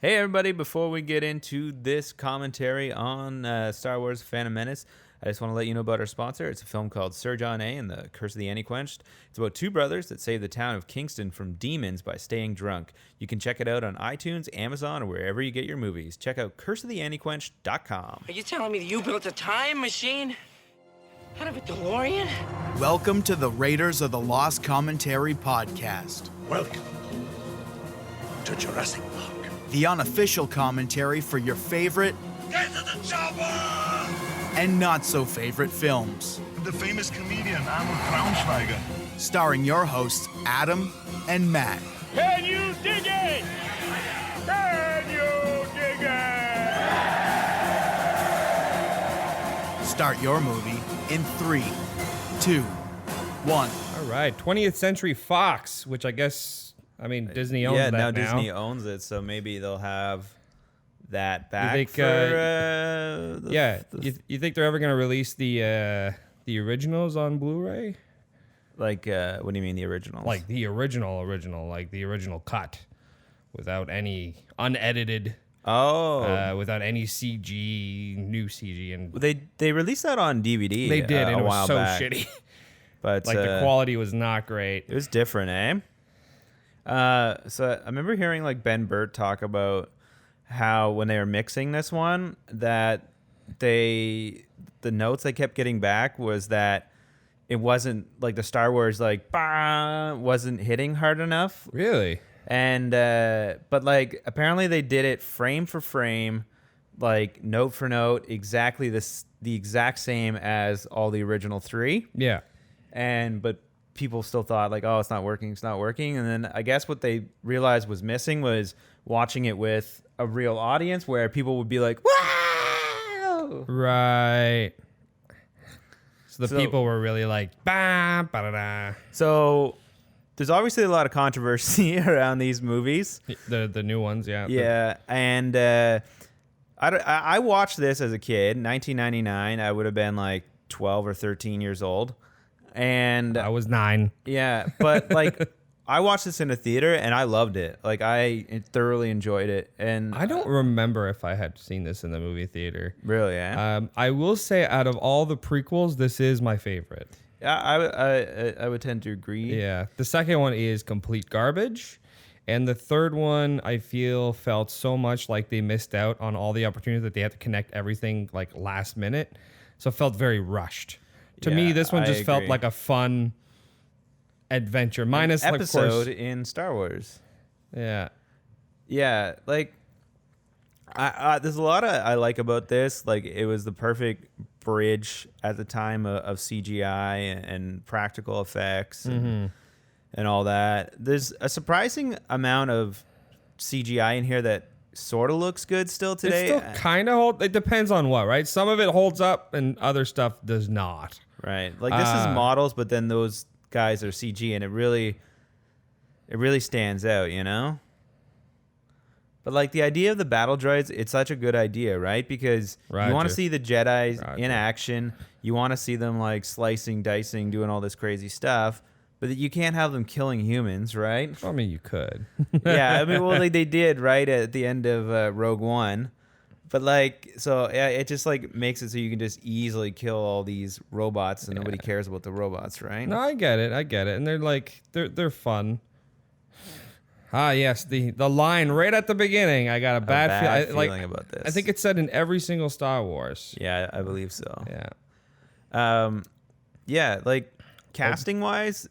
Hey everybody, before we get into this commentary on Star Wars The Phantom Menace, I just want to let you know about our sponsor. It's a film called Sir John A. and the Curse of the Anti-Quenched. It's about two brothers that save the town of Kingston from demons by staying drunk. You can check it out on iTunes, Amazon, or wherever you get your movies. Check out curseoftheantiquenched.com. Are you telling me that you built a time machine out of a DeLorean? Welcome to the Raiders of the Lost Commentary podcast. Welcome to Jurassic Park. The unofficial commentary for your favorite Get to the chopper! and not so favorite films. The famous comedian Arnold Braunschweiger. Starring your hosts Adam and Matt. Can you dig it? Can you dig it? Start your movie in 3, 2, 1. All right, 20th Century Fox, which I guess, Disney owns that now. Yeah, now Disney owns it, so maybe they'll have that back think, for... you think they're ever going to release the originals on Blu-ray? Like, what do you mean the originals? Like the original, like the original cut, without any unedited, without any CG, new CG, and They released that on DVD. they did, and a it was while so back. shitty. But Like the quality was not great. it was different, eh? So I remember hearing like Ben Burt talk about how when they were mixing this one, that the notes they kept getting back was that it wasn't like the Star Wars like bah, wasn't hitting hard enough. Really? And but like apparently they did it frame for frame, like note for note, exactly the exact same as all the original three. Yeah. But people still thought like, oh, it's not working. And then I guess what they realized was missing was watching it with a real audience where people would be like, wow. Right. So the people were really like, bah, ba-da-da. So there's obviously a lot of controversy around these movies. The new ones, yeah. Yeah. And I watched this as a kid, 1999. I would have been like 12 or 13 years old. And I was 9. yeah, but like I watched this in a theater and I loved it. Like I thoroughly enjoyed it. And I don't remember if I had seen this in the movie theater. really, yeah. I will say, out of all the prequels, this is my favorite. Yeah, I would tend to agree. Yeah, the second one is complete garbage, and the third one I feel felt so much like they missed out on all the opportunities that they had to connect everything like last minute, so it felt very rushed. To me, Yeah, this one I just felt agree. like a fun adventure, minus like, of Episode course, in Star Wars. yeah. Yeah, like I there's a lot I like about this. Like it was the perfect bridge at the time of CGI and practical effects and all that. There's a surprising amount of CGI in here that sort of looks good still today. It still kind of hold. It depends on what, right? Some of it holds up, and other stuff does not. Right. Like this is models, but then those guys are CG, and it really stands out, you know? But like the idea of the battle droids, it's such a good idea, right? Because you want Roger. to see the Jedi in Roger. action. You want to see them like slicing, dicing, doing all this crazy stuff. But you can't have them killing humans, right? I mean, you could. Yeah, I mean, well, they did right at the end of Rogue One. But like, so yeah, it just like makes it so you can just easily kill all these robots and nobody cares about the robots, right? No, I get it, and they're like they're fun. Ah, yes, the line right at the beginning. I got a bad feeling about this. I think it's said in every single Star Wars. Yeah, I believe so. Yeah. Yeah, like casting wise,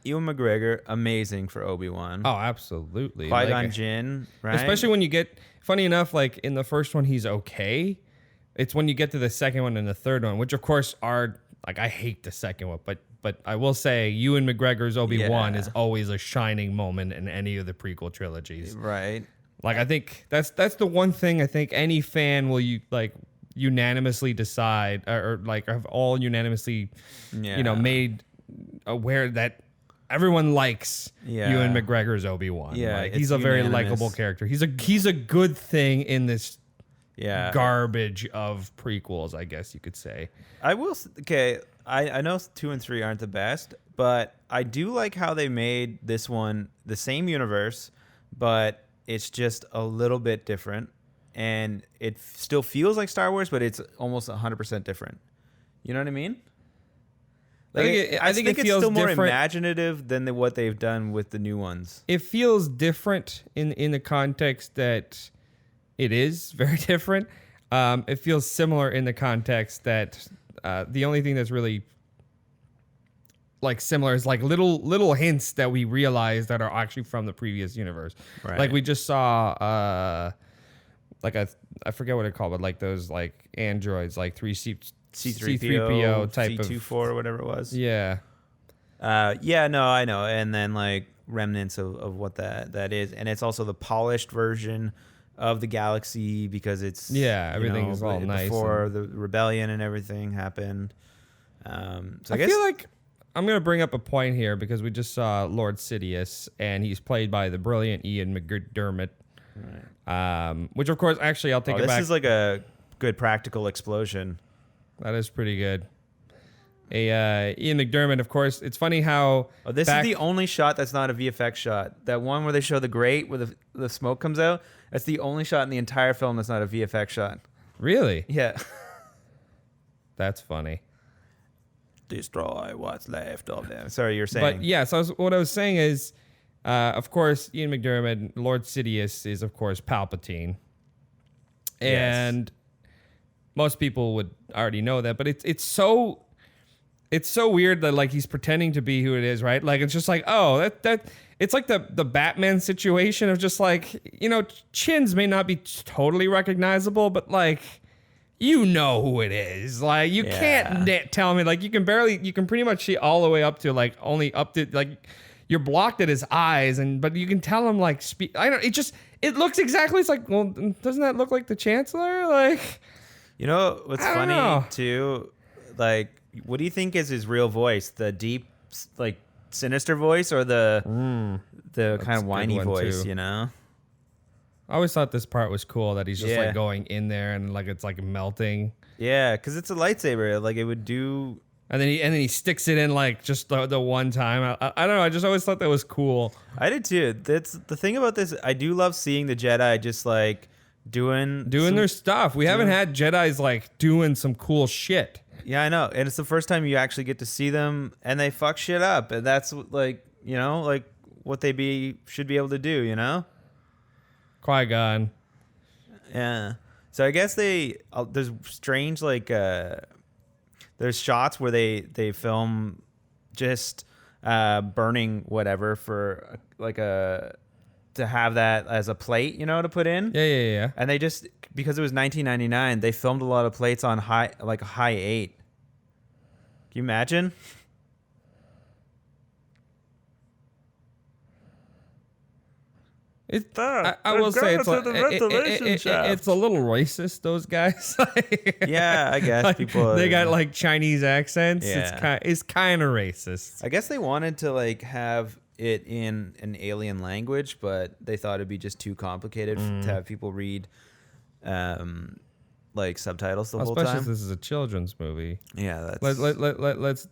Ewan McGregor, amazing for Obi-Wan. Oh, absolutely. Qui-Gon Like, Jinn, right? especially when you get. Funny enough, like in the first one, he's okay. It's when you get to the second one and the third one, which of course are like I hate the second one, but I will say Ewan McGregor's Obi-Wan Yeah. is always a shining moment in any of the prequel trilogies. Right. Like I think that's the one thing I think any fan will unanimously decide or like have all unanimously Yeah. made aware that everyone likes Yeah. Ewan McGregor's Obi-Wan. Yeah, like, it's he's a very unanimous. likable character. He's a good thing in this Yeah. garbage of prequels, I guess you could say. I will. Okay, I know 2 and 3 aren't the best, but I do like how they made this one the same universe, but it's just a little bit different, and it still feels like Star Wars, but it's almost 100% different. You know what I mean? Like, I think it it's feels still more different. imaginative than what they've done with the new ones. It feels different in the context that it is very different. It feels similar in the context that the only thing that's really like similar is like little hints that we realize that are actually from the previous universe. Right. Like we just saw I forget what it's called, but like those like androids, like C3PO type C24 of or whatever it was. yeah. Yeah, no, I know. And then like remnants of what that is. And it's also the polished version of the galaxy because it's everything is all nice before the rebellion and everything happened. So I guess feel like I'm gonna bring up a point here because we just saw Lord Sidious and he's played by the brilliant Ian McDermott. Right. Which of course actually I'll take it back. This is like a good practical explosion. That is pretty good. Ian McDermott, of course. It's funny how This is the only shot that's not a VFX shot. That one where they show the grate where the smoke comes out. That's the only shot in the entire film that's not a VFX shot. Really? Yeah. That's funny. Destroy what's left of them. Sorry, you're saying. But yeah, so what I was saying is, of course, Ian McDermott, Lord Sidious is of course Palpatine, and most people would already know that. But it's so weird that like he's pretending to be who it is, right? Like it's just like, oh, that it's like the Batman situation of just like, you know, chins may not be totally recognizable, but like you know who it is. Like you can't tell me, like you can pretty much see all the way up to like only up to like you're blocked at his eyes, but you can tell him like it looks exactly. It's like, well, doesn't that look like the Chancellor? Like, you know what's funny too? Like, what do you think is his real voice? The deep, like sinister voice, or the kind of whiny voice? Too. You know. I always thought this part was cool that he's just like going in there and like it's like melting. Yeah, because it's a lightsaber. Like it would do. And then he sticks it in like just the one time. I don't know. I just always thought that was cool. I did too. That's the thing about this. I do love seeing the Jedi just like doing their stuff. We haven't had Jedis like doing some cool shit. Yeah, I know. And it's the first time you actually get to see them and they fuck shit up. And that's like, you know, like what they should be able to do, you know? Qui-Gon. Yeah. So I guess there's strange like there's shots where they film just burning whatever for like to have that as a plate, you know, to put in. Yeah. And they just, because it was 1999, they filmed a lot of plates on high 8. Can you imagine? I will say it's a little racist, those guys. Yeah, I guess people they got like Chinese accents. Yeah. It's kind of racist. I guess they wanted to like have it in an alien language, but they thought it'd be just too complicated to have people read like subtitles the whole time. Especially if this is a children's movie. Yeah, that's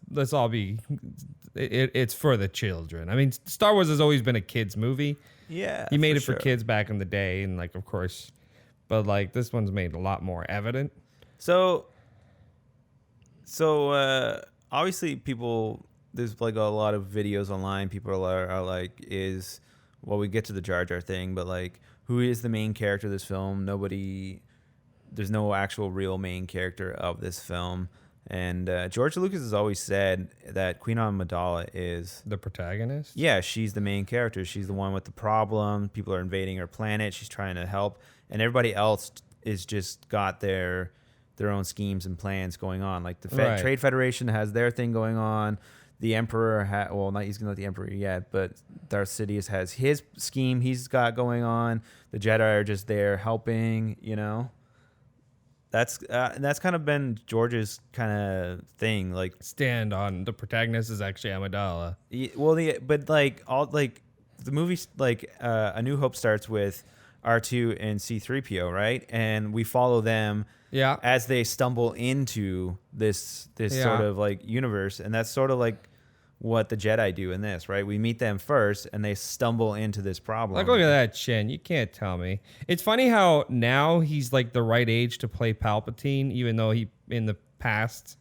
let's all be. It's for the children. I mean, Star Wars has always been a kids movie. Yeah, he made it for sure. kids back in the day, and like of course, but like this one's made a lot more evident. So obviously there's like a lot of videos online. People are like, we get to the Jar Jar thing, but like, who is the main character of this film? There's no actual real main character of this film. And George Lucas has always said that Queen Amidala is the protagonist. Yeah, she's the main character. She's the one with the problem. People are invading her planet. She's trying to help, and everybody else is just got their own schemes and plans going on. Like the Trade Federation has their thing going on. The Emperor, he's not the Emperor yet, but Darth Sidious has his scheme he's got going on. The Jedi are just there helping, you know. That's kind of been George's kind of thing, like stand on the protagonist is actually Amidala. But like all like the movie, like A New Hope starts with R2 and C3PO, right? And we follow them as they stumble into this sort of like universe, and that's sort of like what the Jedi do in this, right? We meet them first, and they stumble into this problem. Like, look at that chin. You can't tell me. It's funny how now he's like the right age to play Palpatine, even though he in the past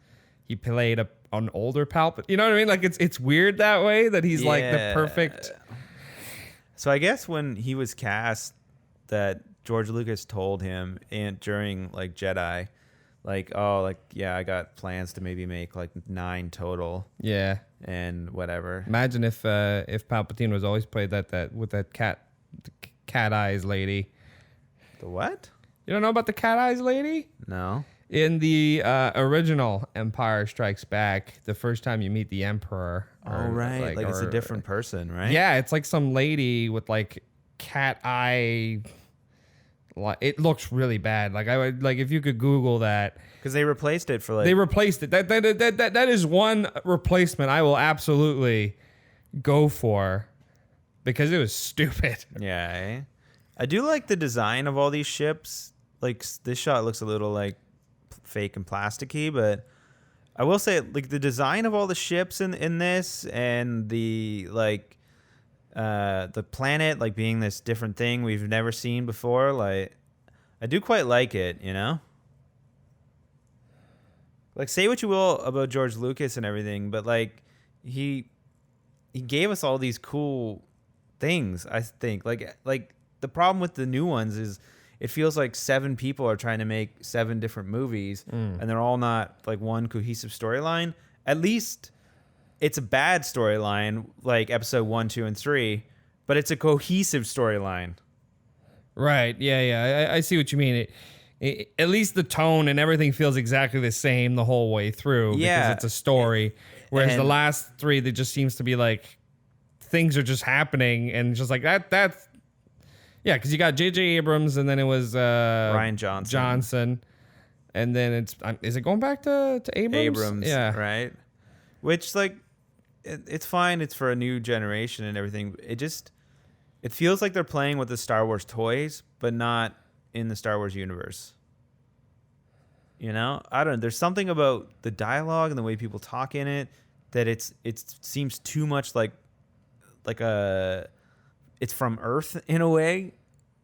he played an older Palpatine. You know what I mean? Like it's weird that way that he's like the perfect. So I guess when he was cast, that George Lucas told him during like Jedi, like, oh, like, yeah, I got plans to maybe make like 9 total. Yeah. And whatever. Imagine if Palpatine was always played with that cat eyes lady. The what? You don't know about the cat eyes lady? No. In the original Empire Strikes Back, the first time you meet the Emperor. Oh, right. Like it's a different person, right? Yeah, it's like some lady with like cat eye. It looks really bad. Like I would like if you could Google that. Because they replaced it for like. They replaced it. That is one replacement I will absolutely go for, because it was stupid. Yeah. I do like the design of all these ships. Like this shot looks a little like fake and plasticky, but I will say like the design of all the ships in this, and the like the planet like being this different thing we've never seen before, like I do quite like it, you know? Like, say what you will about George Lucas and everything, but like he gave us all these cool things, I think. Like the problem with the new ones is it feels like 7 people are trying to make 7 different movies, and they're all not like one cohesive storyline. At least it's a bad storyline, like episode 1, 2, and 3, but it's a cohesive storyline. Right. Yeah. I see what you mean. At least the tone and everything feels exactly the same the whole way through, because it's a story. Whereas the last 3, they just seems to be like things are just happening, and just like that's. Yeah, because you got J.J. Abrams, and then it was Rian Johnson. And then is it going back to Abrams? Yeah. Right. Which, like, it's fine. It's for a new generation and everything. It feels like they're playing with the Star Wars toys, but not in the Star Wars universe. You know? I don't know. There's something about the dialogue and the way people talk in it that it seems too much like it's from Earth in a way,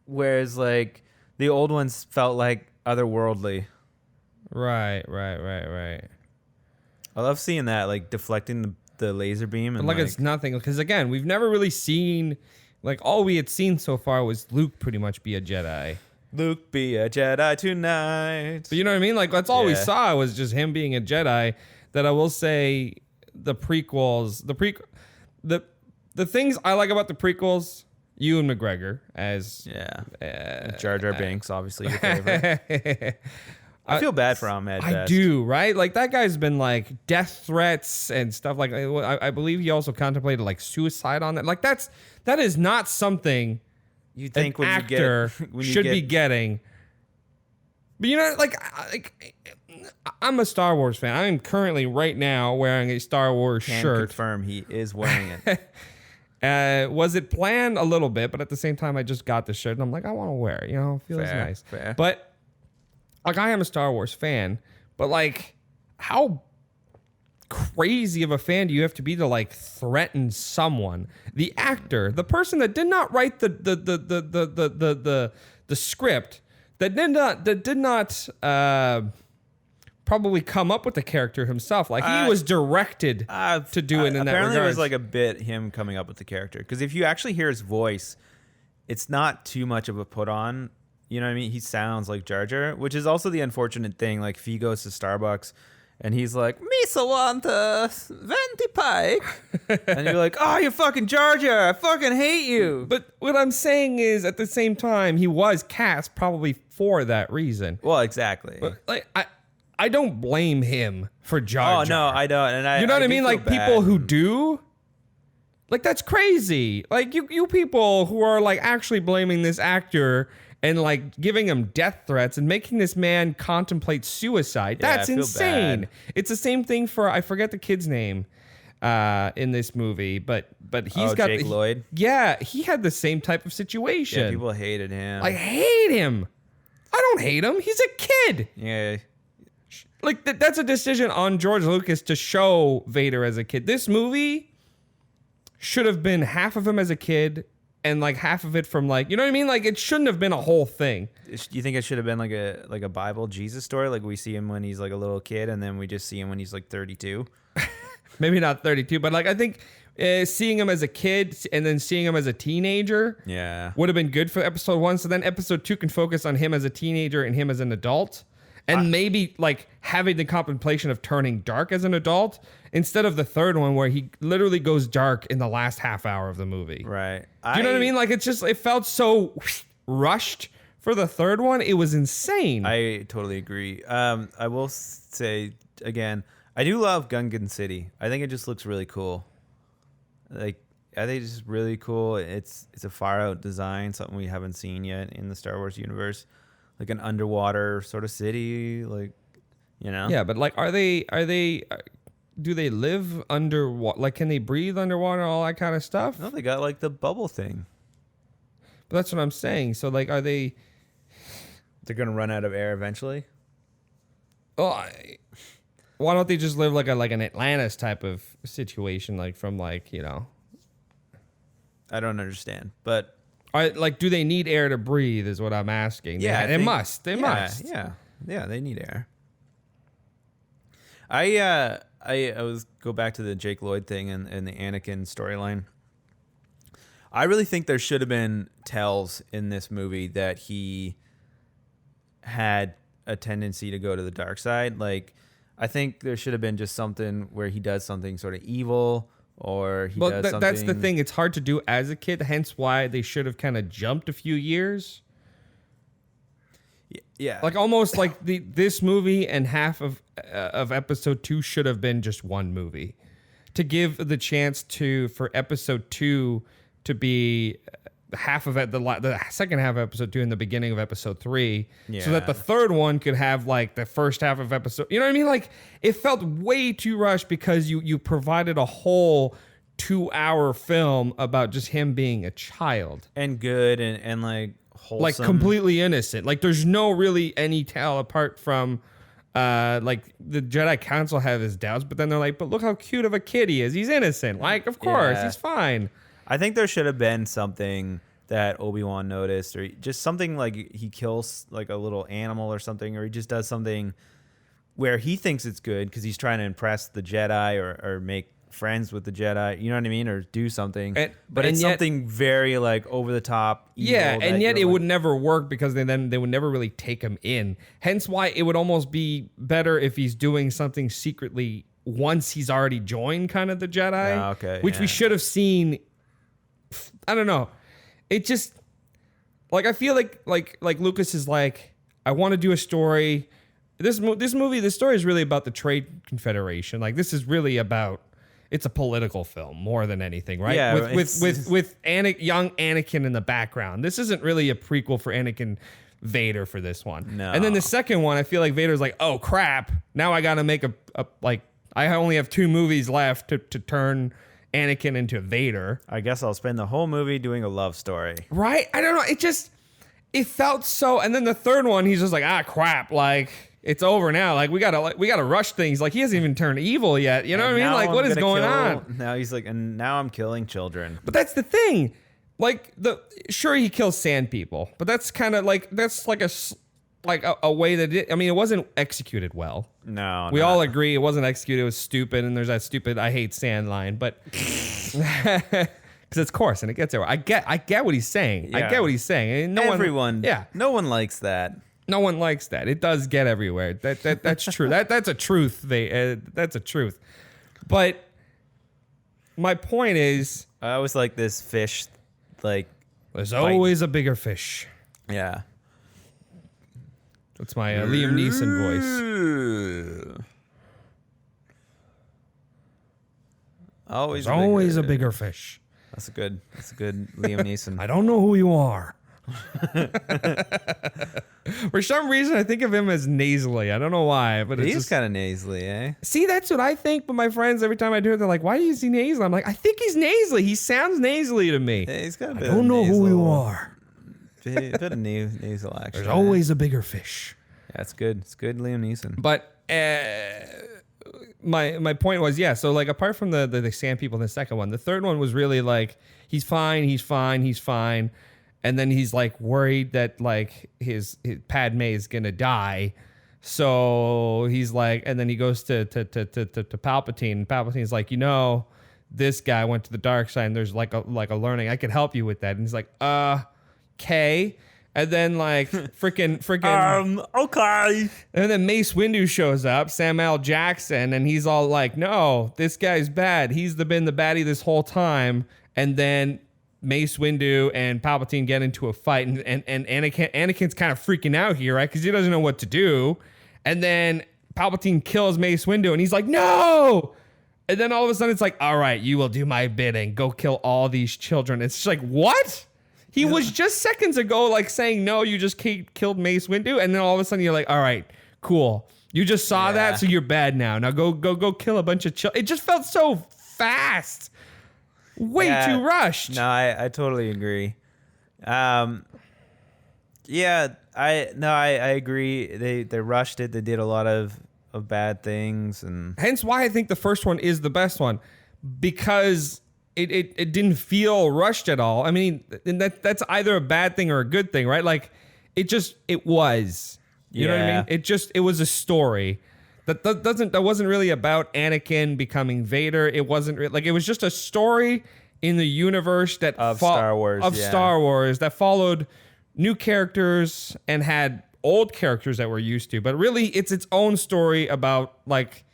whereas like the old ones felt like otherworldly. Right. I love seeing that, like deflecting the laser beam, and like it's nothing, because again, we've never really seen, like all we had seen so far was Luke pretty much be a Jedi. Luke be a Jedi tonight. But you know what I mean? Like that's all we saw was just him being a Jedi. That I will say, the prequels, the things I like about the prequels, Ewan McGregor as Jar Jar Binks, obviously your favorite. I feel bad for Ahmed Best. I do, right? Like that guy's been like death threats and stuff. Like I believe he also contemplated like suicide on that. Like that is not something you think an actor should be getting. But you know, like I'm a Star Wars fan. I am currently right now wearing a Star Wars shirt. Confirm he is wearing it. Was it planned a little bit, but at the same time, I just got the shirt and I'm like, I want to wear it. You know, it feels nice. Fair. But like, I am a Star Wars fan, but like, how crazy of a fan do you have to be to like threaten someone? The actor, the person that did not write the script, that did not probably come up with the character himself. Like he was directed to do it in that regard. Apparently, it was like a bit him coming up with the character, because if you actually hear his voice, it's not too much of a put on. You know what I mean? He sounds like Jar Jar, which is also the unfortunate thing. Like if he goes to Starbucks and he's like, "Misa want a venti pike," and you're like, "Oh, you fucking Jar Jar! I fucking hate you." But what I'm saying is, at the same time, he was cast probably for that reason. Well, exactly. But like I don't blame him for Jar Jar. Oh no, I don't. And you know what I mean? Like people bad. who do, like that's crazy. Like you people who are like actually blaming this actor and like giving him death threats and making this man contemplate suicide. Yeah, That's I feel insane. bad. It's the same thing for, I forget the kid's name in this movie, but he's got Jake Lloyd. Yeah, he had the same type of situation. Yeah, people hated him. I hate him. I don't hate him. He's a kid. Yeah. like that's a decision on George Lucas to show Vader as a kid. This movie should have been half of him as a kid and like half of it from like, you know what I mean? Like it shouldn't have been a whole thing. You think it should have been like a Bible Jesus story? Like we see him when he's like a little kid and then we just see him when he's like 32? Maybe not 32, but like I think seeing him as a kid and then seeing him as a teenager would have been good for episode 1. So then episode 2 can focus on him as a teenager and him as an adult. And maybe like having the contemplation of turning dark as an adult instead of the third one where he literally goes dark in the last half hour of the movie. Right. Do you know what I mean? Like it felt so rushed for the third one. It was insane. I totally agree. I will say again, I do love Gungan City. I think it just looks really cool. Like I think it's just really cool. It's a far out design, something we haven't seen yet in the Star Wars universe. Like an underwater sort of city, like, you know? Yeah, but like, do they live underwater? Like, can they breathe underwater, all that kind of stuff? No, they got like the bubble thing. But that's what I'm saying. So like, are they... They're going to run out of air eventually? Oh, why don't they just live like an Atlantis type of situation, like from like, you know... I don't understand, but... Like, do they need air to breathe? Is what I'm asking. Yeah, they must. They must. Yeah, they need air. I was go back to the Jake Lloyd thing and the Anakin storyline. I really think there should have been tells in this movie that he had a tendency to go to the dark side. Like, I think there should have been just something where he does something sort of evil. Or he does something. That's the thing. It's hard to do as a kid, hence why they should have kind of jumped a few years. Yeah. Like almost like this movie and half of episode 2 should have been just one movie. To give the chance for episode 2 to be half of it, the second half of episode 2 and the beginning of episode 3, so that the third one could have like the first half of episode. You know what I mean? Like it felt way too rushed because you provided a whole 2-hour film about just him being a child and good and like wholesome, like completely innocent. Like there's no really any tell apart from like the Jedi Council have his doubts, but then they're like, but look how cute of a kid he is. He's innocent. Like of course he's fine. I think there should have been something that Obi-Wan noticed, or just something like he kills like a little animal or something, or he just does something where he thinks it's good because he's trying to impress the Jedi or make friends with the Jedi. You know what I mean? Or do something. But it's something very like over the top. Yeah, and yet it would never work because they would never really take him in. Hence why it would almost be better if he's doing something secretly once he's already joined kind of the Jedi. Which we should have seen. I don't know. It just like I feel like Lucas is like, I want to do a story. This story is really about the Trade Confederation. Like this is really about, it's a political film more than anything, right? Yeah, with young Anakin in the background. This isn't really a prequel for Anakin Vader for this one. No. And then the second one, I feel like Vader's like, oh crap, now I got to make a like I only have 2 movies left to turn Anakin into Vader. I guess I'll spend the whole movie doing a love story. Right? I don't know. It felt so. And then the third one, he's just like, crap. Like it's over now. Like we gotta rush things. Like he hasn't even turned evil yet. You know what I mean? Like what is going on? Now he's like, and now I'm killing children. But that's the thing. Like sure he kills sand people, but that's kind of like a way that it wasn't executed well. No, we all agree it wasn't executed. It was stupid, and there's that stupid "I hate sand" line, but because it's coarse and it gets there. I get what he's saying. Yeah. I get what he's saying. And no one likes that. No one likes that. It does get everywhere. That's true. That's a truth. That's a truth. But my point is, I always like this fish. Like there's always a bigger fish. Yeah. That's my Liam Neeson voice. Always a bigger fish. That's a good Liam Neeson. I don't know who you are. For some reason, I think of him as nasally. I don't know why, but he's kind of nasally, eh? See, that's what I think. But my friends, every time I do it, they're like, "Why do you see nasally?" I'm like, "I think he's nasally. He sounds nasally to me." Yeah, he's got a bit I don't know who you are. Bit of nasal action. There's always a bigger fish. That's good. It's good, Liam Neeson. But my point was, yeah. So like, apart from the sand people in the second one, the third one was really like, he's fine, and then he's like worried that like his Padme is gonna die. So he's like, and then he goes to Palpatine. And Palpatine's like, this guy went to the dark side. And there's like a learning. I could help you with that. And he's like, okay. And then like freaking Okay. and then Mace Windu shows up, Samuel Jackson, and he's all like, no, this guy's bad. He's been the baddie this whole time. And then Mace Windu and Palpatine get into a fight, and Anakin's kind of freaking out here, right? Because he doesn't know what to do. And then Palpatine kills Mace Windu, and he's like, no! And then all of a sudden it's like, all right, you will do my bidding. Go kill all these children. It's just like, what? He was just seconds ago like saying, no, you just killed Mace Windu. And then all of a sudden you're like, all right, cool. You just saw that, so you're bad now. Now go kill a bunch of children. It just felt so fast. Way too rushed. No, I totally agree. I agree. They rushed it. They did a lot of bad things, and hence why I think the first one is the best one, because it didn't feel rushed at all. I mean, and that's either a bad thing or a good thing, right? Like it was. You know what I mean? It was a story. That wasn't really about Anakin becoming Vader. It wasn't like, it was just a story in the universe that Star Wars that followed new characters and had old characters that we're used to. But really, it's its own story about like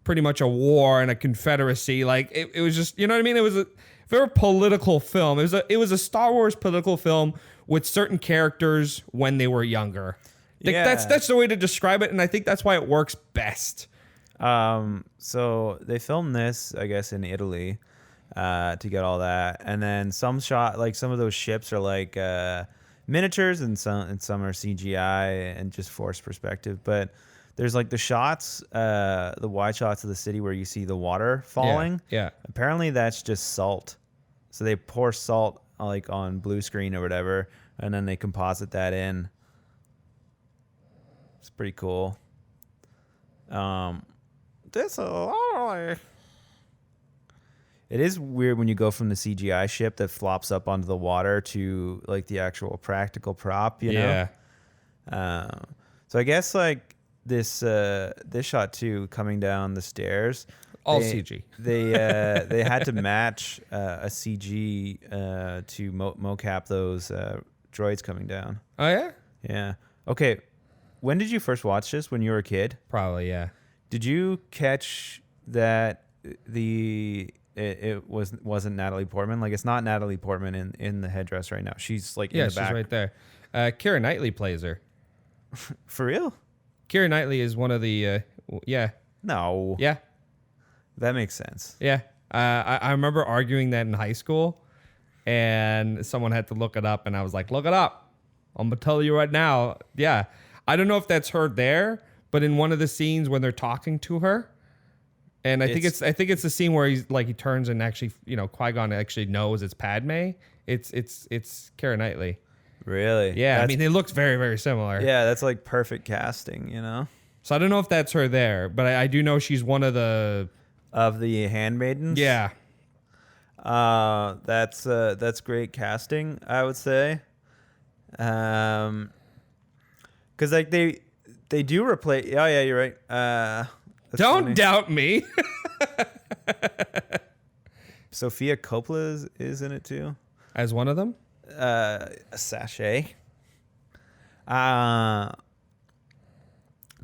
pretty much a war and a confederacy. Like it was just, you know what I mean? It was a very political film. It was a Star Wars political film with certain characters when they were younger. That's the way to describe it, and I think that's why it works best. So they filmed this, I guess, in Italy, to get all that, and then some of those ships are like miniatures, and some are CGI and just forced perspective. But there's like the shots, the wide shots of the city where you see the water falling. Yeah. Apparently that's just salt. So they pour salt like on blue screen or whatever, and then they composite that in. It's pretty cool. It is weird when you go from the CGI ship that flops up onto the water to like the actual practical prop, you know? So I guess like this shot too, coming down the stairs, all CG. They had to match a CG to mocap those droids coming down. Oh yeah? Yeah. Okay. When did you first watch this? When you were a kid? Probably, yeah. Did you catch that it wasn't Natalie Portman? Like, it's not Natalie Portman in the headdress right now. She's like in the back. She's right there. Keira Knightley plays her. For real? Keira Knightley is one of the No. Yeah. That makes sense. Yeah. I remember arguing that in high school, and someone had to look it up, and I was like, look it up. I'm gonna tell you right now. Yeah. I don't know if that's her there, but in one of the scenes when they're talking to her, and I think it's the scene where he turns and actually, Qui-Gon actually knows it's Padme. It's Keira Knightley. Really? Yeah. I mean, they looked very, very similar. Yeah, that's like perfect casting, you know? So I don't know if that's her there, but I do know she's one of the handmaidens. Yeah. That's great casting, I would say. Because like they do replace. Oh yeah, you're right. Don't funny. doubt me. Sophia Coppola is in it too, as one of them. A sachet. But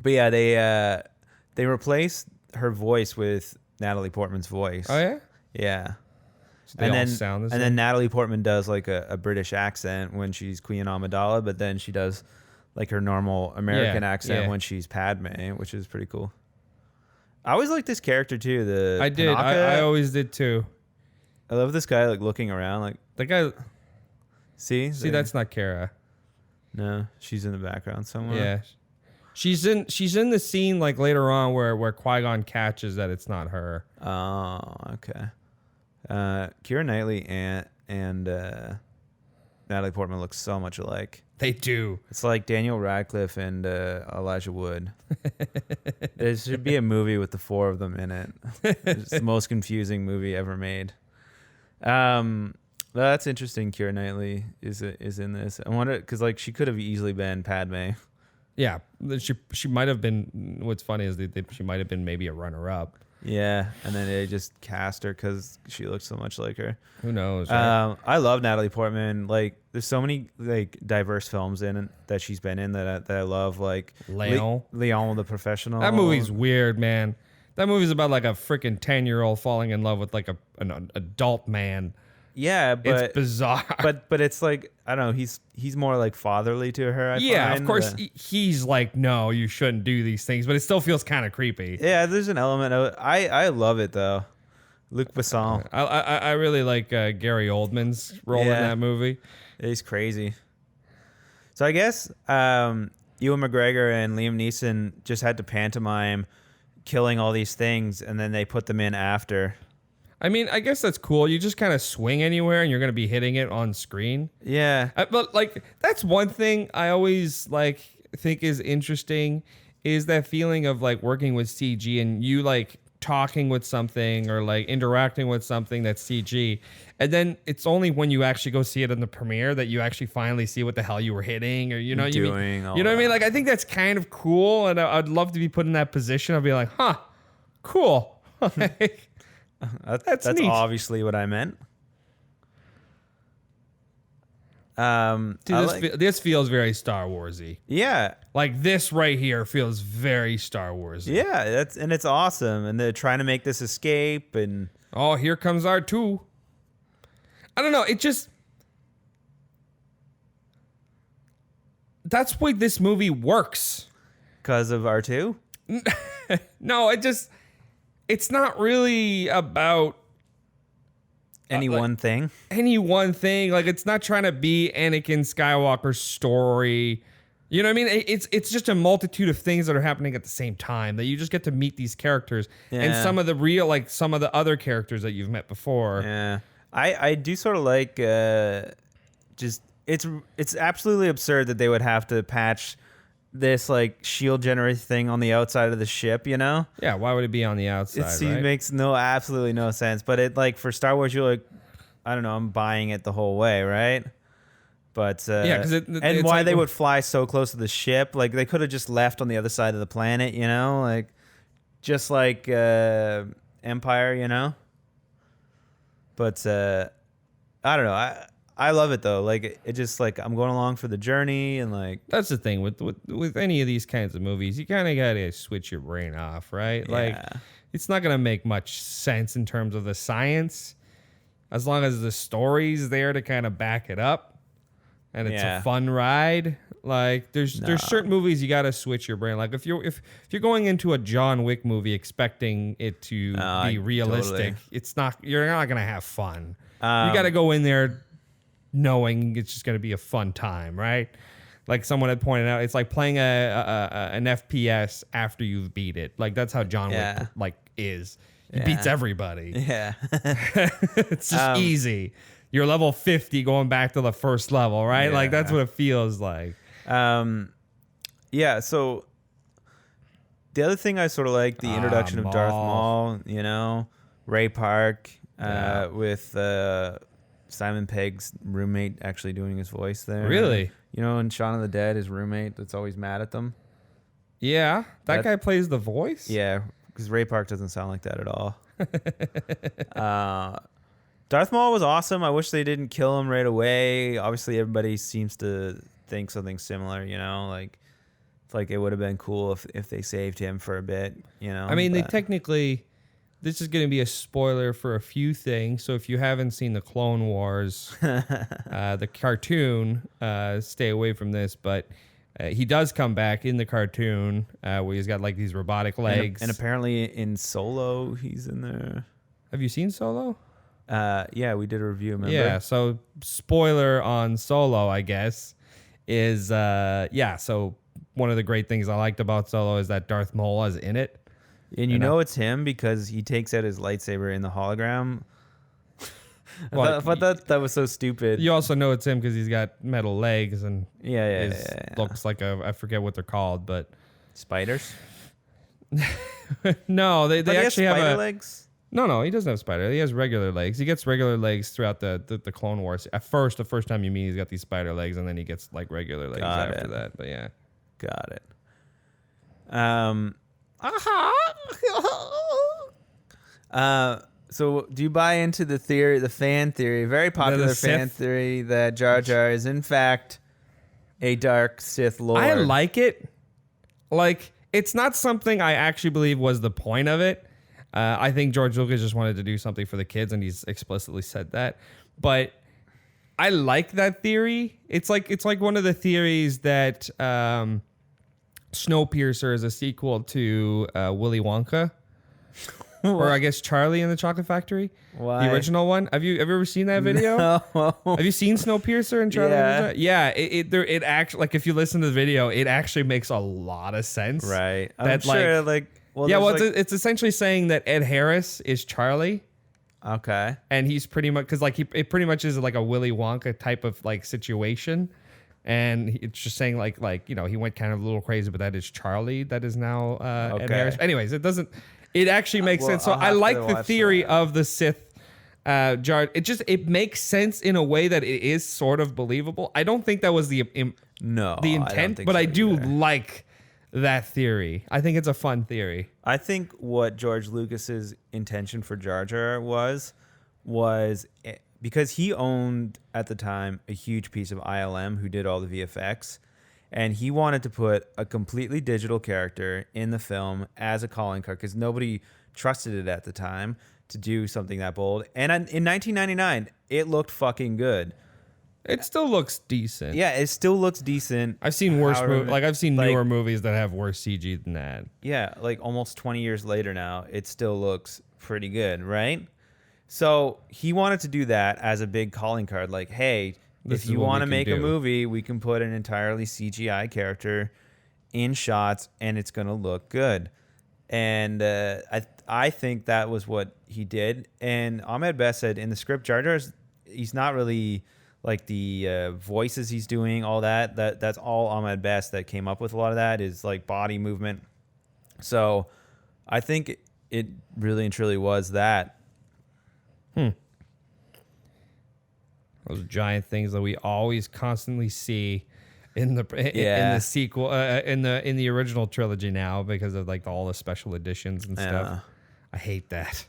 yeah, they replaced her voice with Natalie Portman's voice. Oh yeah. Yeah. So they all sound the same? And then Natalie Portman does like a British accent when she's Queen Amidala, but then she does like her normal American accent when she's Padme, which is pretty cool. I always liked this character too. I did. I always did too. I love this guy like looking around like the guy. See, that's not Kara. No, she's in the background somewhere. Yeah, she's in the scene like later on where Qui-Gon catches that it's not her. Oh, okay. Keira Knightley and Natalie Portman look so much alike. They do. It's like Daniel Radcliffe and Elijah Wood. There should be a movie with the four of them in it. It's the most confusing movie ever made. That's interesting. Keira Knightley is in this. I wonder because like she could have easily been Padme. Yeah, she might have been. What's funny is she might have been maybe a runner-up. Yeah, and then they just cast her because she looks so much like her. Who knows? Right? I love Natalie Portman. Like, there's so many like diverse films that she's been in that I love. Like Leon the Professional. That movie's weird, man. That movie's about like a freaking 10-year-old falling in love with like an adult man. Yeah, but it's bizarre. But it's like I don't know. He's more like fatherly to her. I find. Of course he's like, no, you shouldn't do these things, but it still feels kind of creepy. Yeah, there's an element of it. I love it though. Luc Besson. I really like Gary Oldman's role in that movie. He's crazy. So I guess Ewan McGregor and Liam Neeson just had to pantomime killing all these things, and then they put them in after. I mean, I guess that's cool. You just kind of swing anywhere and you're going to be hitting it on screen. Yeah. But like, that's one thing I always like think is interesting is that feeling of like working with CG and you like talking with something or like interacting with something that's CG. And then it's only when you actually go see it in the premiere that you actually finally see what the hell you were hitting or, you know what I mean? Like, I think that's kind of cool. And I'd love to be put in that position. I'd be like, huh, cool. That's neat. Obviously what I meant. Dude, this feels very Star Warsy. Yeah, like this right here feels very Star Warsy. Yeah, it's awesome, and they're trying to make this escape, and here comes R2. I don't know. It just that's why this movie works because of R2. No, it's not really about any one thing. Like, it's not trying to be Anakin Skywalker's story. You know what I mean? It's just a multitude of things that are happening at the same time that you just get to meet these characters and some of the other characters that you've met before. Yeah, I do sort of like just it's absolutely absurd that they would have to patch this like shield generator thing on the outside of the ship, you know? Yeah, why would it be on the outside? It makes absolutely no sense. But it like for Star Wars, you're like, I don't know, I'm buying it the whole way, right? But because and why they would fly so close to the ship? Like they could have just left on the other side of the planet, you know? Like just like Empire, you know? But I don't know. I love it though. Like it just like I'm going along for the journey and like that's the thing with any of these kinds of movies, you kind of got to switch your brain off, right? Yeah. Like it's not going to make much sense in terms of the science as long as the story's there to kind of back it up and it's a fun ride. Like there's certain movies you got to switch your brain. Like if you're going into a John Wick movie expecting it to be realistic, totally. You're not going to have fun. You got to go in there knowing it's just going to be a fun time, right? Like someone had pointed out, it's like playing an FPS after you've beat it. Like that's how John Wick like is. He beats everybody. Yeah. It's just easy. You're level 50 going back to the first level, right? Yeah. Like that's what it feels like. Yeah, so the other thing I sort of like the introduction of Darth Maul, you know, Ray Park with Simon Pegg's roommate actually doing his voice there. Really? You know, in Shaun of the Dead, his roommate that's always mad at them. Yeah, that guy plays the voice? Yeah, because Ray Park doesn't sound like that at all. Darth Maul was awesome. I wish they didn't kill him right away. Obviously, everybody seems to think something similar, you know? Like it would have been cool if they saved him for a bit, you know? I mean, they technically... This is going to be a spoiler for a few things. So if you haven't seen the Clone Wars, the cartoon, stay away from this. But he does come back in the cartoon where he's got like these robotic legs. And apparently in Solo, he's in there. Have you seen Solo? Yeah, we did a review, remember? Yeah, so spoiler on Solo, I guess, is, so one of the great things I liked about Solo is that Darth Maul is in it. And you know it's him because he takes out his lightsaber in the hologram. I thought that was so stupid. You also know it's him because he's got metal legs and Yeah. looks like I forget what they're called, but Spiders. no, they But he has actually have spider a legs. no. He doesn't have spider. He has regular legs. He gets regular legs throughout the Clone Wars. At first, the first time you meet, he's got these spider legs, and then he gets like regular legs Got after it. that. But yeah, Got it. So do you buy into the theory, the fan theory, very popular fan Sith- theory that Jar Jar is in fact a dark Sith Lord? I like it. Like, it's not something I actually believe was the point of it. I think George Lucas just wanted to do something for the kids, and he's explicitly said that. But I like that theory. It's like one of the theories that Snowpiercer is a sequel to Willy Wonka. Or I guess Charlie and the Chocolate Factory. Why? The original one. Have you ever seen that video? No. Have you seen Snowpiercer and Charlie? Yeah. Yeah. It actually, like, if you listen to the video, it actually makes a lot of sense. Right. I'm That, sure, well, there's, it's essentially saying that Ed Harris is Charlie, okay. and he's pretty much because it pretty much is like a Willy Wonka type of like situation, and it's just saying like he went kind of a little crazy, but that is Charlie that is now Ed Okay. Harris. Anyways, it actually makes Well, sense. So I'll I have like to the watch theory that. of the Sith. Jar. It makes sense in a way that it is sort of believable. I don't think that was the No, the I don't intent, think but so I do either. like that theory. I think it's a fun theory. I think what George Lucas's intention for Jar Jar was because he owned at the time a huge piece of ILM who did all the VFX, and he wanted to put a completely digital character in the film as a calling card because nobody trusted it at the time to do something that bold. And in 1999, it looked fucking good. It still looks decent. Yeah, it still looks decent. I've seen worse However, I've seen like- newer movies that have worse CG than that. Yeah, like almost 20 years later now, it still looks pretty good, right? So he wanted to do that as a big calling card. Like, hey, This if is you what we want to can make a do. movie, we can put an entirely CGI character in shots and it's going to look good. And I think that was what he did. And Ahmed Best said in the script, Jar Jar's, he's not really like the voices he's doing, all that's all Ahmed Best that came up with a lot of that is like body movement. So I think it really and truly was that. Those giant things that we always constantly see in the in Yeah. the sequel in the original trilogy now because of like all the special editions and stuff. Yeah. I hate that.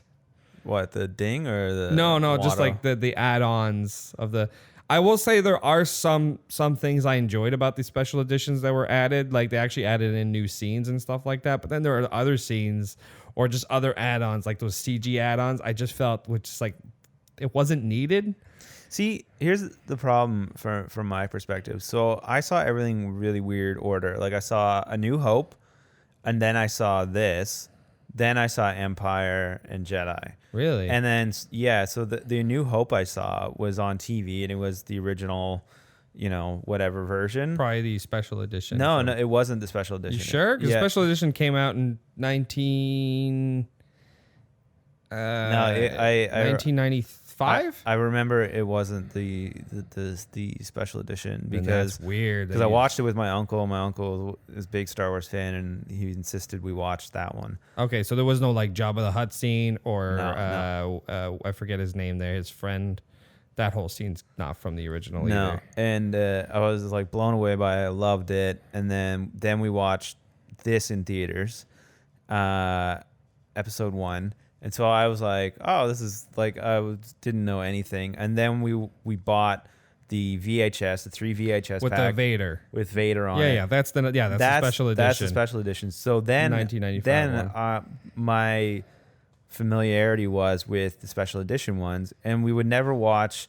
What, the ding or the No, just Watto? like the add-ons of the. I will say there are some things I enjoyed about the special editions that were added. Like they actually added in new scenes and stuff like that. But then there are other scenes or just other add-ons like those CG add-ons. I just felt which is like it wasn't needed. See, here's the problem from my perspective. So I saw everything really weird order. Like I saw A New Hope, and then I saw this, then I saw Empire and Jedi. Really? And then so the New Hope I saw was on TV, and it was the original, whatever version. Probably the special edition. No, it wasn't the special edition. You sure? Because Yeah. special edition came out in 1995. I remember it wasn't the special edition Then because that's weird. I watched it with my uncle. My uncle is a big Star Wars fan, and he insisted we watch that one. Okay, so there was no like Jabba the Hutt scene or No. I forget his name there, his friend. That whole scene's not from the original No, either. and I was like blown away by it. I loved it, and then we watched this in theaters, episode 1. And so I was like, "Oh, this is like didn't know anything." And then we bought the VHS, the 3 VHS With pack the Vader. with Vader on Yeah, it. yeah, that's the special edition. That's the special edition. So then, 1995 my familiarity was with the special edition ones, and we would never watch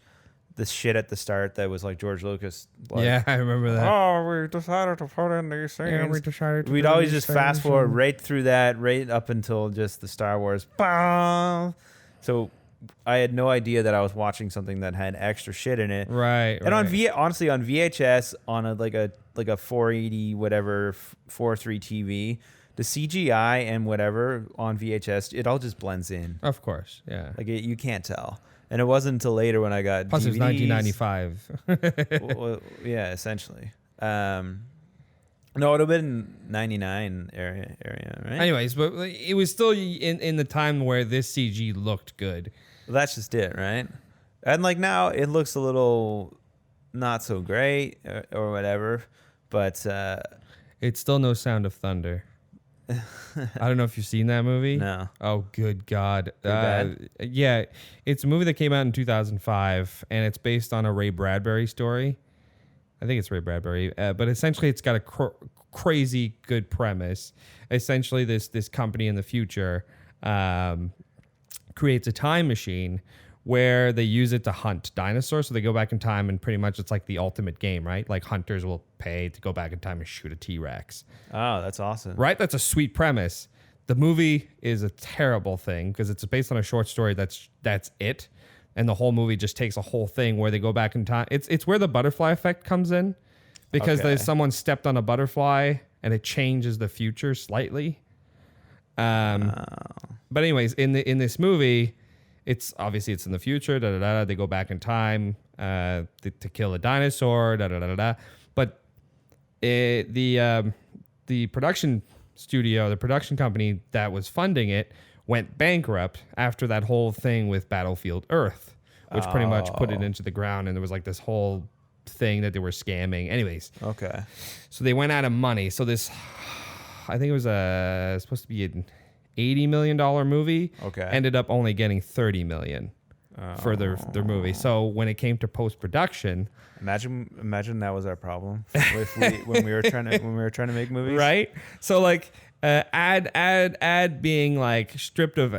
the shit at the start that was like George Lucas. Like, Yeah, I remember that. Oh, we decided to put in these things. Yeah, we decided to We'd do always these just fast things forward and- right through that, right up until just the Star Wars. Bah! So I had no idea that I was watching something that had extra shit in it. Right. And right. honestly, on VHS, on a 480 whatever 4.3 TV, the CGI and whatever on VHS, it all just blends in. Of course, yeah. Like you can't tell. And it wasn't until later when I got Plus, it was DVDs. 1995. Well, yeah, essentially. No, it would have been 99 area, right? Anyways, but it was still in the time where this CG looked good. Well, that's just it, right? And like now it looks a little not so great or whatever, but It's still no Sound of Thunder. I don't know if you've seen that movie. No. Oh, good God. Bad? Yeah, it's a movie that came out in 2005, and it's based on a Ray Bradbury story. I think it's Ray Bradbury, but essentially it's got a crazy good premise. Essentially, this company in the future creates a time machine where they use it to hunt dinosaurs. So they go back in time, and pretty much it's like the ultimate game, right? Like hunters will pay to go back in time and shoot a T-Rex. oh, that's awesome. Right? That's a sweet premise. The movie is a terrible thing because it's based on a short story that's it. And the whole movie just takes a whole thing where they go back in time. It's where the butterfly effect comes in because Okay. there's someone stepped on a butterfly and it changes the future slightly. But anyways, in this movie, it's obviously it's in the future. They go back in time to kill a dinosaur. But the production studio, the production company that was funding it, went bankrupt after that whole thing with Battlefield Earth, which pretty much put it into the ground, and there was like this whole thing that they were scamming. Anyways, Okay. so they went out of money. So this, I think it was supposed to be an $80 million movie. Okay. Ended up only getting $30 million for their movie. So when it came to post production, Imagine that was our problem when we were trying to make movies. right? So like ad being like stripped of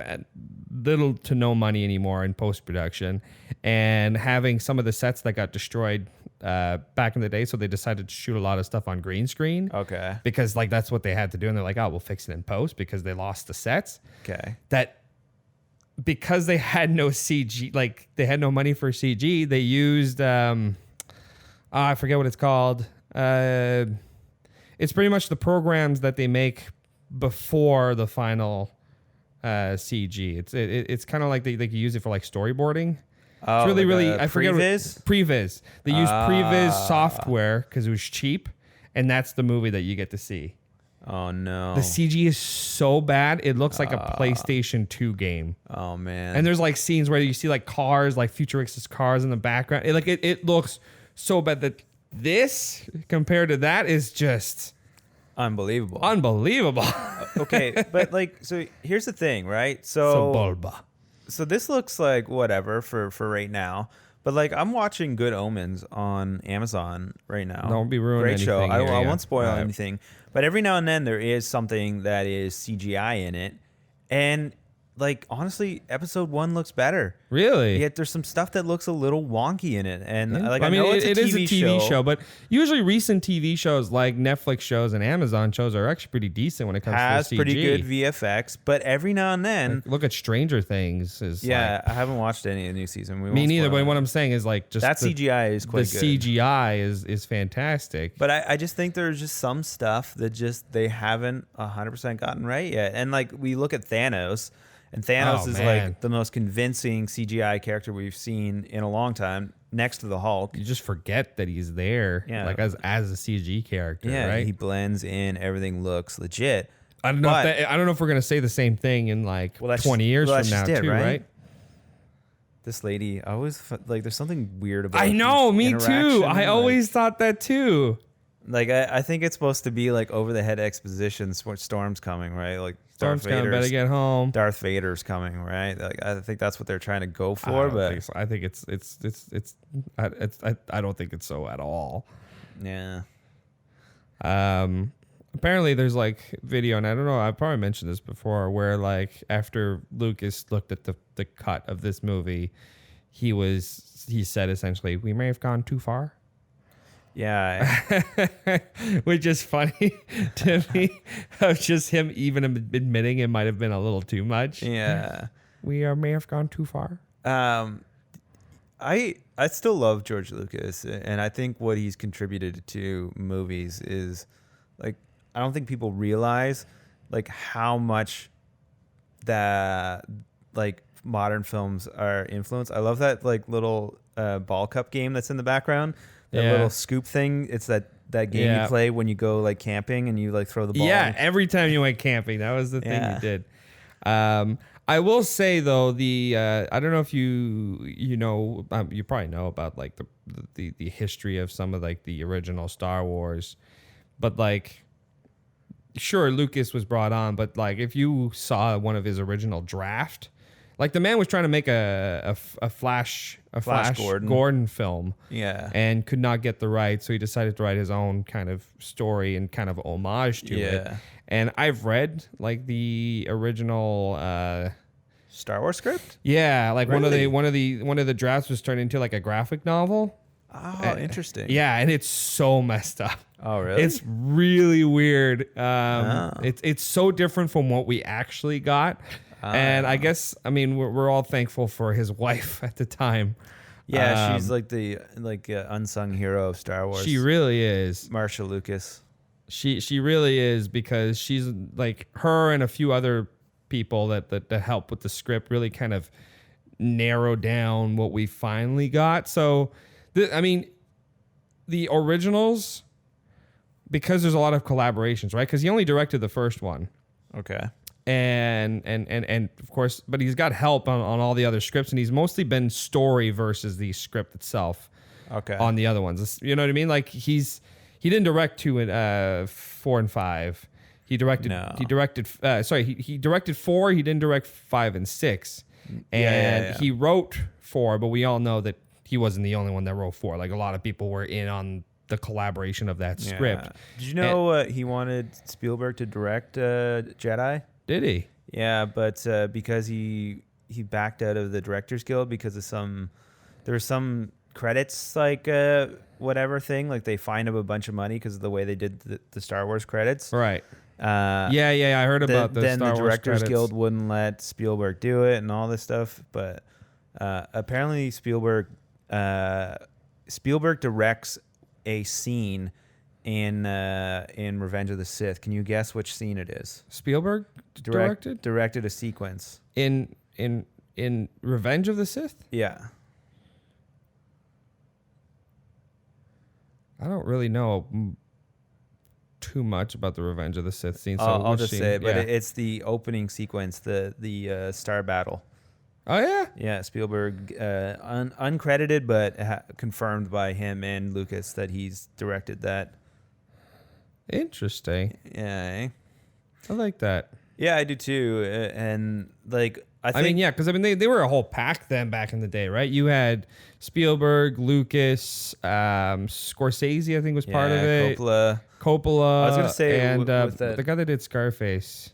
little to no money anymore in post production, and having some of the sets that got destroyed back in the day. So they decided to shoot a lot of stuff on green screen. Okay. Because like that's what they had to do, and they're like, oh, we'll fix it in post because they lost the sets. Okay. That because they had no CG, like they had no money for CG, they used I forget what it's called. It's pretty much the programs that they make before the final CG. It's kind of like they could use it for like storyboarding. Oh, It's really like I forget Previs? Previs. They use Previs software because it was cheap, and that's the movie that you get to see. Oh no. The CG is so bad it looks like a PlayStation 2 game. Oh man. And there's like scenes where you see like cars, like futuristic cars in the background. It looks so bad that this compared to that is just unbelievable. unbelievable. Okay, but like, so here's the thing, right? So Bulba. so this looks like whatever for right now, but like I'm watching Good Omens on Amazon right now. Don't be ruining Great show. anything here, I yeah. won't spoil Alright. anything, but every now and then there is something that is CGI in it, and like honestly, episode 1 looks better. Really? Yet there's some stuff that looks a little wonky in it, and like I mean, know it's it a is TV a TV show, but usually recent TV shows like Netflix shows and Amazon shows are actually pretty decent when it comes has to CG. pretty good VFX, but every now and then, Look at Stranger Things. Is yeah, I haven't watched any of the new season. me neither. But what I'm saying is like just that the, CGI is quite the good. CGI is fantastic. But I just think there's just some stuff that just they haven't 100% gotten right yet. And like we look at Thanos, and Thanos Oh, is man. like the most convincing CGI character we've seen in a long time, next to the Hulk. You just forget that he's there, Yeah. like as a CG character, Yeah, right? he blends in. Everything looks legit. I don't know. But- I don't know if we're gonna say the same thing in like Well, that's 20 years well, from that's now, just it, too, right? right? This lady, I always like. There's something weird about. I know, these me too. interaction, I like- always thought that too. like. I think it's supposed to be like over the head exposition. Storm's coming, right? Like Storm's coming, better get home. Darth Vader's coming, right? Like I think that's what they're trying to go for, but think so. I think it's I don't think it's so at all. yeah. Apparently there's like video, and I don't know, I probably mentioned this before, where like after Lucas looked at the cut of this movie, he said essentially, we may have gone too far. Yeah, Which is funny to me, of just him even admitting it might have been a little too much. yeah. We may have gone too far. I still love George Lucas, and I think what he's contributed to movies is like I don't think people realize like how much that like modern films are influenced. I love that like little ball cup game that's in the background. That Yeah. little scoop thing. It's that game Yeah. you play when you go like camping and you like throw the ball. Yeah, every time you went camping, that was the thing Yeah. you did. I will say though, I don't know if you know, you probably know about like the history of some of like the original Star Wars, but like, sure, Lucas was brought on, but like if you saw one of his original draft, like the man was trying to make a Flash Gordon film, Yeah. and could not get the rights, so he decided to write his own kind of story and kind of homage to it. Yeah. And I've read like the original, Star Wars script. yeah, like Really? one of the drafts was turned into like a graphic novel. Oh, interesting. Yeah, and it's so messed up. Oh, really? It's really weird. It's so different from what we actually got. And I guess, I mean, we're all thankful for his wife at the time. Yeah, she's like the unsung hero of Star Wars. She really is. Marsha Lucas. She really is, because she's like, her and a few other people that help with the script really kind of narrow down what we finally got. So, I mean, the originals, because there's a lot of collaborations, right? Because he only directed the first one. Okay. And of course, but he's got help on all the other scripts, and he's mostly been story versus the script itself. Okay. On the other ones, you know what I mean? Like he didn't direct 2 and 4 and 5. He directed. No. He directed. He directed 4. He didn't direct 5 and 6. And he wrote 4, but we all know that he wasn't the only one that wrote 4. Like a lot of people were in on the collaboration of that script. Did you know he wanted Spielberg to direct Jedi? Did he? Yeah, but because he backed out of the Directors Guild because of there were some credits like whatever thing, like they fined him a bunch of money because of the way they did the Star Wars credits. Right. I heard about the then Star the Wars Directors credits. Guild wouldn't let Spielberg do it and all this stuff, but apparently Spielberg directs a scene in Revenge of the Sith. Can you guess which scene it is? Spielberg Directed a sequence in Revenge of the Sith. Yeah. I don't really know too much about the Revenge of the Sith scene. So I'll which just scene? say it, but Yeah. it's the opening sequence, the Star Battle. Oh yeah. Yeah, Spielberg, uncredited, but confirmed by him and Lucas that he's directed that. Interesting. Yeah, I like that. yeah, I do too. And like, I think, because they were a whole pack then back in the day, right? You had Spielberg, Lucas, Scorsese, I think was part of it. Coppola. I was gonna say and with that- the guy that did Scarface,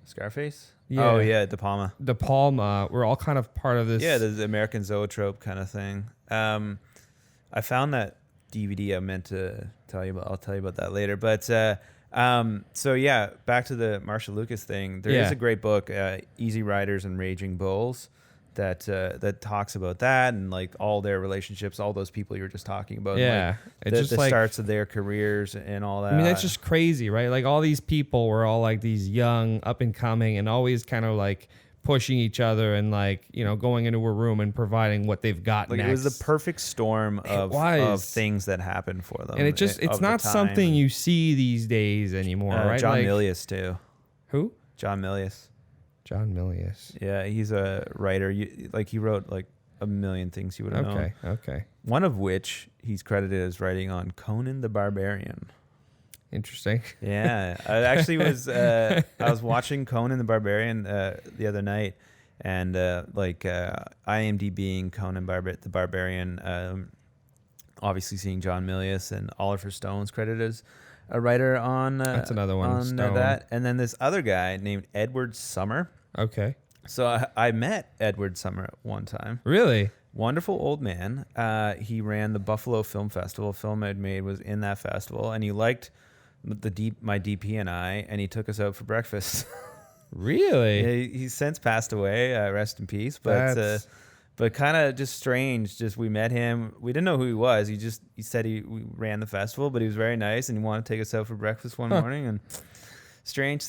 Scarface. Yeah. Oh yeah, De Palma. De Palma, were all kind of part of this. Yeah, the American Zoetrope kind of thing. I found that DVD. I meant to tell you about. I'll tell you about that later. But so yeah, back to the Marsha Lucas thing. There is Yeah. a great book, Easy Riders and Raging Bulls, that talks about that and like all their relationships, all those people you were just talking about. Yeah. like, It's just the like- starts of their careers and all that. I mean, that's just crazy, right? Like all these people were all like these young, up and coming, and always kind of like pushing each other and like, you know, going into a room and providing what they've got like next. it was the perfect storm of was. things that happened for them. And it just, it's of the not time. something you see these days anymore, right? John like, Milius too. Who? John Milius. John Milius. Yeah, he's a writer. He wrote like a million things you would have known. Okay. One of which he's credited as writing on Conan the Barbarian. Interesting. Yeah, I actually was. I was watching Conan the Barbarian the other night, and IMDbing Conan the Barbarian. Obviously, seeing John Milius and Oliver Stone's credited as a writer on. That's another one, on Stone. that, and then this other guy named Edward Summer. Okay. So I met Edward Summer at one time. Really? Wonderful old man. He ran the Buffalo Film Festival. A film I'd made was in that festival, and he liked my DP and I, and he took us out for breakfast. Really? Yeah, he's since passed away. Rest in peace. But kind of just strange. Just we met him. We didn't know who he was. He said we ran the festival, but he was very nice, and he wanted to take us out for breakfast one morning. And strange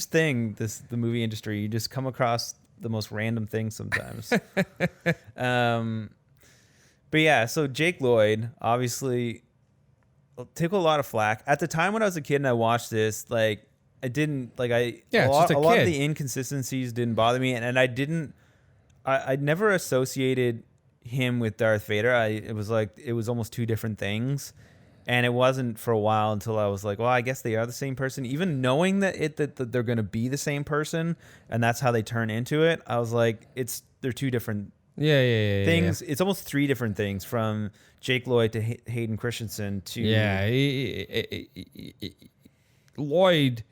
thing. The movie industry. You just come across the most random things sometimes. But yeah, so Jake Lloyd obviously took a lot of flack at the time when I was a kid and I watched this. Like, I didn't like I Yeah, a it's lot, just a a lot of kid. the inconsistencies didn't bother me, and I never associated him with Darth Vader. It was like it was almost two different things, and it wasn't for a while until I was like, well, I guess they are the same person. Even knowing that they're going to be the same person, and that's how they turn into it, I was like, they're two different Yeah. things. It's almost three different things, from Jake Lloyd to Hayden Christensen to Lloyd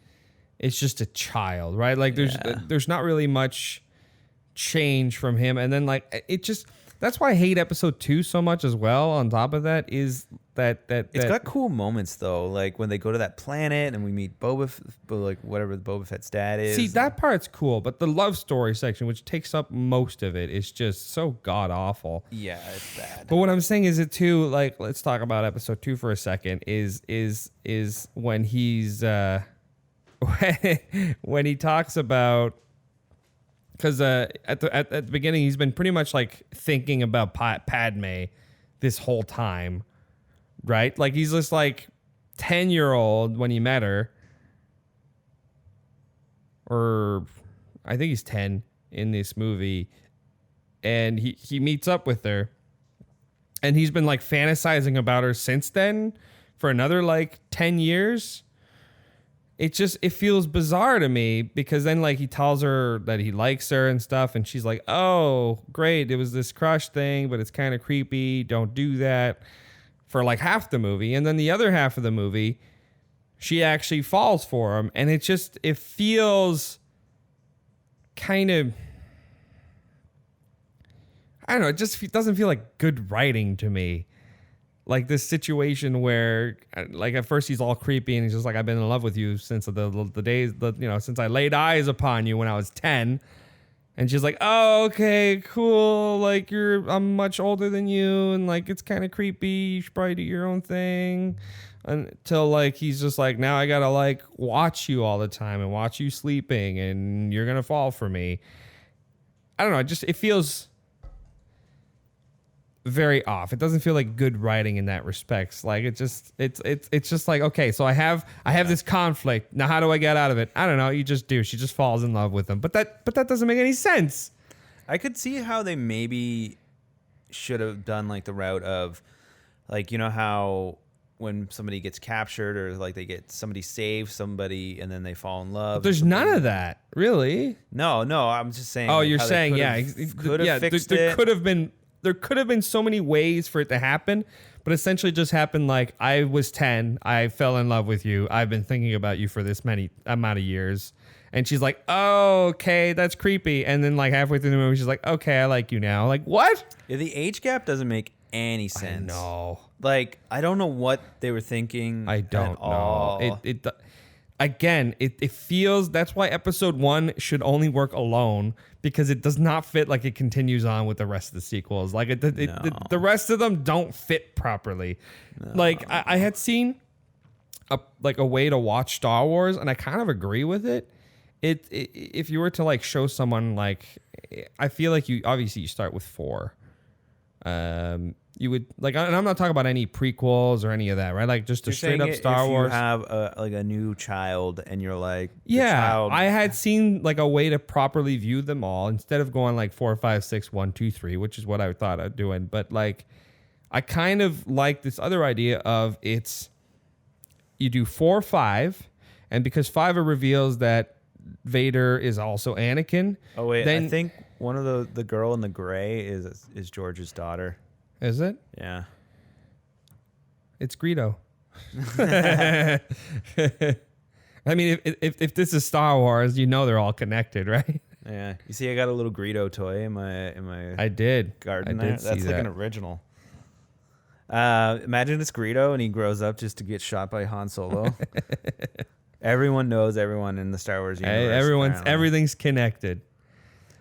is just a child, right? Like there's not really much change from him, and then like it just that's why I hate episode 2 so much as well. On top of that is that It's got cool moments though, like when they go to that planet and we meet like whatever Boba Fett's dad is. See, that part's cool, but the love story section, which takes up most of it, is just so god awful. Yeah, it's bad. But what I'm saying is it too, like, let's talk about episode 2 for a second, is when he's when he talks about, because at the beginning he's been pretty much like thinking about Padme this whole time, right? Like he's just like 10-year-old when he met her, or I think he's 10 in this movie, and he meets up with her, and he's been like fantasizing about her since then for another like 10 years. It feels bizarre to me, because then like he tells her that he likes her and stuff, and she's like, oh great, it was this crush thing, but it's kind of creepy, don't do that, for like half the movie. And then the other half of the movie, she actually falls for him, and it feels kind of, I don't know, it doesn't feel like good writing to me. Like this situation where, like, at first he's all creepy and he's just like, I've been in love with you since the days, since I laid eyes upon you when I was 10. And she's like, oh, okay, cool. Like, I'm much older than you, and like, it's kind of creepy. You should probably do your own thing. Until like, he's just like, now I gotta like watch you all the time and watch you sleeping, and you're gonna fall for me. I don't know. It feels very off. It doesn't feel like good writing in that respect. Like it's just like, okay, so I have this conflict. Now how do I get out of it? I don't know. You just do. She just falls in love with him. But that doesn't make any sense. I could see how they maybe should have done like the route of, like, you know how when somebody gets captured, or like somebody saves somebody and then they fall in love. But there's none of that, really. No, I'm just saying. Oh, like, you're how they saying, yeah. could have fixed it. There could have been so many ways for it to happen, but essentially just happened like, I was 10, I fell in love with you, I've been thinking about you for this many amount of years. And she's like, oh, okay, that's creepy. And then like halfway through the movie, she's like, okay, I like you now. Like, what? Yeah, the age gap doesn't make any sense. No. Like, I don't know what they were thinking. I don't at all. know. It feels, that's why episode 1 should only work alone, because it does not fit like it continues on with the rest of the sequels. Like the rest of them don't fit properly. No. Like I had seen a way to watch Star Wars, and I kind of agree with it. If you were to like show someone, like, I feel like you start with 4. You would like, and I'm not talking about any prequels or any of that, right? Like just a straight up Star Wars. If you have a new child and you're like, yeah, I had seen like a way to properly view them all, instead of going like 4, 5, 6, 1, 2, 3, which is what I thought I'd doing. But like, I kind of like this other idea of you do 4, 5, and because 5 reveals that Vader is also Anakin. Oh wait, I think one of the girl in the gray is George's daughter. Is it? Yeah. It's Greedo. I mean, if this is Star Wars, you know they're all connected, right? Yeah. You see, I got a little Greedo toy in my I did. garden. I did there. see That's like that. an original. Imagine it's Greedo and he grows up just to get shot by Han Solo. Everyone knows everyone in the Star Wars universe. Everything's connected.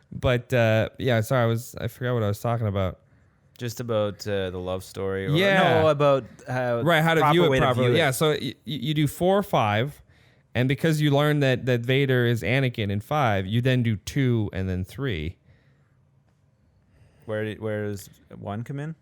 But yeah, sorry, I forgot what I was talking about. Just about the love story. Yeah. No, about how to view it way properly. To view it. Yeah, so you do 4 or 5, And because you learn that Vader is Anakin in 5, you then do 2 and then 3. Where does 1 come in?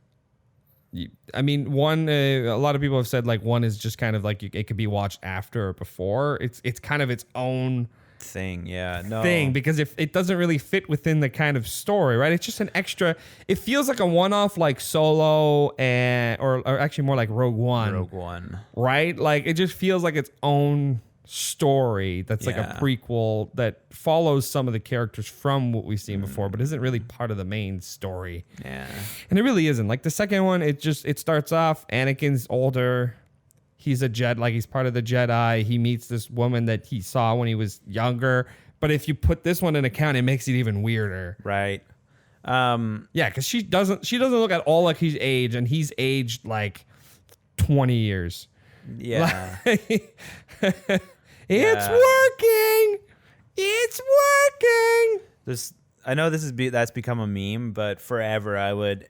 I mean, 1. A lot of people have said like 1 is just kind of like it could be watched after or before. It's kind of its own thing. Yeah, no thing, because if it doesn't really fit within the kind of story, right? It's just an extra. It feels like a one-off, like Solo and or actually more like Rogue One, right? Like it just feels like its own story that's like a prequel that follows some of the characters from what we've seen before, but isn't really part of the main story. Yeah, and it really isn't. Like the second one, it starts off, Anakin's older. He's a Jedi, like he's part of the Jedi. He meets this woman that he saw when he was younger. But if you put this one in account, it makes it even weirder. Right. Yeah, because she doesn't look at all like he's aged, and he's aged like 20 years. Yeah. It's working. It's working. I know that's become a meme, but forever I would.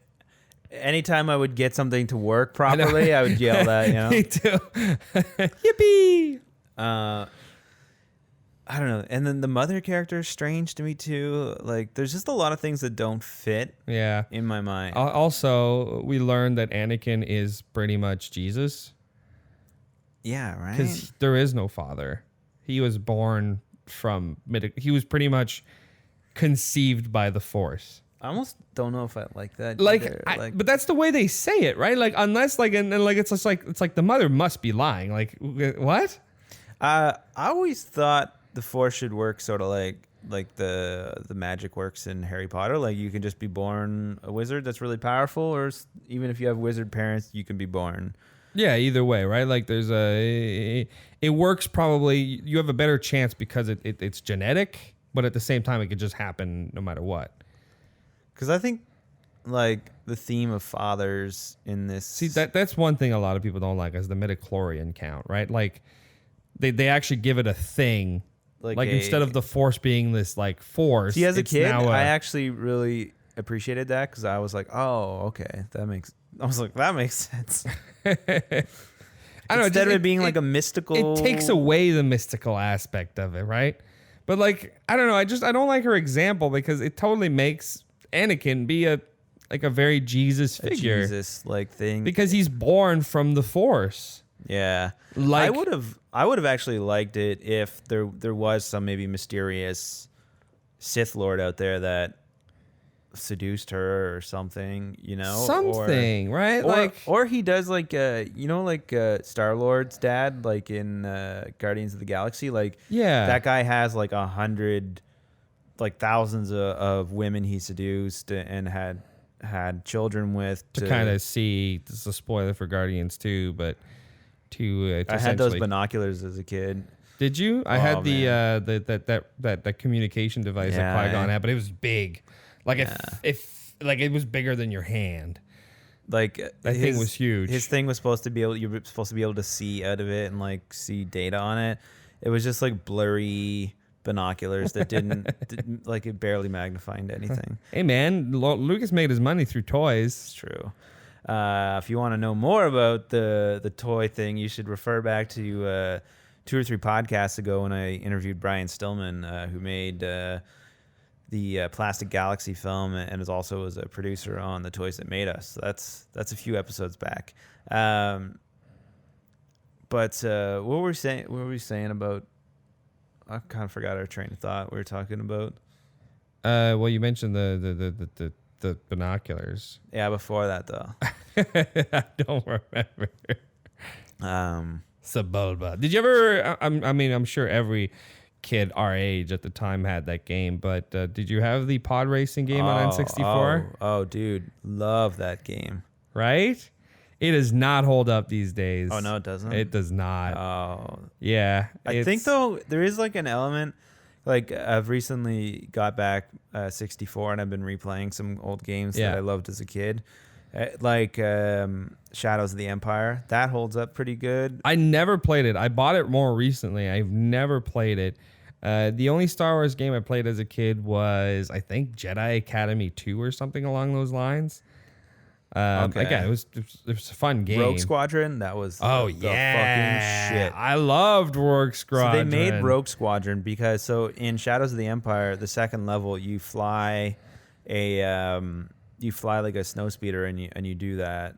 Anytime I would get something to work properly, I would yell that, you know? Me too. Yippee! I don't know. And then the mother character is strange to me too. Like, there's just a lot of things that don't fit in my mind. Also, we learned that Anakin is pretty much Jesus. Yeah, right? Because there is no father. He was born from... He was pretty much conceived by the Force. I almost don't know if I like that. But that's the way they say it, right? Like, unless and like it's just like the mother must be lying. Like, what? I always thought the Force should work sort of like the magic works in Harry Potter. Like, you can just be born a wizard that's really powerful, or even if you have wizard parents, you can be born. Yeah, either way, right? Like, it works probably. You have a better chance because it's genetic, but at the same time, it could just happen no matter what. Because I think, like, the theme of fathers in this... See, that's one thing a lot of people don't like is the midichlorian count, right? Like, they actually give it a thing. Like instead of the Force being this, like, force... See, as a kid, I actually really appreciated that because I was like, oh, okay, that makes sense. I don't know. Instead of it being like a mystical... It takes away the mystical aspect of it, right? But, like, I don't know. I don't like her example because it totally makes... Anakin be a very Jesus figure, Jesus-like thing, because he's born from the Force. Yeah, like I would have actually liked it if there was some maybe mysterious Sith Lord out there that seduced her or something, you know, something, right? Or he does like Star-Lord's dad, like in Guardians of the Galaxy, like that guy has like 100. Like thousands of women he seduced and had children with. To kind of see, this is a spoiler for Guardians too, but I had those binoculars as a kid. Did you? I had that communication device that Qui-Gon had, but it was big. Like if it was bigger than your hand. Like that thing was huge. His thing was supposed to be you were supposed to be able to see out of it and like see data on it. It was just like blurry binoculars that didn't like it barely magnified anything. Hey man, Lucas made his money through toys. It's true. If you want to know more about the toy thing, you should refer back to 2 or 3 podcasts ago when I interviewed Brian Stillman, who made the Plastic Galaxy film and is also a producer on The Toys That Made Us. So that's a few episodes back. But what were we saying about? I kind of forgot our train of thought. We were talking about. Well, you mentioned the binoculars. Yeah, before that though. I don't remember. Sebulba. Did you ever? I'm sure every kid our age at the time had that game. But did you have the pod racing game on N64? Oh, dude, love that game. Right? It does not hold up these days. Oh, no, it doesn't? It does not. Oh. Yeah. I think, though, there is, like, an element. Like, I've recently got back 64, and I've been replaying some old games that I loved as a kid. Like, Shadows of the Empire. That holds up pretty good. I never played it. I bought it more recently. I've never played it. The only Star Wars game I played as a kid was, I think, Jedi Academy 2 or something along those lines. Again, it was a fun game. Rogue Squadron, that was fucking shit. I loved Rogue Squadron. So they made Rogue Squadron because in Shadows of the Empire, the second level, you fly like a snowspeeder and you do that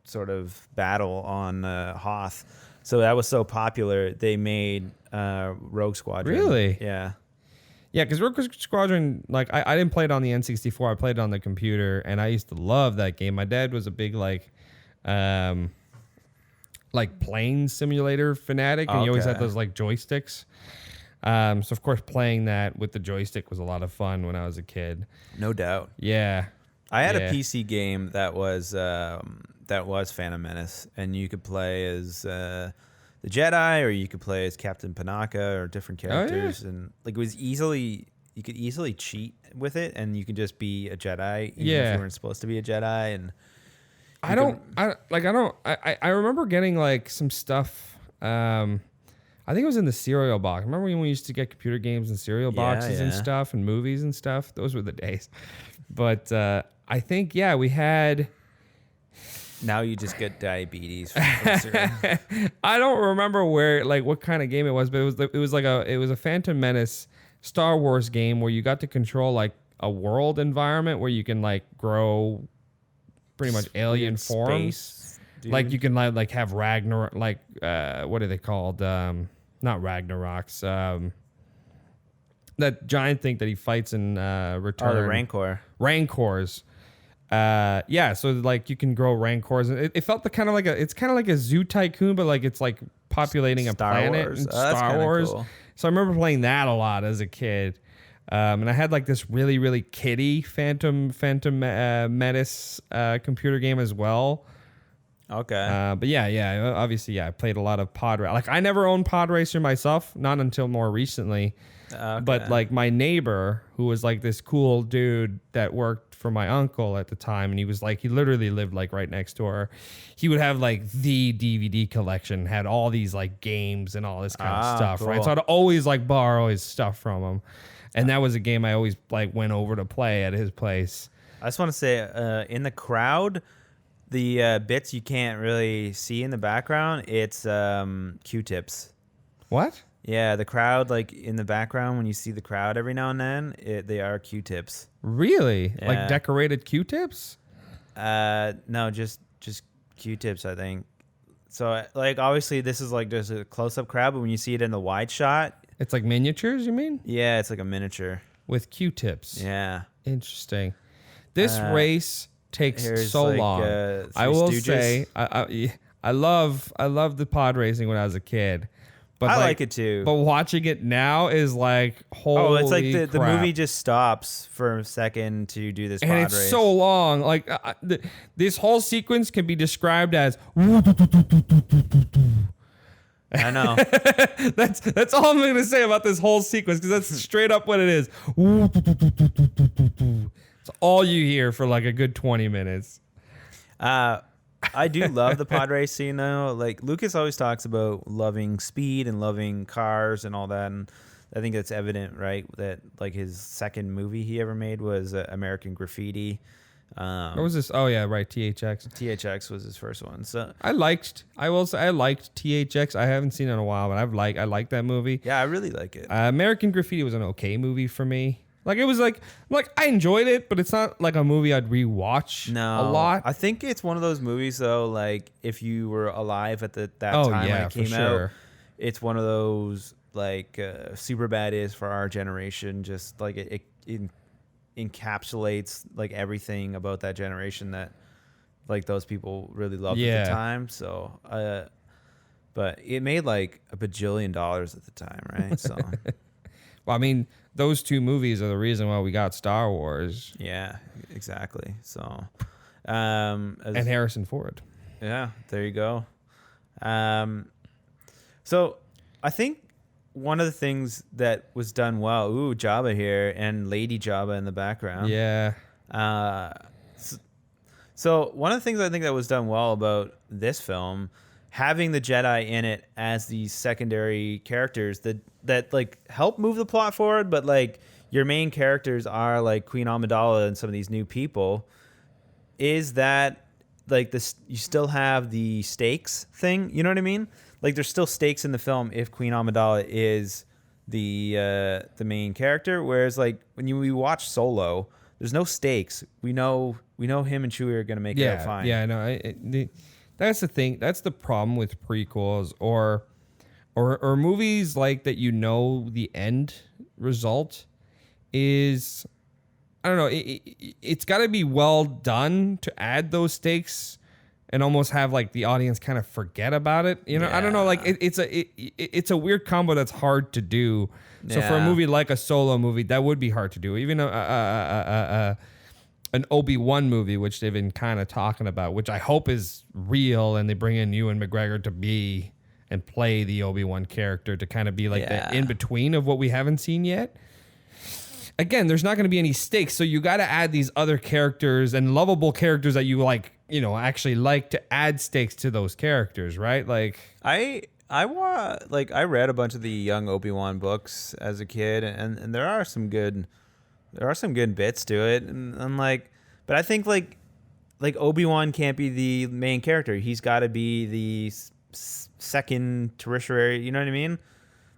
sort of battle on Hoth. So that was so popular, they made Rogue Squadron. Really? Yeah. Yeah, because Rogue Squadron, like I didn't play it on the N64. I played it on the computer, and I used to love that game. My dad was a big like plane simulator fanatic, and he always had those like joysticks. So of course, playing that with the joystick was a lot of fun when I was a kid. No doubt. Yeah, I had a PC game that was Phantom Menace, and you could play as the Jedi, or you could play as Captain Panaka, or different characters, and like you could easily cheat with it, and you could just be a Jedi, even if you weren't supposed to be a Jedi. And I remember getting like some stuff. I think it was in the cereal box. Remember when we used to get computer games in cereal boxes and stuff, and movies and stuff? Those were the days. But I think we had. Now you just get diabetes from cereal. I don't remember what kind of game it was, but it was a Phantom Menace Star Wars game where you got to control like a world environment where you can like grow pretty much alien forms. Space, dude. Like you can like have Ragnarok, like what are they called? Not Ragnaroks. That giant thing that he fights in Return. Oh, the Rancor. Rancors. So like you can grow Rancors. It felt it's kind of like a Zoo Tycoon, but like it's like populating a planet in Star Wars. Cool. So I remember playing that a lot as a kid. And I had like this really, really kiddie Phantom Menace computer game as well. Okay. But obviously, I played a lot of Pod Racer. Like I never owned Pod Racer myself, not until more recently. Okay. But like my neighbor, who was like this cool dude that worked for my uncle at the time, and he literally lived like right next door. He would have like the DVD collection, had all these like games and all this kind of stuff, cool. right? So I'd always like borrow his stuff from him, and that was a game I always like went over to play at his place. I just want to say, in the crowd, the bits you can't really see in the background, it's Q-tips. What? Yeah, the crowd, like in the background, when you see the crowd every now and then, they are Q-tips. Really? Yeah. Like decorated Q-tips? No, just Q-tips, I think. So, like, obviously, this is like there's a close-up crowd, but when you see it in the wide shot, It's like miniatures, you mean? yeah, it's like a miniature. With Q-tips. Yeah. Interesting. This race takes here's so like, long. Three I will Stooges. say, I love the pod racing when I was a kid. But I like it too. But watching it now is like, holy Oh, it's like the crap. movie just stops for a second to do this And pod it's race. so long. Like this whole sequence can be described as. I know. That's all I'm going to say about this whole sequence, because that's straight up what it is. It's all you hear for like a good 20 minutes. I do love the pod race scene though. Like Lucas always talks about loving speed and loving cars and all that, and I think that's evident, right? That like his second movie he ever made was American Graffiti. What was this? Oh yeah, right. THX. THX was his first one. So I liked THX. I haven't seen it in a while, but I liked that movie. yeah, I really like it. American Graffiti was an okay movie for me. Like it was like I enjoyed it, but it's not like a movie I'd rewatch a lot. I think it's one of those movies though. Like if you were alive at that time when it came out, it's one of those like Superbad is for our generation. Just like it encapsulates like everything about that generation that like those people really loved at the time. So, but it made like $1 bajillion at the time, right? So, well, I mean, those two movies are the reason why we got Star Wars. Yeah, exactly. So, and Harrison Ford. Yeah, there you go. So I think one of the things that was done well, Jabba here and Lady Jabba in the background. Yeah. So one of the things I think that was done well about this film, having the Jedi in it as these secondary characters that like help move the plot forward, but like your main characters are like Queen Amidala and some of these new people, is that like this, you still have the stakes thing. You know what I mean? Like there's still stakes in the film if Queen Amidala is the main character. Whereas like when we watch Solo, there's no stakes. We know him and Chewie are gonna make it out fine. Yeah, no, that's the thing. That's the problem with prequels or movies like that. You know, the end result is, I don't know. It's got to be well done to add those stakes and almost have like the audience kind of forget about it. You know, I don't know. Like it's a weird combo that's hard to do. So for a movie like a Solo movie, that would be hard to do. Even an Obi-Wan movie, which they've been kind of talking about, which I hope is real, and they bring in Ewan McGregor to be and play the Obi-Wan character to kind of be like the in-between of what we haven't seen yet. Again, there's not going to be any stakes, so you got to add these other characters and lovable characters that you like, you know, actually like to add stakes to those characters, right? Like I read a bunch of the young Obi-Wan books as a kid, and there are some good bits to it, and like, but I think like Obi-Wan can't be the main character. He's got to be the second tertiary. You know what I mean?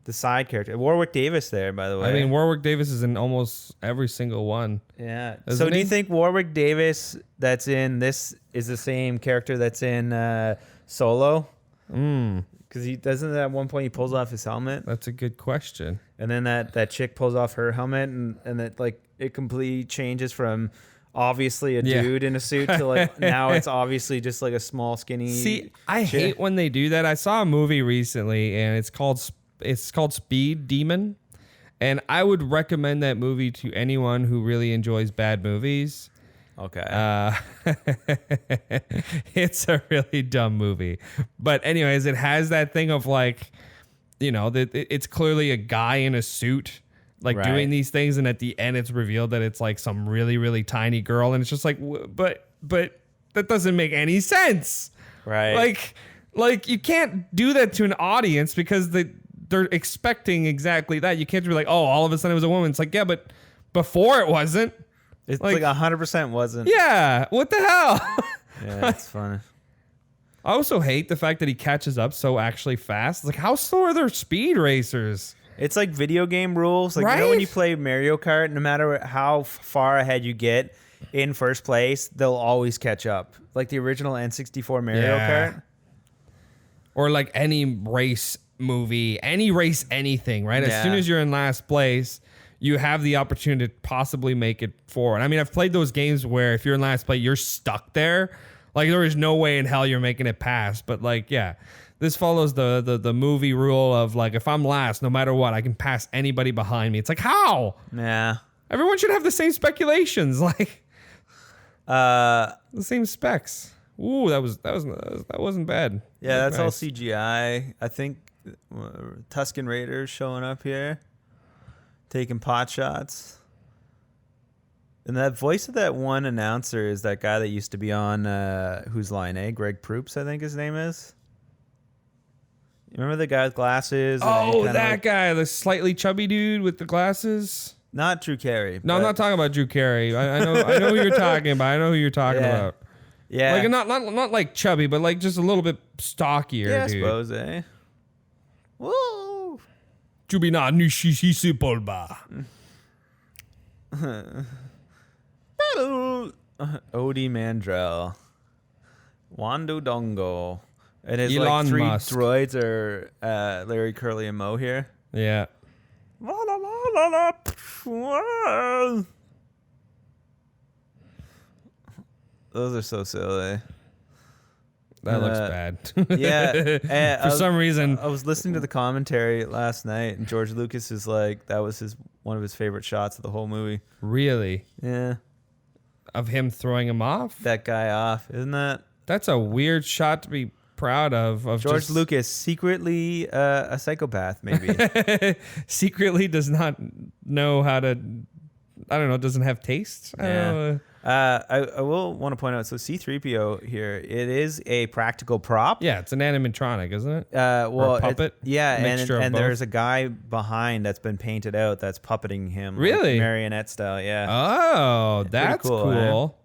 The side character. Warwick Davis there, by the way. I mean, Warwick Davis is in almost every single one. Yeah. Isn't So do you he? think Warwick Davis that's in this is the same character that's in Solo? Because he doesn't at one point he pulls off his helmet, That's a good question. and then that chick pulls off her helmet, and that like it completely changes from obviously a dude in a suit to like now it's obviously just like a small skinny. See, I chick. hate when they do that. I saw a movie recently, and it's called Speed Demon, and I would recommend that movie to anyone who really enjoys bad movies. Okay. It's a really dumb movie, but anyways, it has that thing of like, you know, that it's clearly a guy in a suit like Right. doing these things, and at the end it's revealed that it's like some really really tiny girl, and it's just like, but that doesn't make any sense, Right. Like you can't do that to an audience because they're expecting exactly that. You can't be like, oh, all of a sudden it was a woman. It's like, yeah, but before it wasn't. It's like 100% wasn't. Yeah, what the hell? Yeah, that's funny. I also hate the fact that he catches up so actually fast. Like, how slow are their speed racers? It's like video game rules. Like, you know when you play Mario Kart, no matter how far ahead you get in first place, they'll always catch up. Like the original N64 Mario Kart. Or like any race movie, any race, anything, right? As soon as you're in last place, you have the opportunity to possibly make it forward. I mean, I've played those games where if you're in last place, you're stuck there. Like, there is no way in hell you're making it past. But like, yeah, this follows the movie rule of like, if I'm last, no matter what, I can pass anybody behind me. It's like, how? Yeah. Everyone should have the same speculations, like the same specs. Ooh, that wasn't bad. Yeah, that's all nice. CGI. I think Tusken Raiders showing up here, taking pot shots. And that voice of that one announcer is that guy that used to be on Whose Line, eh? Greg Proops, I think his name is. You remember the guy with glasses? And Oh, kinda that like- guy, the slightly chubby dude with the glasses. Not Drew Carey. No, I'm but- not talking about Drew Carey. I know who you're talking about. I know who you're talking Yeah. about. Yeah. Like not like chubby, but like just a little bit stockier, yeah, I dude. suppose, eh? Woo! Chubina nushi polba. Odie Mandrell. Wando Dongo. And his Elon like three Musk. droids are Larry, Curly, and Moe here. Yeah. La, la, la, la, la, pff, wah. Those are so silly. That looks Uh, bad. Yeah. For some reason. I was listening to the commentary last night, and George Lucas is like, that was one of his favorite shots of the whole movie. Really? Yeah. Of him throwing him off? That guy off. Isn't that? That's a weird shot to be proud of George just Lucas, secretly a psychopath, maybe. secretly does not know how to, I don't know, doesn't have taste. I don't know. I will want to point out, so C-3PO here, it is a practical prop. Yeah, it's an animatronic, isn't it? Well, a puppet? yeah, Mixture of and both? there's a guy behind that's been painted out that's puppeting him. like Really? marionette style, yeah. Oh, that's cool, cool.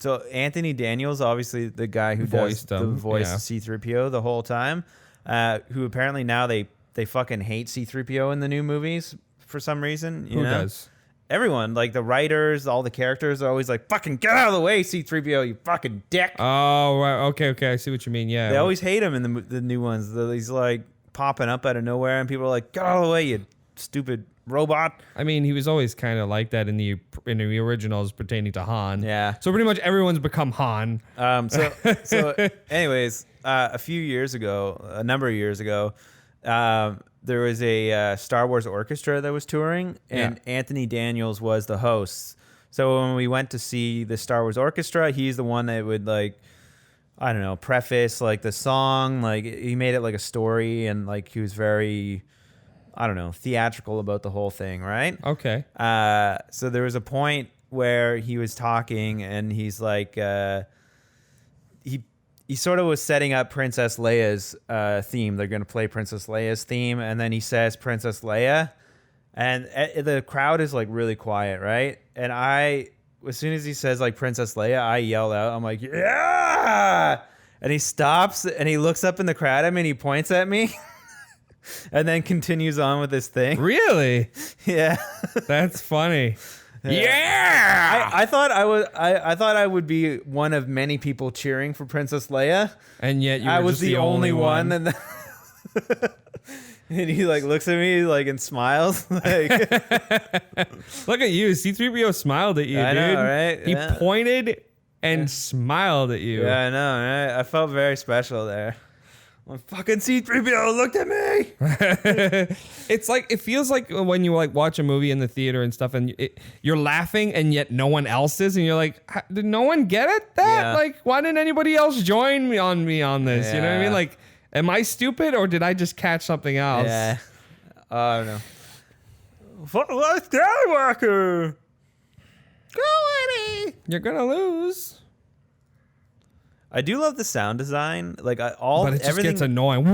So Anthony Daniels, obviously the guy who Voiced does the him, voice yeah. of C-3PO the whole time, who apparently now they fucking hate C-3PO in the new movies for some reason. You Who know? does? Everyone, like the writers, all the characters are always like, fucking get out of the way, C-3PO, you fucking dick. Oh, right. Okay. I see what you mean. Yeah. They always hate him in the new ones. He's like popping up out of nowhere, and people are like, get out of the way, you stupid robot. I mean, he was always kind of like that in the originals pertaining to Han. Yeah. So pretty much everyone's become Han. So anyways, a number of years ago, there was a Star Wars orchestra that was touring, and Yeah. Anthony Daniels was the host. So when we went to see the Star Wars orchestra, he's the one that would like, I don't know, preface like the song. Like he made it like a story, and like he was very, I don't know, theatrical about the whole thing, right? Okay. So there was a point where he was talking, and he's like, he sort of was setting up Princess Leia's theme. They're going to play Princess Leia's theme, and then he says Princess Leia, and the crowd is like really quiet, right? And as soon as he says like Princess Leia, I yell out, I'm like, yeah! And he stops, and he looks up in the crowd at me, and he points at me. And then continues on with this thing. Really? Yeah. That's funny. Yeah. I thought I would be one of many people cheering for Princess Leia. And yet I was the only one. And, and he like looks at me like and smiles. Like Look at you. C-3PO smiled at you, I dude. know, right? He Yeah. pointed and smiled at you. Yeah, I know, right? I felt very special there. When fucking C-3PO looked at me. It's like, it feels like when you like watch a movie in the theater and stuff, and you're laughing and yet no one else is, and you're like, did no one get it? Yeah. Like, why didn't anybody else join me on this? You know what I mean? Yeah. Like, am I stupid or did I just catch something else? Yeah. I don't know. Fuck Skywalker. Go, Eddie. You're gonna lose. I do love the sound design. Like But it just everything. gets annoying.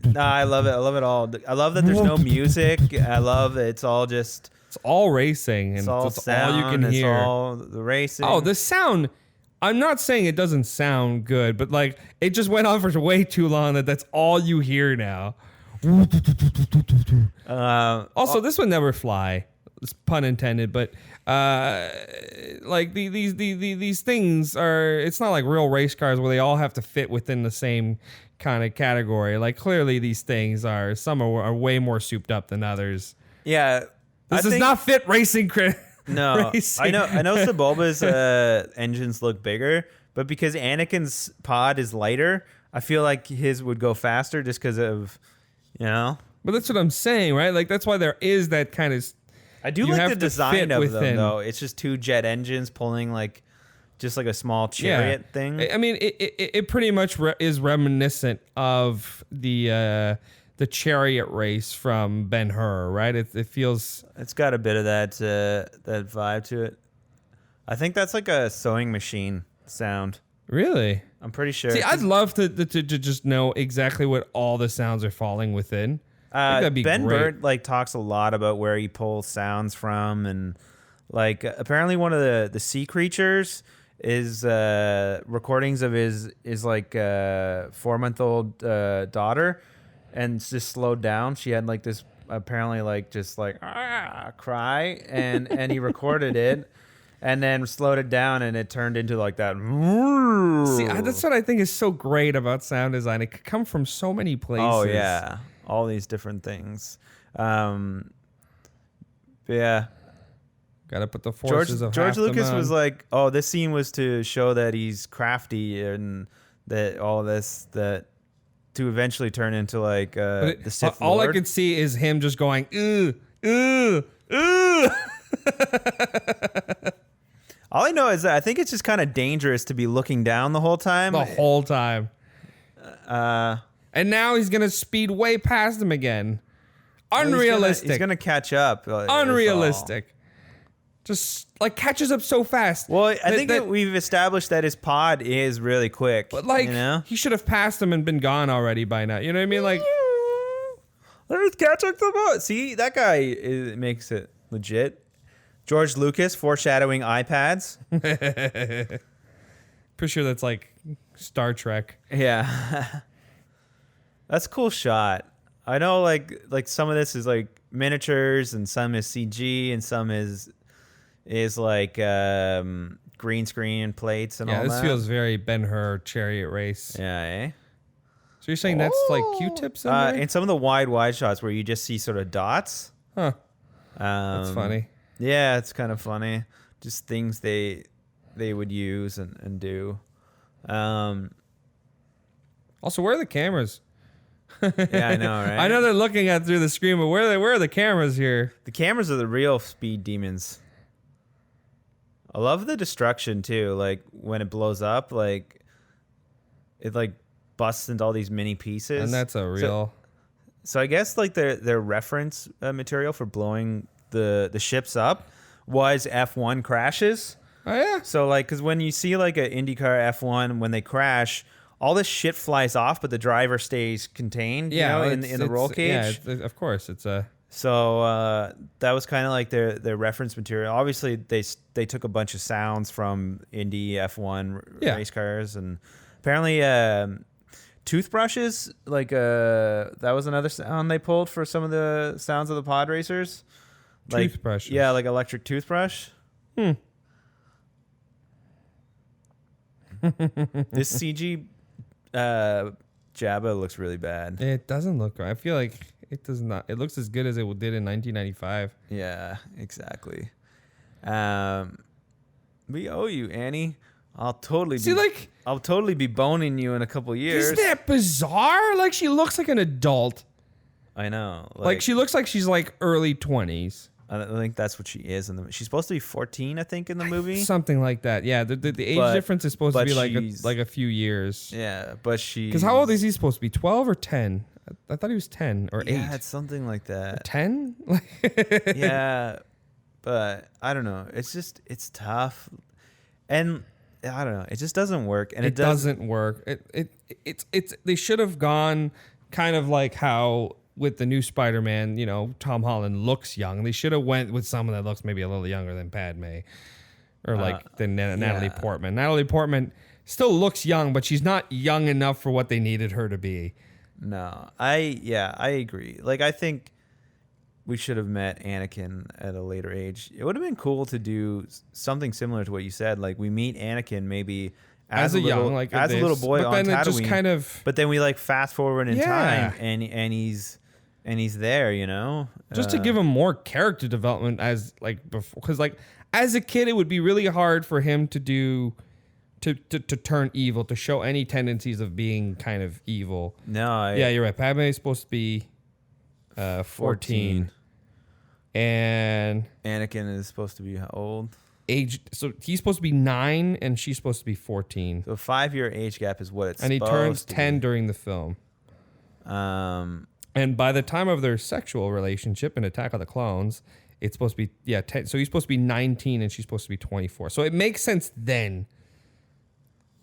Nah, I love it. I love it all. I love that there's no music. I love that it's all just. It's all racing, and It's all that's sound. all you can it's hear. all the racing. Oh, the sound. I'm not saying it doesn't sound good, but like it just went on for way too long that's all you hear now. Also, this would never fly. It's pun intended, but like these things are. It's not like real race cars where they all have to fit within the same kind of category. Like clearly, these things are some are way more souped up than others. Yeah. This does not fit racing. No, racing. I know Sebulba's engines look bigger, but because Anakin's pod is lighter, I feel like his would go faster just because of, you know. But that's what I'm saying, right? Like that's why there is that kind of. I do You like have the to design fit of within. them though. It's just two jet engines pulling like, just like a small chariot thing. I mean, it pretty much is reminiscent of the chariot race from Ben-Hur, right? It feels. It's got a bit of that vibe to it. I think that's like a sewing machine sound. Really? I'm pretty sure. See, I'd love to just know exactly what all the sounds are falling within. I think that'd be Ben great. Burtt like talks a lot about where he pulls sounds from, and like apparently one of the sea creatures is recordings of his like 4-month-old daughter, and it's just slowed down. She had like this apparently like just like cry, and he recorded it. And then slowed it down, and it turned into like that. See, that's what I think is so great about sound design. It could come from so many places. Oh yeah, all these different things. But yeah, Got to put the forces of George half the Lucas man. was like, "Oh, this scene was to show that he's crafty and that all this that to eventually turn into like the Sith all I Lord." could see is him just going, ooh, ooh, ooh. All I know is that I think it's just kind of dangerous to be looking down the whole time. The whole time. And now he's going to speed way past him again. Unrealistic. He's gonna catch up. Is all. Unrealistic. Just like catches up so fast. Well, I think that we've established that his pod is really quick. But like, you know? he should have passed him and been gone already by now. You know what I mean? Like, Let's catch up the boat. See, that guy makes it legit. George Lucas foreshadowing iPads. Pretty sure that's like Star Trek. Yeah. That's a cool shot. I know like some of this is like miniatures and some is CG and some is like green screen plates and all that. Yeah, this feels very Ben-Hur chariot race. Yeah, eh? So you're saying that's like Q-tips in there? And some of the wide shots where you just see sort of dots. Huh. That's funny. Yeah, it's kind of funny. Just things they would use and do. Also, where are the cameras? Yeah, I know, right? I know they're looking at through the screen, but where are the cameras here? The cameras are the real speed demons. I love the destruction too. Like when it blows up, like it like busts into all these mini pieces. And that's a real. So I guess like their reference material for blowing the ships up was F1 crashes. Oh yeah. So like, because when you see like an IndyCar F1 when they crash, all this shit flies off, but the driver stays contained. Yeah, you know, in the roll cage. Yeah, of course, it's a. So that was kind of like their reference material. Obviously, they took a bunch of sounds from Indy F1 race cars, and apparently toothbrushes. Like that was another sound they pulled for some of the sounds of the pod racers. Like, Toothbrushes. Yeah, like electric toothbrush. This CG Jabba looks really bad. It doesn't look right. I feel like it does not. It looks as good as it did in 1995. Yeah, exactly. We owe you, Annie. I'll totally be boning you in a couple years. Isn't that bizarre? Like she looks like an adult. I know. Like she looks like she's like early 20s. I think that's what she is in the. She's supposed to be 14, I think, in the movie. Something like that. Yeah, the age difference is supposed to be like a few years. Yeah, but she. Because how old is he supposed to be? 12 or 10? I thought he was 10 or 8. Yeah, it's something like that. 10? Yeah, but I don't know. It's tough, and I don't know. It just doesn't work, and it doesn't work. It's they should have gone kind of like how. With the new Spider-Man, you know, Tom Holland looks young. They should have went with someone that looks maybe a little younger than Padme, or like Natalie Portman. Natalie Portman still looks young, but she's not young enough for what they needed her to be. No, I agree. Like I think we should have met Anakin at a later age. It would have been cool to do something similar to what you said. Like we meet Anakin maybe. As a little boy on Tatooine, just kind of, but then we like fast forward in time, and he's there, you know, just to give him more character development as like before, because like as a kid it would be really hard for him to do to turn evil, to show any tendencies of being kind of evil. No, you're right. Padme is supposed to be 14, and Anakin is supposed to be how old? Age, so he's supposed to be 9 and she's supposed to be 14. So a 5-year age gap is what it's and supposed he turns to 10 be. During the film. And by the time of their sexual relationship in Attack of the Clones, it's supposed to be 10, so he's supposed to be 19 and she's supposed to be 24. So it makes sense then.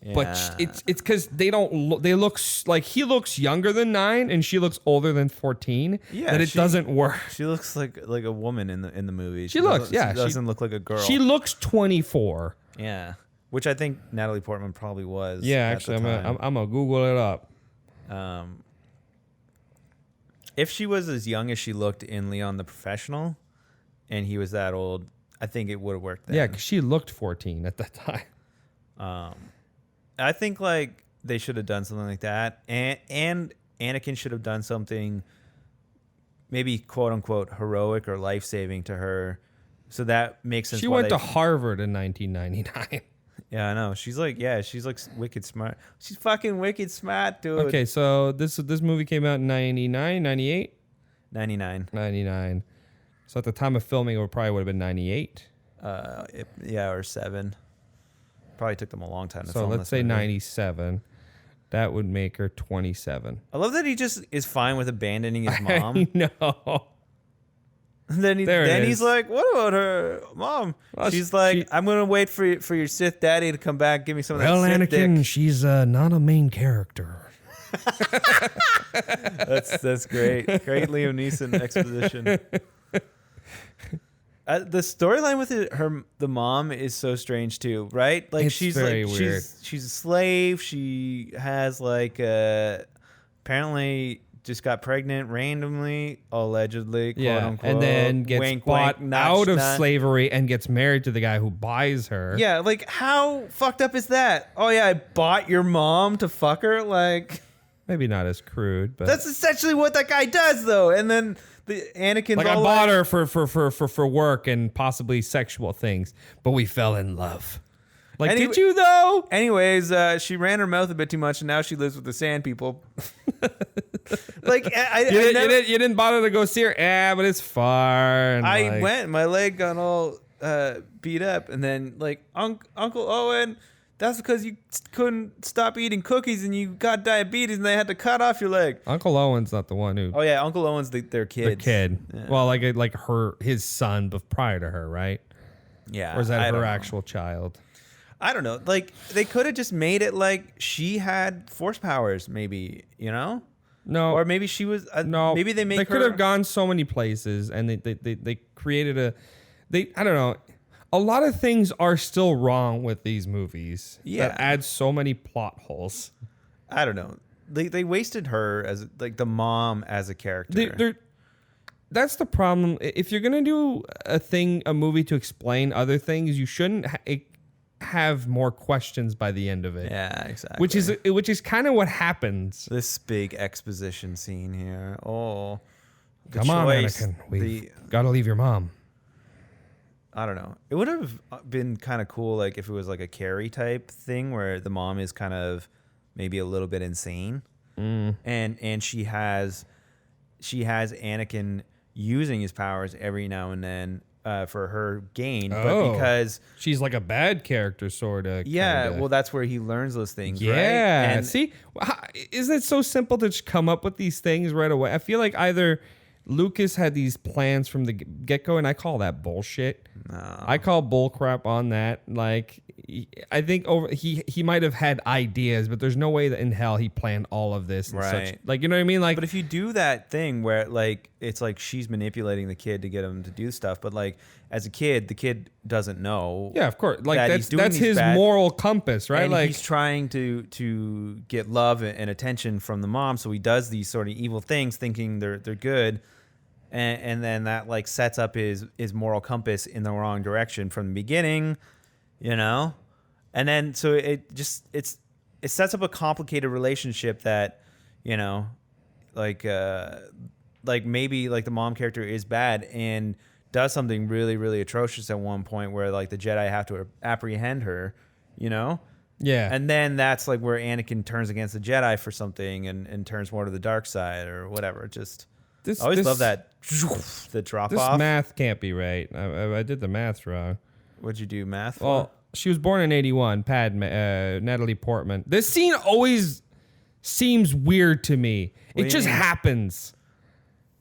Yeah. But it's because they look like he looks younger than 9 and she looks older than 14. Yeah, that it doesn't work. She looks like a woman in the movie. She doesn't look like a girl. She looks 24. Yeah, which I think Natalie Portman probably was. Yeah, actually, I'm gonna Google it up. If she was as young as she looked in Leon the Professional, and he was that old, I think it would have worked then. Yeah, because she looked 14 at that time. I think like they should have done something like that, and Anakin should have done something, maybe quote unquote heroic or life saving to her, so that makes sense. She went to Harvard in 1999. Yeah, I know. She's like wicked smart. She's fucking wicked smart, dude. Okay, so this movie came out in 99, 98? 99. So at the time of filming, it probably would have been 98. Or 7. Probably took them a long time to film. So let's say 97. That would make her 27. I love that he just is fine with abandoning his mom. I know. Then he's like, what about her mom? Well, she's like, I'm going to wait for your Sith daddy to come back. Give me some of that Sith Anakin, dick. she's not a main character. That's great. Great Liam Neeson exposition. The storyline with the mom is so strange too, right? Like It's she's very like weird. she's a slave. She has like apparently just got pregnant randomly, allegedly, quote unquote, and then gets wink, bought wink, out of nudge. slavery and gets married to the guy who buys her. Yeah, like how fucked up is that? Oh yeah, I bought your mom to fuck her. Like Maybe not as crude, but that's essentially what that guy does, though. And then the Anakin's like I all bought like, her for work and possibly sexual things, but we fell in love. Like, Anyway- did you though? Anyways, she ran her mouth a bit too much, and now she lives with the Sand People. Like I You didn't bother to go see her. Yeah, but it's far. and, I like- went. My leg got all beat up, and then like Uncle Owen. That's because you couldn't stop eating cookies, and you got diabetes, and they had to cut off your leg. Uncle Owen's not the one who. Oh yeah, Uncle Owen's their kid. The kid. Yeah. Well, like his son, but prior to her, right? Yeah. Or is that I her don't know. actual child? I don't know. Like they could have just made it like she had force powers, maybe, you know? No. Or maybe she was No. maybe they make They her could have gone so many places, and they created I don't know. A lot of things are still wrong with these movies. Yeah. That add so many plot holes. I don't know. They wasted her as like the mom as a character. That's the problem. If you're gonna do a movie to explain other things, you shouldn't have more questions by the end of it. Yeah, exactly. Which is kind of what happens. this big exposition scene here. Oh, the Come on, choice, Anakin. We've got to leave your mom. I don't know. It would have been kind of cool, like if it was like a Carrie type thing where the mom is kind of maybe a little bit insane, and she has Anakin using his powers every now and then for her gain, but because she's like a bad character, sort of. well, that's where he learns those things. Yeah. Right? And See, isn't it so simple to just come up with these things right away? I feel like either Lucas had these plans from the get-go, and I call that bullshit. No. I call bullcrap on that. Like, I think he might have had ideas, but there's no way that in hell he planned all of this. And Right. such, like, you know what I mean? Like, But if you do that thing where like it's like she's manipulating the kid to get him to do stuff, but like as a kid, the kid doesn't know. yeah, of course. Like, that he's doing that's these his bad- moral compass, right? And Like, he's trying to get love and attention from the mom, so he does these sort of evil things, thinking they're good, and then that like sets up his moral compass in the wrong direction from the beginning, you know, and then so it sets up a complicated relationship that, you know, like maybe like the mom character is bad and does something really, really atrocious at one point where like the Jedi have to apprehend her, you know? yeah. And then that's like where Anakin turns against the Jedi for something and turns more to the dark side or whatever. Just I always love that the drop This off. math can't be right. I did the math wrong. What'd you do, math? for? Well, she was born in 81, Natalie Portman. This scene always seems weird to me. What do It you just mean? happens.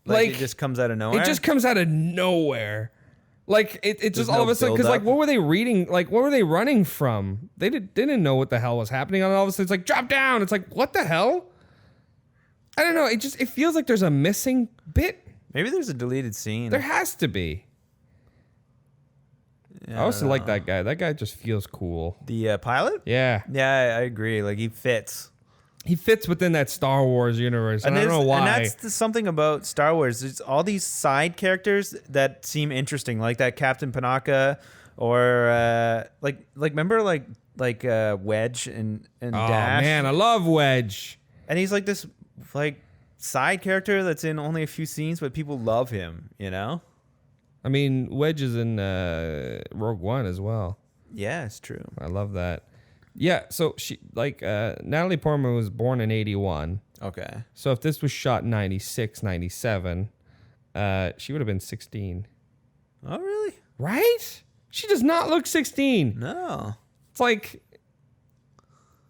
like it just comes out of nowhere. It just comes out of nowhere. Like it just all no of a sudden, because like build-up? what were they reading? Like what were they running from? They didn't know what the hell was happening. And all of a sudden it's like drop down. It's like what the hell? I don't know. It feels like there's a missing bit. Maybe there's a deleted scene. There has to be. Yeah, I also like that guy. That guy just feels cool. the pilot. Yeah. Yeah, I agree. Like he fits. He fits within that Star Wars universe. And I don't know why. And that's something about Star Wars. It's all these side characters that seem interesting, like that Captain Panaka, or like remember like Wedge and Oh Dash. man, I love Wedge. And he's like this like side character that's in only a few scenes, but people love him. You know? I mean, Wedge is in Rogue One as well. Yeah, it's true. I love that. Yeah, so she Natalie Portman was born in 81. Okay. So if this was shot in 96, 97, she would have been 16. Oh, really? Right? She does not look 16. No. It's like,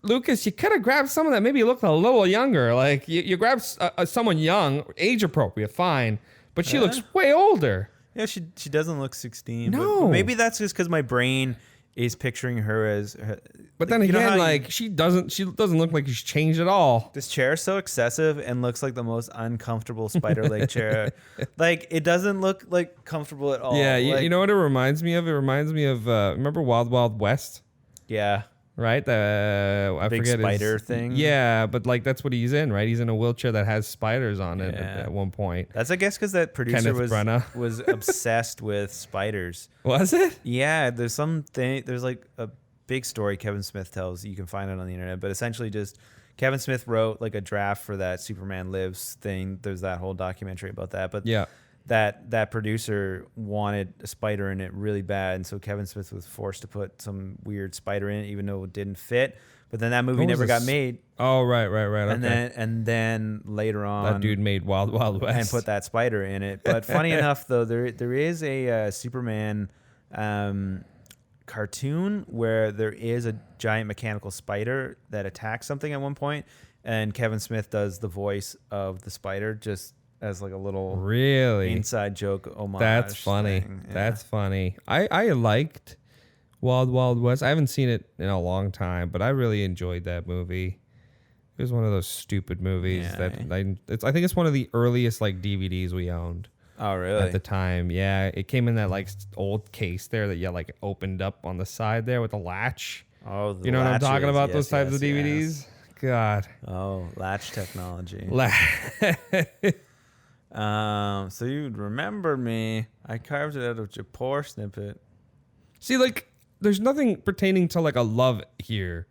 Lucas, you could have grabbed someone that maybe looked a little younger. Like, you grabbed someone young, age appropriate, fine. But she looks way older. Yeah, she doesn't look 16. No. But maybe that's just because my brain is picturing her as her, But then you know again, how like she doesn't look like she's changed at all. this chair is so excessive and looks like the most uncomfortable spider leg chair. Like it doesn't look like comfortable at all. Yeah, like, you know what it reminds me of? It reminds me of remember Wild Wild West, Yeah. right? The I Big forget spider thing? Yeah, but like that's what he's in, right? He's in a wheelchair that has spiders on it Yeah. at one point. That's I guess because that producer Kenneth Branagh. was obsessed with spiders. Was it? Yeah, there's like a big story Kevin Smith tells. You can find it on the internet, but essentially just Kevin Smith wrote like a draft for that Superman Lives thing. There's that whole documentary about that. But Yeah. that producer wanted a spider in it really bad, and so Kevin Smith was forced to put some weird spider in it, even though it didn't fit. But then that movie What was never got this? made. Oh, right. Okay. And then later on, That dude made Wild Wild West. and put that spider in it. But funny enough, though, there is a Superman cartoon where there is a giant mechanical spider that attacks something at one point, and Kevin Smith does the voice of the spider just as like a little Really? inside joke homage. That's funny. thing. Yeah. That's funny. I liked Wild Wild West. I haven't seen it in a long time, but I really enjoyed that movie. It was one of those stupid movies Yeah. that I think it's one of the earliest like DVDs we owned Oh, really? at the time. Yeah, it came in that like old case there that you like opened up on the side there with the latch. Oh, the You know what I'm talking latches. about? Those Yes, types of yes, DVDs. yes. God. Oh, latch technology. La- So you'd remember me. I carved it out of Japor snippet. See, like, there's nothing pertaining to like a love here.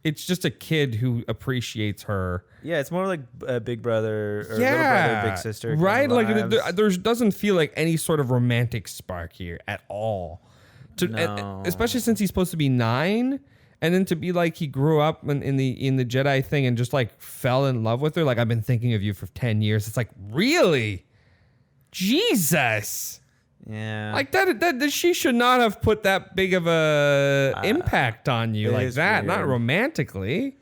It's just a kid who appreciates her. Yeah, it's more like a big brother or little brother, big sister. kind of right? Like vibes. there doesn't feel like any sort of romantic spark here at all. No. Especially since he's supposed to be 9, and then to be like he grew up in the Jedi thing and just like fell in love with her. Like, I've been thinking of you for 10 years. It's like, really? Jesus. Yeah. Like that she should not have put that big of a impact on you it like is that. Not weird. romantically.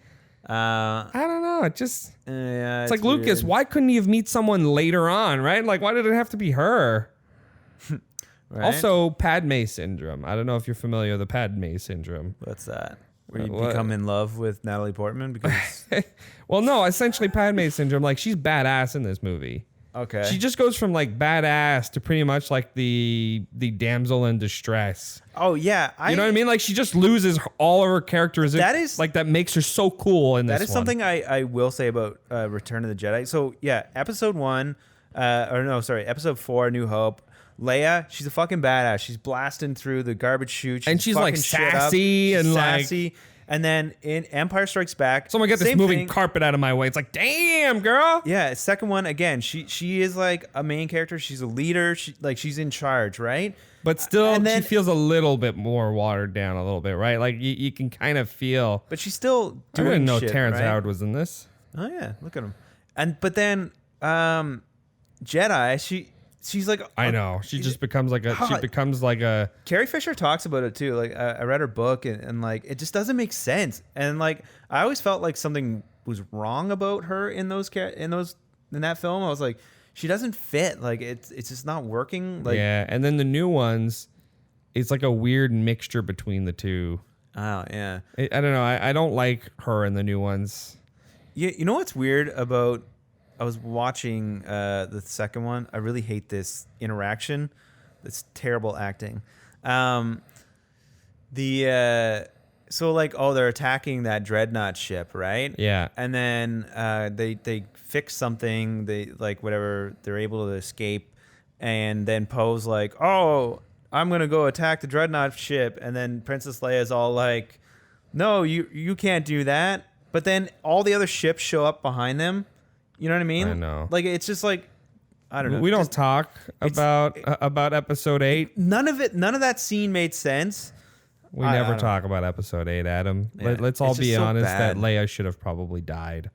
I don't know. It just yeah, it's like, Lucas, weird. why couldn't he have meet someone later on, right? Like, why did it have to be her? Right? Also, Padme syndrome. I don't know if you're familiar with the Padme syndrome. What's that? Where you What? become in love with Natalie Portman because Well, no, essentially Padme syndrome. Like, she's badass in this movie. okay. She just goes from like badass to pretty much like the damsel in distress. Oh yeah, You know what I mean? Like, she just loses all of her characteristics. That is- like that makes her so cool in this. That is one. something I will say about Return of the Jedi. So yeah, episode 1, episode 4, New Hope. Leia, she's a fucking badass. She's blasting through the garbage chute, And she's, like, fucking shit up. sassy She's and, like- sassy. And then in Empire Strikes Back, Someone get this same moving thing. carpet out of my way. It's like, damn, girl. Yeah, second one again. She is like a main character. She's a leader. She's in charge, right? But still, And then- she feels a little bit more watered down, a little bit, right? Like you can kind of feel. But she's still I doing didn't know shit, Terrence right? Howard was in this. Oh yeah, look at him. But then Jedi, she's like I know. She just becomes like a. She God. becomes like a. Carrie Fisher talks about it too. Like I read her book and like it just doesn't make sense. And like I always felt like something was wrong about her in that film. I was like, she doesn't fit. Like it's just not working. Like Yeah, and then the new ones, it's like a weird mixture between the two. oh yeah. I don't know. I don't like her in the new ones. You know what's weird about? I was watching the second one. I really hate this interaction. It's terrible acting. So like, oh, they're attacking that dreadnought ship, right? Yeah. And then they fix something. They like whatever. They're able to escape, and then Poe's like, oh, I'm gonna go attack the dreadnought ship, and then Princess Leia's all like, no, you can't do that. But then all the other ships show up behind them. You know what I mean? I know. Like it's just like I don't know. We don't Just- talk about episode 8. None of that scene made sense. We I never don't talk about episode 8, Adam. Yeah, Let's all it's just be so honest that bad. Leia should have probably died.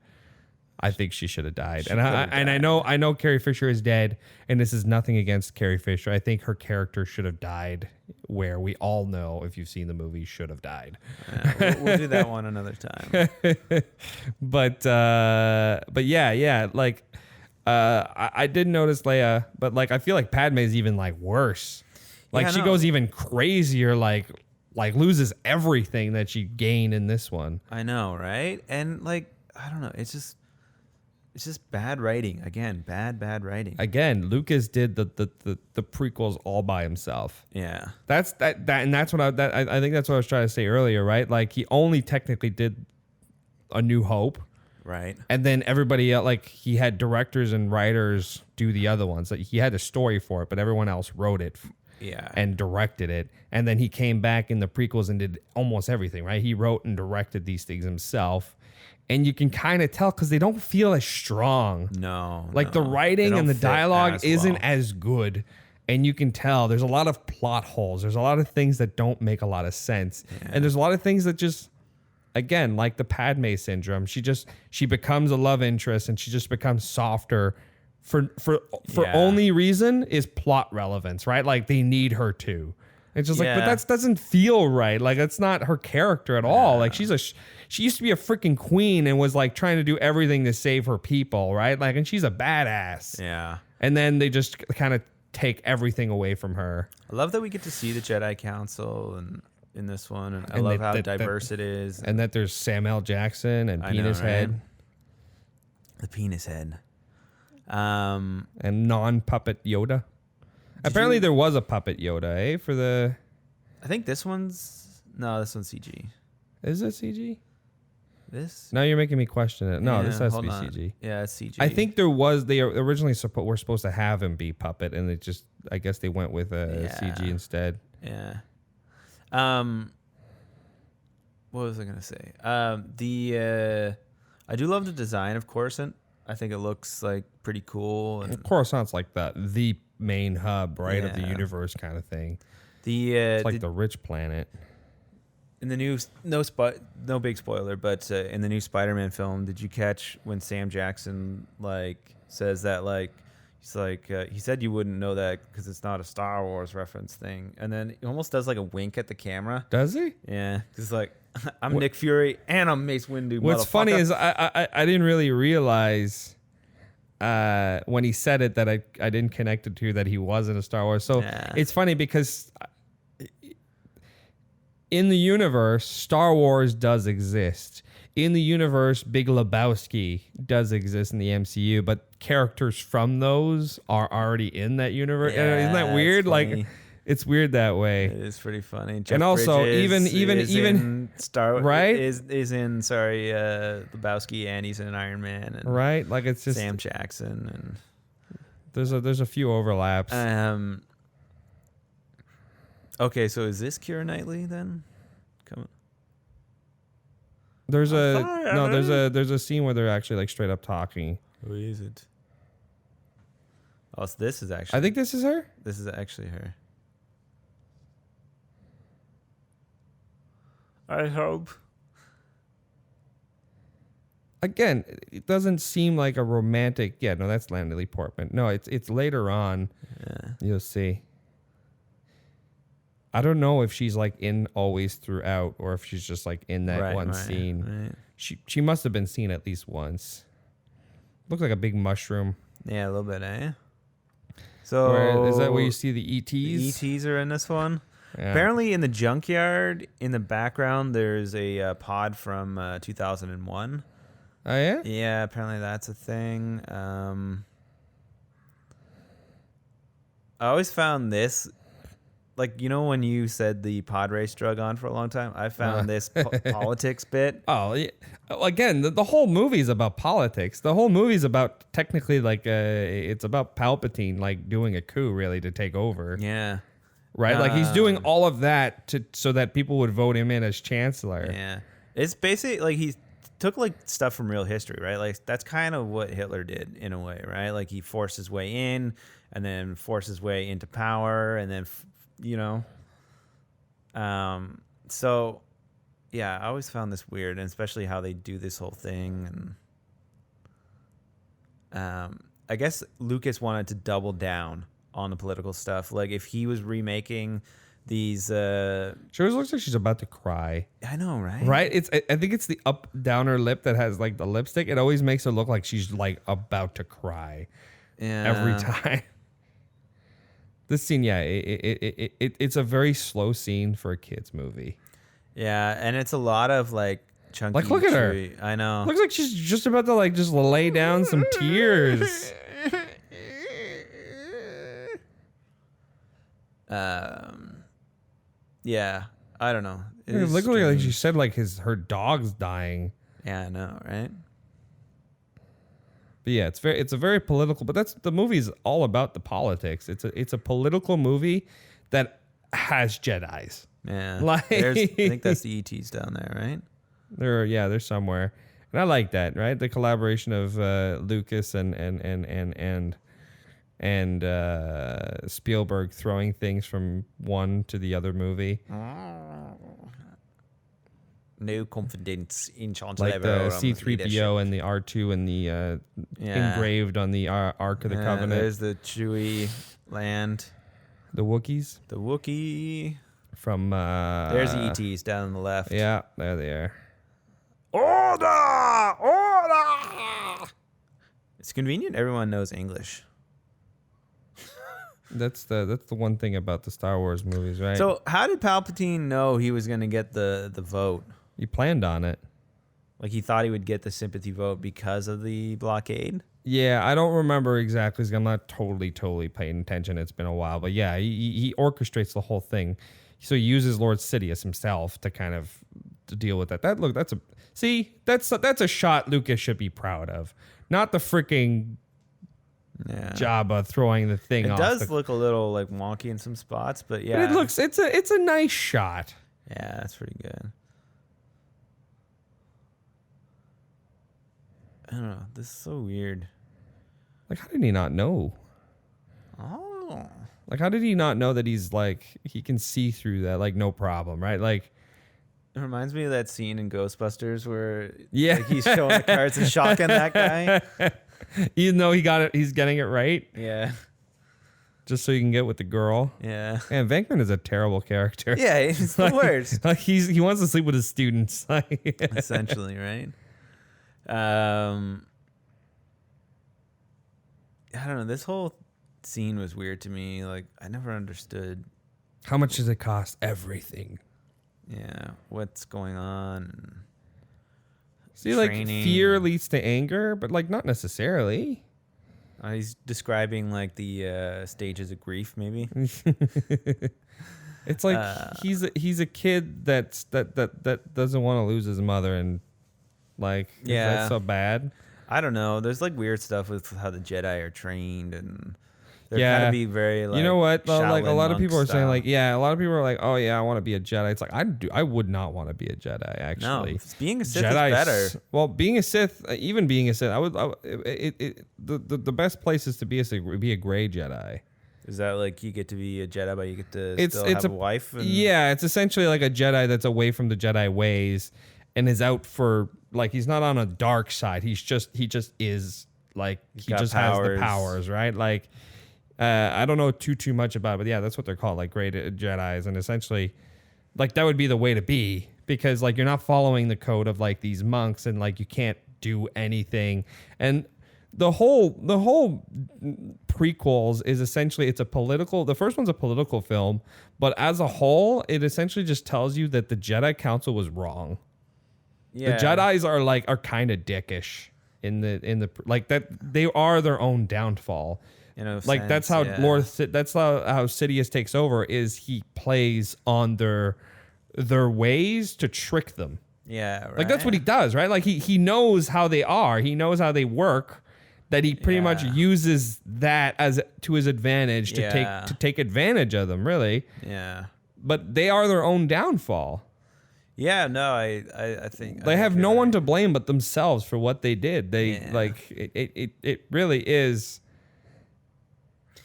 I think she should have died. She And could have I know Carrie Fisher is dead, and this is nothing against Carrie Fisher. I think her character should have died where we all know, if you've seen the movie, should have died. We'll do that one another time. But yeah, like I did notice Leia, but like I feel like Padme's even like worse. Like Yeah, she no. goes even crazier, like like loses everything that she gained in this one. I know, right? And like, I don't know. It's just bad writing. Again, bad writing. Again, Lucas did the prequels all by himself. Yeah. That's and that's what I think that's what I was trying to say earlier, right? Like he only technically did A New Hope. Right. And then everybody else, like he had directors and writers do the other ones. Like he had a story for it, but everyone else wrote it. Yeah. And directed it. And then he came back in the prequels and did almost everything, right? He wrote and directed these things himself. And you can kind of tell because they don't feel as strong. No. Like the They writing don't and the fit dialogue as isn't well. as good. And you can tell there's a lot of plot holes. There's a lot of things that don't make a lot of sense. And there's a lot of things that just, again, like the Padme syndrome. She becomes a love interest and she just becomes softer for only reason is plot relevance, right? Like they need her to. It's just like, but that doesn't feel right. Like that's not her character at all. Like she used to be a freaking queen and was like trying to do everything to save her people, right? Like, and she's a badass. Yeah. And then they just kind of take everything away from her. I love that we get to see the Jedi Council and in this one, and I And love they- how that- diverse it is. And that there's Samuel Jackson and I know, Penis right? Head The penis head. and non-puppet Yoda. Apparently there was a puppet Yoda, for the... I think this one's CG. Is it CG? This? Now you're making me question it. No, Yeah, this has to hold be on. CG. Yeah, it's CG. I think there was... They originally were supposed to have him be puppet, and it just... I guess they went with CG instead. Yeah. What was I gonna say? I do love the design of Coruscant. I think it looks like pretty cool. And Coruscant's like the main hub, right, of the Yeah. universe kind of thing. it's It's like the rich planet. in the new no big spoiler, but in the new Spider-Man film, did you catch when Sam Jackson like says that like he's like he said you wouldn't know that because it's not a Star Wars reference thing, and then he almost does like a wink at the camera. Does he? Yeah, because like I'm Nick Fury and I'm Mace Windu. What's funny motherfucker. is I didn't really realize when he said it that I didn't connect it to that he wasn't a Star Wars. So Yeah. it's funny because in the universe, Star Wars does exist. In the universe, Big Lebowski does exist in the MCU, but characters from those are already in that universe. Yeah, Isn't that it's weird? funny. Like, it's weird that way. It is pretty funny. Jeff also, Bridges even is in Star right? is in Lebowski, and he's in Iron Man, and Right? Like it's just Sam Jackson, there's a few overlaps. and okay, so is this Keira Knightley then? Come on. There's a sorry, there's a scene where they're actually like straight up talking. Who is it? Oh, so this is actually. I think this is her. this is actually her. I hope. Again, it doesn't seem like a romantic. Yeah, no, that's Natalie Portman. No, it's later on. Yeah. You'll see. I don't know if she's like in always throughout or if she's just like in that one scene. Right. She must have been seen at least once. Looks like a big mushroom. Yeah, a little bit, eh? So Where, is that where you see the ETs? The ETs are in this one. Yeah. Apparently, in the junkyard, in the background, there's a pod from 2001. Oh yeah. Yeah, apparently that's a thing. I always found this, like, you know, when you said the pod race drug on for a long time, I found this politics bit. Oh, yeah. Again, the whole movie is about politics. The whole movie is about technically like it's about Palpatine like doing a coup really to take over. Yeah. Right? Like he's doing all of that so that people would vote him in as chancellor. Yeah. It's basically like he took like stuff from real history, right? Like that's kind of what Hitler did in a way, right? Like he forced his way in and then forced his way into power and then, you know. So yeah, I always found this weird, and especially how they do this whole thing. And I guess Lucas wanted to double down on the political stuff. Like if he was remaking these She always looks like she's about to cry. I know, right? Right? I think it's the up down her lip that has like the lipstick. It always makes her look like she's like about to cry Yeah. every time. This scene, yeah, it's a very slow scene for a kids movie. Yeah, and it's a lot of like chunky. Like, look at her. chewy- I know. Looks like she's just about to like just lay down some tears. Yeah, I don't know. It It is looks like she strange. said like her dog's dying. Yeah, I know, right? But yeah, it's a very political. But that's the movie's all about the politics. It's a political movie that has Jedis. Yeah. Like- I think that's the ETs down there, right? They're somewhere, and I like that. Right, the collaboration of Lucas and Spielberg throwing things from one to the other movie, No confidence in Chancellor. like the C-3PO and the R2 and the engraved on the Ark of the Covenant. There's the Chewie land, The Wookiees the Wookiee. from There's the ETs down on the left. Yeah, there they are. Order! Order! It's convenient. Everyone knows English. That's the one thing about the Star Wars movies, right? So how did Palpatine know he was going to get the vote? he planned on it. Like he thought he would get the sympathy vote because of the blockade? Yeah, I don't remember exactly. 'Cause I'm not totally paying attention. It's been a while, but yeah, he orchestrates the whole thing. So he uses Lord Sidious himself to kind of to deal with that. That's a shot Lucas should be proud of, not the freaking Yeah. Jabba throwing the thing It off. does look a little like wonky in some spots, but yeah. But it looks it's a nice shot. Yeah, that's pretty good. I don't know. This is so weird. Like, how did he not know? Oh. Like, how did he not know that he's like he can see through that? Like, no problem, right? Like, It reminds me of that scene in Ghostbusters where Yeah. like, he's showing the cards and shocking that guy. even though he's getting it right, Yeah. just so he can get with the girl. Yeah. Man, Venkman is a terrible character. Yeah, it's the worst. Like he wants to sleep with his students. Essentially, right? I don't know. This whole scene was weird to me. Like, I never understood, How much does it cost? Everything. yeah, what's going on. See, like Training. fear leads to anger, but like not necessarily. He's describing like the stages of grief, maybe. It's like he's a kid that doesn't want to lose his mother, and like Yeah. that's so bad. I don't know. There's like weird stuff with how the Jedi are trained, and they're Yeah. kind of be very like. You know what? Though? Like a Shaolin lot of monk people are saying, style. like, yeah, a lot of people are like, oh yeah, I want to be a Jedi. It's like I would not want to be a Jedi. no, Actually, being a Sith Jedi is better. Well, being a Sith, even being a Sith, the best place is to be a gray Jedi. Is that like you get to be a Jedi, but you get to It's still it's have a wife? And, yeah, it's essentially like a Jedi that's away from the Jedi ways and is out for like he's not on a dark side. He just is like he got just has the powers. powers, right? Like I don't know too much about it, but yeah, that's what they're called, like gray Jedis, and essentially like that would be the way to be because like you're not following the code of like these monks and like you can't do anything. And the whole prequels is essentially the first one's a political film, but as a whole it essentially just tells you that the Jedi Council was wrong. yeah. The Jedis are kind of dickish in the like that they are their own downfall. You know, Like that's how yeah. that's how Sidious takes over is he plays on their ways to trick them. Yeah, right. Like that's what he does, right? Like he knows how they are. He knows how they work. That he pretty much Yeah. uses that as to his advantage to Yeah. take advantage of them, really. Yeah. But they are their own downfall. Yeah, no, I think They I have think no you're one right. to blame but themselves for what they did. They Yeah. like it really is.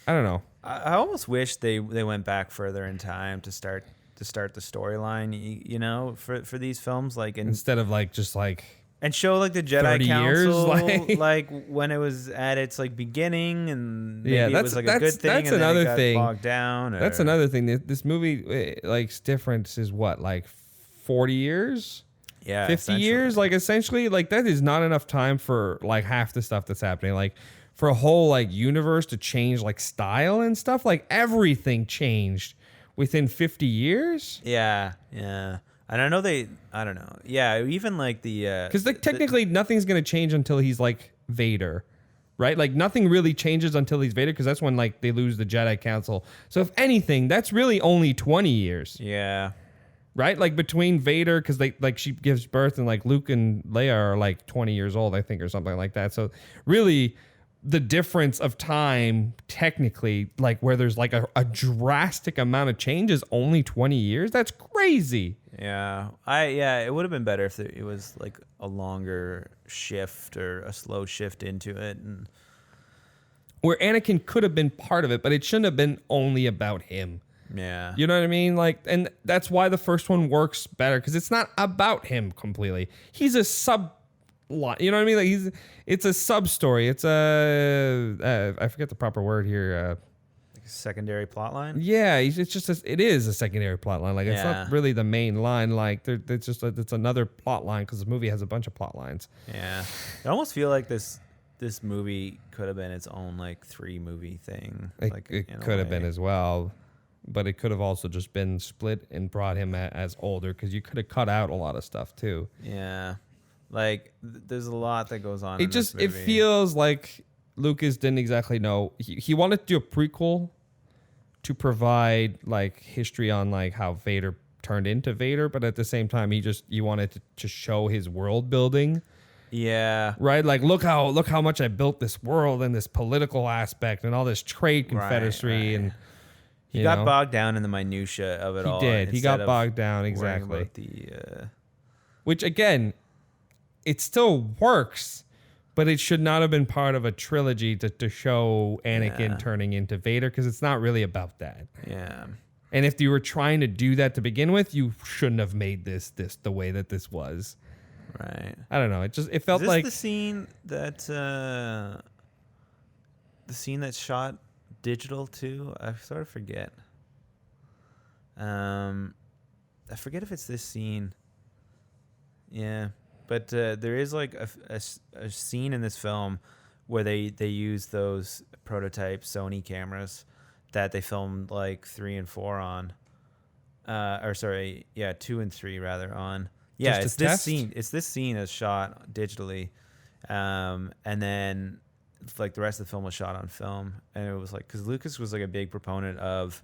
I don't know. I almost wish they went back further in time to start the storyline, you know, for these films, like Instead of like just like and show like the 30 Jedi years, Council, like- like when it was at its like beginning, and maybe Yeah, it was like a that's- good thing, that's and then another it got thing. bogged down. Or, that's another thing. This movie like's difference is what, like 40 years? yeah, 50 essentially. years? Like essentially like that is not enough time for like half the stuff that's happening. Like for a whole like universe to change like style and stuff. Like everything changed within 50 years. Yeah. And I know I don't know. Yeah, even like the Because like technically nothing's gonna change until he's like Vader, right? Like nothing really changes until he's Vader, because that's when like they lose the Jedi Council. So if anything, that's really only 20 years, yeah. right? Like between Vader, because they like she gives birth, and like Luke and Leia are like 20 years old, I think, or something like that. So really, the difference of time, technically, like where there's like a drastic amount of change, is only 20 years. That's crazy. Yeah, it would have been better if it was like a longer shift or a slow shift into it, and Where Anakin could have been part of it, but it shouldn't have been only about him. yeah, You know what I mean? Like, and that's why the first one works better, because it's not about him completely. He's a sub lot. You know what I mean? Like it's a sub story. It's I forget the proper word here. like a secondary plot line. Yeah, it's just it is a secondary plot line. Like it's Yeah. not really the main line. Like it's just it's another plot line, because the movie has a bunch of plot lines. Yeah, I almost feel like this movie could have been its own like 3-movie thing. It Like in a could have been way. as well, but it could have also just been split and brought him as older, because you could have cut out a lot of stuff too. Yeah, like there's a lot that goes on. It in this just it movie. feels like Lucas didn't exactly know. He wanted to do a prequel to provide like history on like how Vader turned into Vader, but at the same time he wanted to show his world building. Yeah, Right, like look how much I built this world and this political aspect and all this trade confederacy, right. and he got bogged down in the minutia of it all. He did. He got instead of bogged down, worrying exactly. about the Which again, it still works, but it should not have been part of a trilogy to show Anakin turning into Vader, because it's not really about that. yeah. And if you were trying to do that to begin with, you shouldn't have made this the way that this was. Right. I don't know. It felt Is this like the scene that's shot digital too? I sort of forget. I forget if it's this scene. Yeah, but there is like a scene in this film where they use those prototype Sony cameras that they filmed like 3 and 4 on. 2 and 3 rather on. Yeah, Just it's to this test? scene. It's this scene is shot digitally, and then like the rest of the film was shot on film. And it was like, because Lucas was like a big proponent of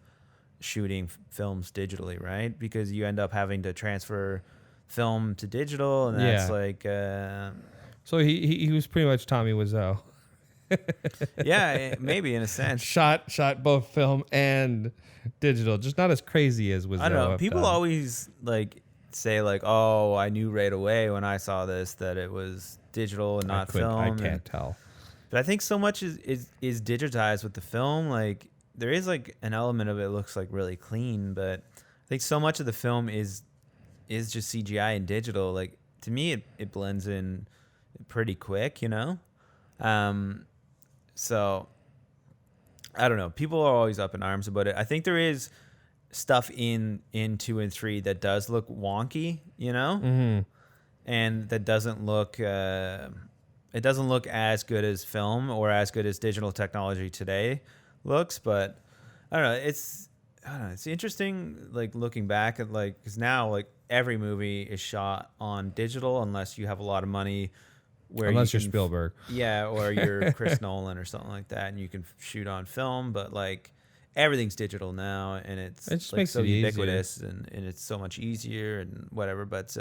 shooting films digitally, right? Because you end up having to transfer film to digital, and that's Yeah. like, so he was pretty much Tommy Wiseau. yeah, maybe in a sense. Shot both film and digital, just not as crazy as Wiseau. I don't know. have People done. always like say like, "Oh, I knew right away when I saw this that it was digital and not film." I and- can't tell. But I think so much is digitized with the film. Like there is like an element of it looks like really clean, but I think so much of the film is just CGI and digital. Like to me, it blends in pretty quick, you know. So I don't know. People are always up in arms about it. I think there is stuff in 2 and 3 that does look wonky, you know, and that doesn't look. It doesn't look as good as film or as good as digital technology today looks, but I don't know. It's interesting, like looking back at like, because now like every movie is shot on digital unless you have a lot of money. Unless you're Spielberg. Yeah, or you're Chris Nolan or something like that, and you can shoot on film, but like everything's digital now, and It it's just like makes so it easier. ubiquitous, and it's so much easier and whatever. But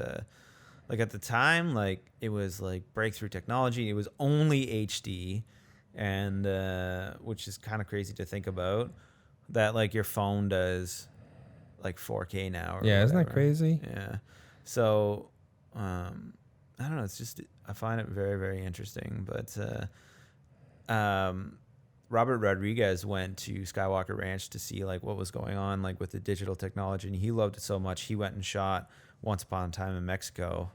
like at the time, like it was like breakthrough technology. It was only HD, and which is kind of crazy to think about that like your phone does like 4K now. Or Yeah, isn't that whatever. crazy? Yeah. So I don't know. It's just I find it very, very interesting. But Robert Rodriguez went to Skywalker Ranch to see like what was going on like with the digital technology, and he loved it so much he went and shot Once Upon a Time in Mexico,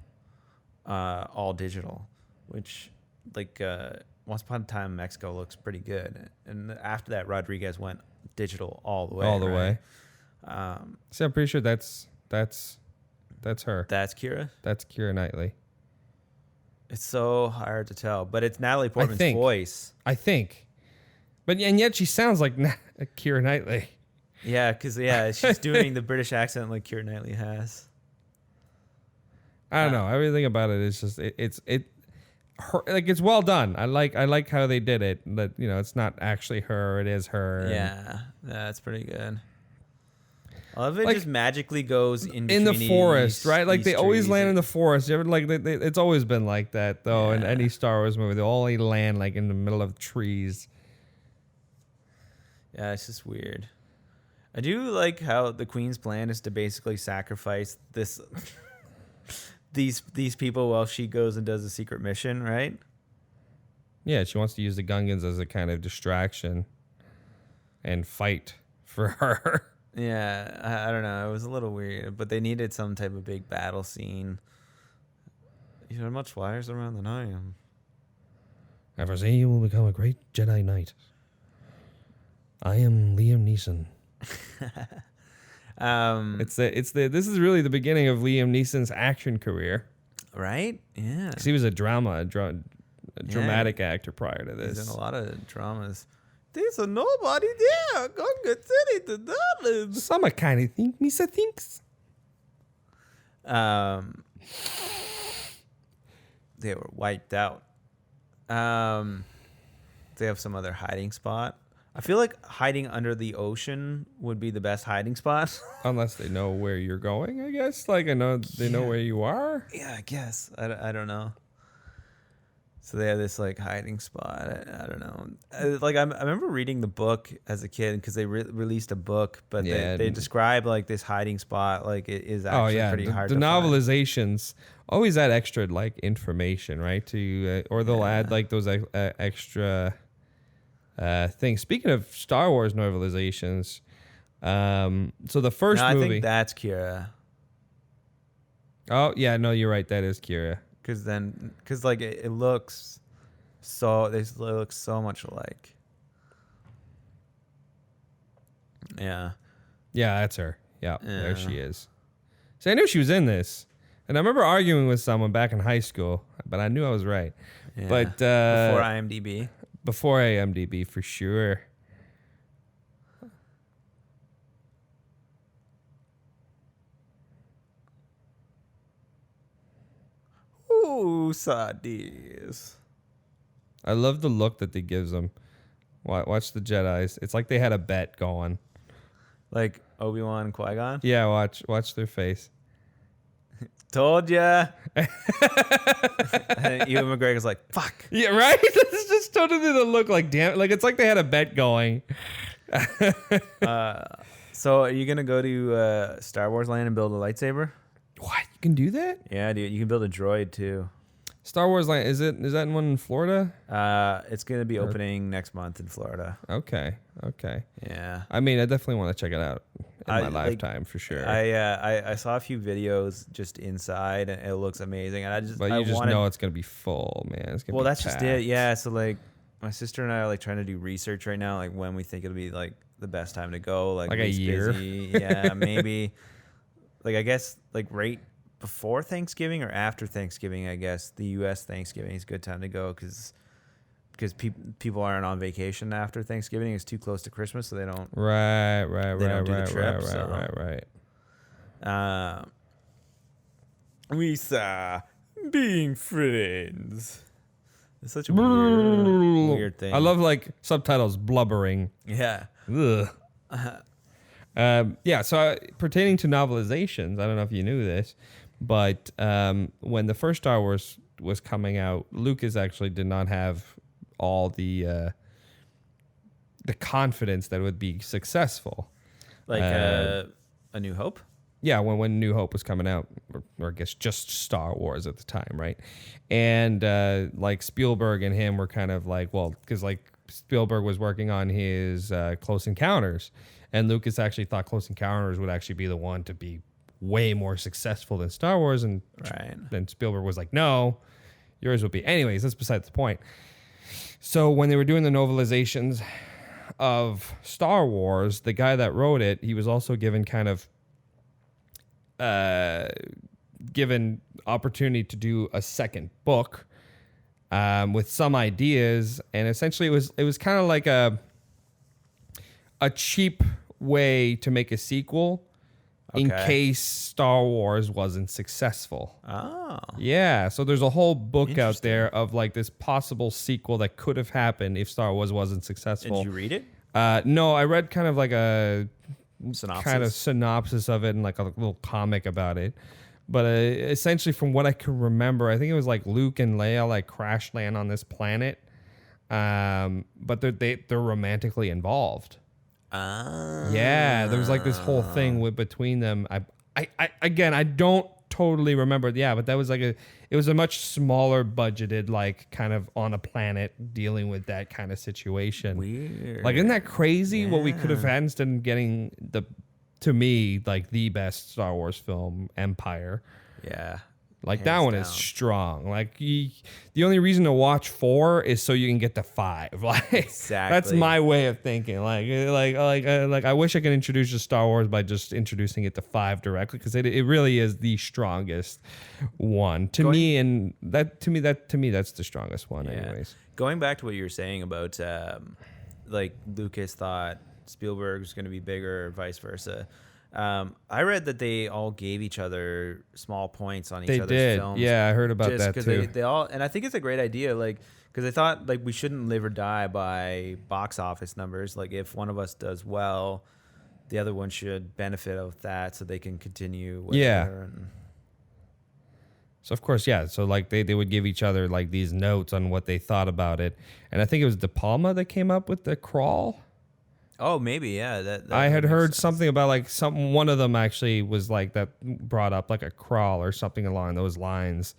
all digital, which like Once Upon a Time in Mexico looks pretty good. And after that, Rodriguez went digital all the way. All the right? way. See, I'm pretty sure that's her. That's Kira. That's Keira Knightley. It's so hard to tell, but it's Natalie Portman's think. voice. I think. But and yet she sounds like Keira Knightley. Yeah, because she's doing the British accent like Keira Knightley has. I don't know. Everything about it is just it's well done. I like how they did it. That it's not actually her. It is her. Yeah, that's pretty good. I love it. Just magically goes in the forest, right? Like these they always trees. land in the forest. You ever it's always been like that though. In any Star Wars movie, they always land like in the middle of trees. Yeah, it's just weird. I do like how the Queen's plan is to basically sacrifice these people while she goes and does a secret mission, right? Yeah, she wants to use the Gungans as a kind of distraction and fight for her. Yeah, I don't know. It was a little weird, but they needed some type of big battle scene. You're much wiser around than I am. Ever say you will become a great Jedi Knight. I am Liam Neeson. This is really the beginning of Liam Neeson's action career. Right? Yeah. Because he was a dramatic actor prior to this. He's in a lot of dramas. There's a nobody there. Gunga City to Dublin. Some kind of think Misa thinks. They were wiped out. They have some other hiding spot. I feel like hiding under the ocean would be the best hiding spot. Unless they know where you're going, I guess. Like, I know they know where you are. Yeah, I guess. I don't know. So they have this like hiding spot. I don't know. I remember reading the book as a kid because they released a book, but they describe like this hiding spot like it is actually pretty hard to find. The novelizations always add extra like information, right? Or they'll add like those extra things. Speaking of Star Wars novelizations, so the first movie. I think that's Kira. Oh yeah, no, you're right. That is Kira. Because like it looks so, they look so much alike. Yeah. Yeah, that's her. Yeah, there she is. So I knew she was in this, and I remember arguing with someone back in high school, but I knew I was right. Yeah. But before IMDb. Before IMDb, for sure. Ooh, Sadies. I love the look that they gives them. Watch the Jedis. It's like they had a bet going. Like Obi-Wan and Qui-Gon? Yeah, watch their face. Told ya. And Ewan McGregor's like, fuck. Yeah, right? It's just totally the look like, damn. Like, it's like they had a bet going. So are you going to go to Star Wars Land and build a lightsaber? What? You can do that? Yeah, dude. You can build a droid, too. Star Wars Land, is that one in Florida? It's going to be opening next month in Florida. Okay. Yeah. I mean, I definitely want to check it out in my lifetime for sure. I saw a few videos just inside, and it looks amazing. And you just know it's going to be full, man. It's gonna be that's packed. just it. Yeah. So like, my sister and I are like trying to do research right now, like when we think it'll be like the best time to go. Like a year. Busy. Yeah, maybe. Like I guess like right before Thanksgiving or after Thanksgiving, I guess the U.S. Thanksgiving is a good time to go because people aren't on vacation after Thanksgiving. It's too close to Christmas, so they don't. Right. We saw being friends. It's such a weird thing. I love like subtitles blubbering. Yeah. Ugh. So pertaining to novelizations, I don't know if you knew this, but when the first Star Wars was coming out, Lucas actually did not have all the confidence that it would be successspiel. Like A New Hope? Yeah, when New Hope was coming out, or I guess just Star Wars at the time, right? And like Spielberg and him were kind of like, well, because like Spielberg was working on his Close Encounters, and Lucas actually thought Close Encounters would actually be the one to be way more successful than Star Wars, and then Spielberg was like, no, yours will be. Anyways, that's besides the point. So when they were doing the novelizations of Star Wars, the guy that wrote it, he was also given kind of given opportunity to do a second book, with some ideas, and essentially it was kind of like a cheap way to make a sequel in Okay. case Star Wars wasn't successful. Oh. Yeah, so there's a whole book out Interesting. there of like this possible sequel that could have happened if Star Wars wasn't successful. Did you read it? No, I read kind of like a Synopsis. kind of synopsis of it and like a little comic about it. But essentially, from what I can remember, I think it was like Luke and Leia like crash land on this planet, but they're romantically involved. Yeah, there was like this whole thing with between them. I again, I don't totally remember. Yeah, but that was like it was a much smaller budgeted, like kind of on a planet dealing with that kind of situation. Weird. Like, isn't that crazy what we could have had instead of getting to me, like the best Star Wars film, Empire. Yeah. Like that Hands one is down. strong. Like the only reason to watch 4 is so you can get to 5. Like that's Exactly. my way of thinking. Like I wish I could introduce the Star Wars by just introducing it to 5 directly, because it really is the strongest one to me, and to me that's the strongest one. Yeah. Anyways, Going back to what you were saying about like Lucas thought Spielberg was going to be bigger or vice versa. I read that they all gave each other small points on each they other's did. films. Yeah, I heard about Just that 'cause too. They all, and I think it's a great idea. Like, because they thought like we shouldn't live or die by box office numbers. Like, if one of us does well, the other one should benefit of that so they can continue. Yeah. And, So of course, yeah. So like they would give each other like these notes on what they thought about it, and I think it was De Palma that came up with the crawl. oh, maybe yeah. That I had makes heard sense. something about like one of them actually was like that brought up like a crawl or something along those lines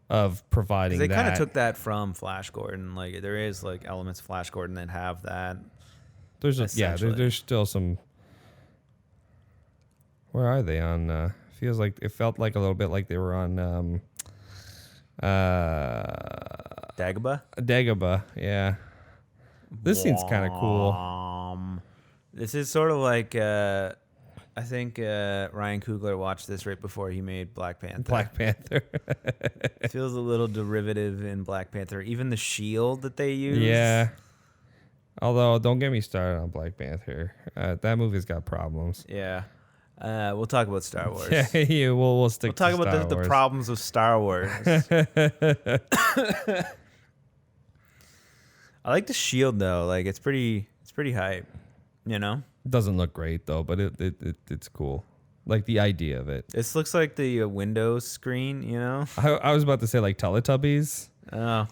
of providing They that. kind of took that from Flash Gordon. Like, there is like elements of Flash Gordon that have that. Essentially. There's still some. Where are they on? Feels like it felt like a little bit like they were on Dagobah. Dagobah. Yeah, this scene's kind of cool. This is sort of like I think Ryan Coogler watched this right before he made Black Panther. Black Panther. It feels a little derivative in Black Panther. Even the shield that they use. Yeah. Although, don't get me started on Black Panther. That movie's got problems. Yeah. We'll talk about Star Wars. Yeah, we'll stick. We'll talk to about Star the Wars. problems of Star Wars. I like the shield though. Like, it's pretty hype. You know. Doesn't look great though, but it's cool. Like the idea of it. This looks like the Windows screen. You know. I was about to say like Teletubbies. Oh.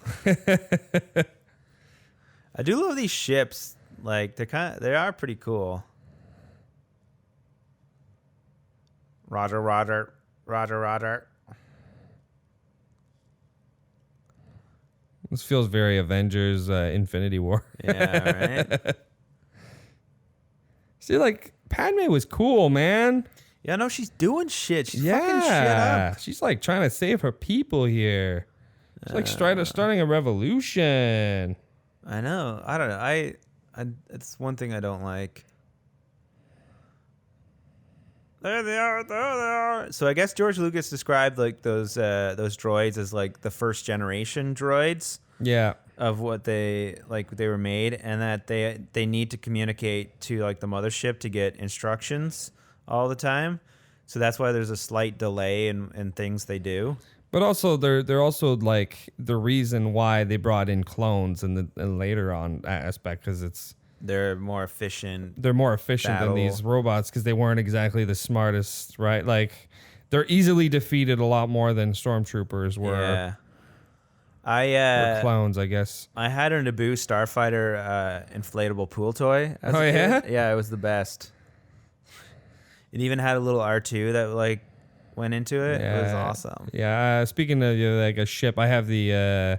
I do love these ships. Like, they are pretty cool. Roger, Roger, Roger, Roger. This feels very Avengers Infinity War. Yeah, right. See, like Padme was cool, man. Yeah, no, she's doing shit. She's fucking shit up. She's like trying to save her people here. She's like starting a revolution. I know. I don't know. I it's one thing I don't like. There they are. There they are. So I guess George Lucas described like those droids as like the first generation droids Yeah. of what they were made, and that they need to communicate to like the mothership to get instructions all the time. So that's why there's a slight delay in things they do. But also, they're also like the reason why they brought in clones in the later on aspect, because They're more efficient. they're more efficient than these robots because they weren't exactly the smartest, right? Like they're easily defeated a lot more than stormtroopers were. Yeah. Or clones, I guess. I had a Naboo Starfighter inflatable pool toy. As Oh, a yeah? kid. Yeah, it was the best. It even had a little R2 that like went into it. It was awesome. Yeah. Speaking of like a ship, I have the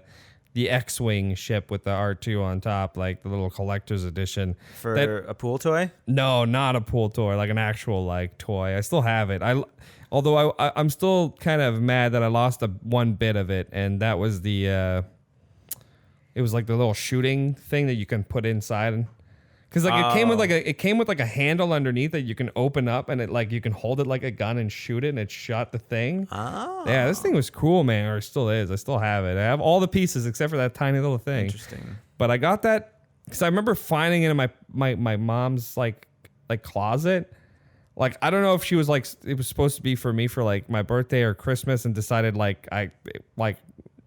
X-wing ship with the R2 on top, like the little collector's edition. For a pool toy? No, not a pool toy, like an actual like toy. I still have it. Although I'm still kind of mad that I lost one bit of it, and that was it was like the little shooting thing that you can put inside. Because like it came with like a handle underneath that you can open up, and it like you can hold it like a gun and shoot it, and it shot the thing. Oh. Yeah, this thing was cool, man. Or it still is. I still have it. I have all the pieces except for that tiny little thing. Interesting. But I got that because I remember finding it in my mom's like closet. Like, I don't know if she was like, it was supposed to be for me for like my birthday or Christmas, and decided like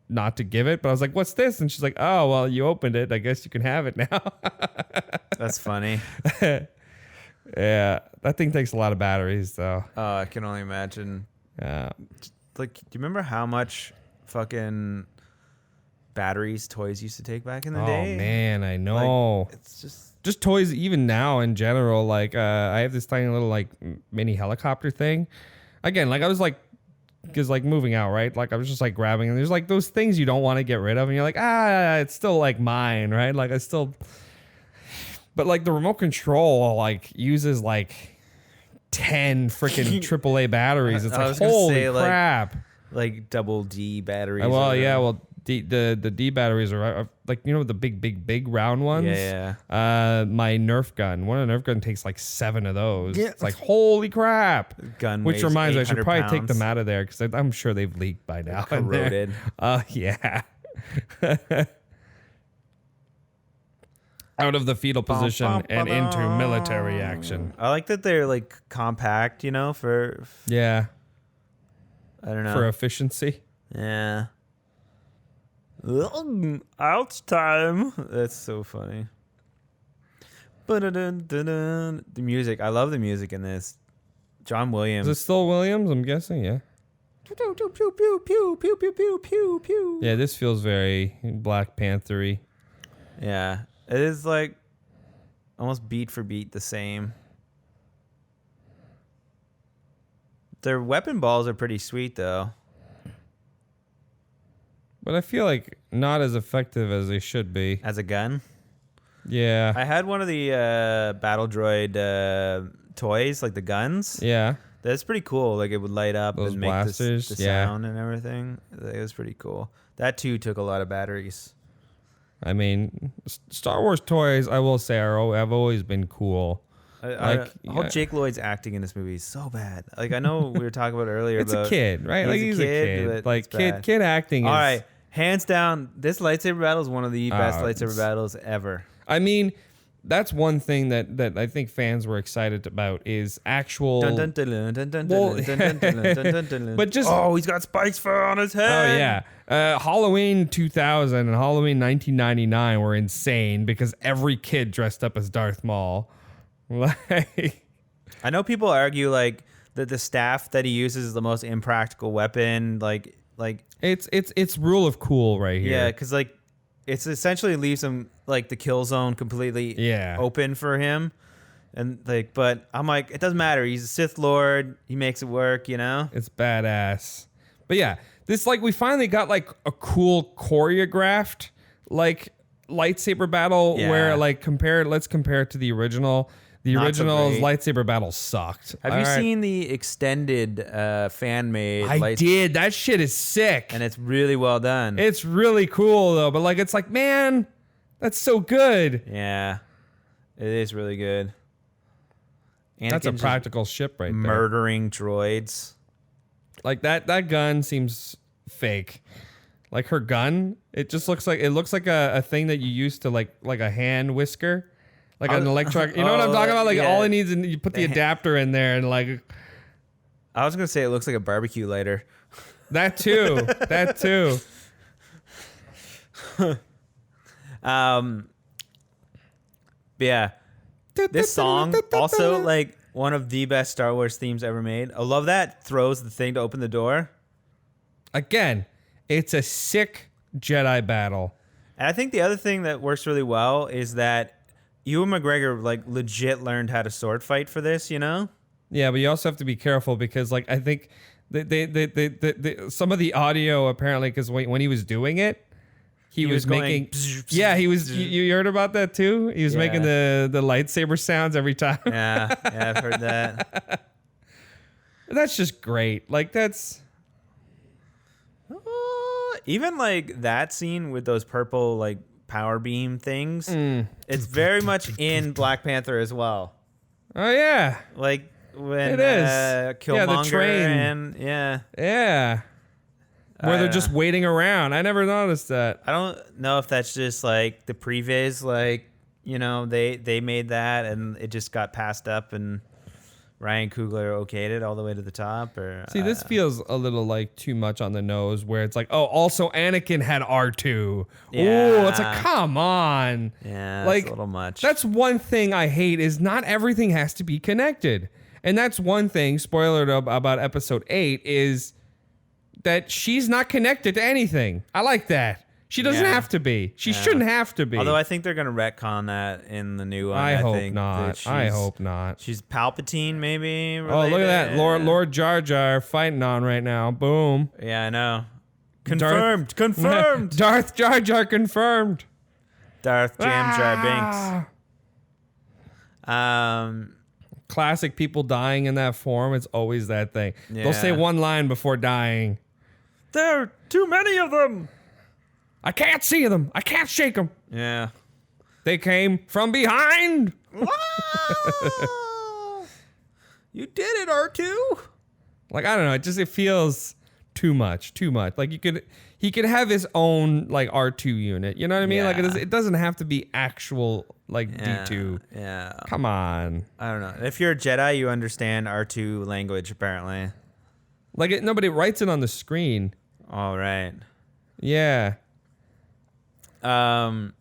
not to give it. But I was like, what's this? And she's like, oh, well, you opened it. I guess you can have it now. That's funny. Yeah. That thing takes a lot of batteries though. Oh, I can only imagine. Yeah. Like, do you remember how much fucking batteries toys used to take back in the day? Oh man, I know. Like, it's just toys even now in general. Like I have this tiny little like mini helicopter thing. Again, like I was like, because like moving out, right? Like I was just like grabbing, and there's like those things you don't want to get rid of, and you're like, it's still like mine, right? Like I still, but like the remote control like uses like 10 freaking AAA batteries. It's I like, was gonna holy say, crap. Like double D batteries. Well, yeah, well, the D batteries are like, you know, the big round ones. Yeah. My Nerf gun, one of the Nerf gun takes like 7 of those. Yeah. It's like, holy crap. Gun Which weighs reminds me, I should 800 probably take pounds. them out of there because I'm sure they've leaked by now. Corroded. Yeah. Out of the fetal position and into military action. I like that they're like compact, you know, for Yeah. I don't know. For efficiency. Yeah. Ouch time. That's so funny. The music. I love the music in this. John Williams. Is it still Williams? I'm guessing, yeah. Pew, pew, pew, pew, pew, pew, pew, pew, pew, pew. Yeah, this feels very Black Panther-y. Yeah. It is like almost beat for beat the same. Their weapon balls are pretty sweet though. But I feel like not as effective as they should be. As a gun. Yeah. I had one of the battle droid toys, like the guns. Yeah. That's pretty cool. Like it would light up Those and make blasters, the yeah. sound and everything. It was pretty cool. That too took a lot of batteries. I mean, Star Wars toys, I will say, have always been cool. I hope Jake Lloyd's acting in this movie is so bad. Like I know we were talking about earlier. It's about a kid, right? Like he's a kid. but Like it's bad. kid acting. All is, right, hands down, this lightsaber battle is one of the best lightsaber it's- battles ever. I mean, that's one thing that I think fans were excited about is actual. But But just he's got spikes fur on his Oh head. yeah, Halloween 2000 and Halloween 1999 were insane because every kid dressed up as Darth Maul. Like, I know people argue like that the staff that he uses is the most impractical weapon. Like it's rule of cool right here. yeah, because like it's essentially leaves him like the kill zone completely open for him. And like, but I'm like, it doesn't matter. He's a Sith Lord. He makes it work, you know? It's badass. But yeah, this like we finally got like a cool choreographed like lightsaber battle where like let's compare it to the original. The Not so original's great. lightsaber battle sucked. Have you seen the extended fan-made? I did. That shit is sick. And it's really well done. It's really cool though, but like it's like, man, that's so good. Yeah, it is really good. That's a Anakin's just practical ship right there. murdering droids. Like that gun seems fake. Like her gun, it looks like a thing that you use to like a hand whisker. Like an electric, you know what I'm talking about? Like yeah. all it needs is you put the adapter in there and like I was gonna say it looks like a barbecue lighter. that too. That too. But yeah, this song also like one of the best Star Wars themes ever made. I love that throws the thing to open the door. Again, it's a sick Jedi battle. And I think the other thing that works really well is that Ewan McGregor like legit learned how to sword fight for this, you know? Yeah, but you also have to be careful because like I think some of the audio apparently because when he was doing it, he was going making he was you heard about that too? He was making the lightsaber sounds every time. Yeah, I've heard that. That's just great. Like that's Even like that scene with those purple like power beam things. It's very much in Black Panther as well. Oh yeah, Like when it is. Killmonger the train. and Where they're just waiting around. I never noticed that. I don't know if that's just like the previs, like, you know, they made that and it just got passed up and Ryan Coogler okayed it all the way to the top. Or See, this feels a little like too much on the nose where it's like, oh, also Anakin had R2. Yeah. Oh, it's like, come on. yeah, Like, it's a little much. That's one thing I hate is not everything has to be connected. And that's one thing, spoiler about episode 8, is that she's not connected to anything. I like that. She doesn't Yeah. have to be. She shouldn't have to be. Although I think they're gonna retcon that in the new one. I hope think not. that I hope not. She's Palpatine, maybe. Oh, look at that. Lord Jar Jar fighting on right now. Boom. Yeah, I know. Confirmed. Confirmed. Darth Jar Jar confirmed. Darth Jam Jar Binks. Classic people dying in that form. It's always that thing. They'll say Yeah. one line before dying. There are too many of them. I can't see them. I can't shake them. Yeah. They came from behind. You did it, R2. Like, I don't know. It feels too much. Like he could have his own like R2 unit. You know what I mean? Like Yeah. it doesn't have to be actual like Yeah. D2. Yeah. Come on. I don't know. If you're a Jedi, you understand R2 language, apparently. Like nobody writes it on the screen. All right. Yeah. By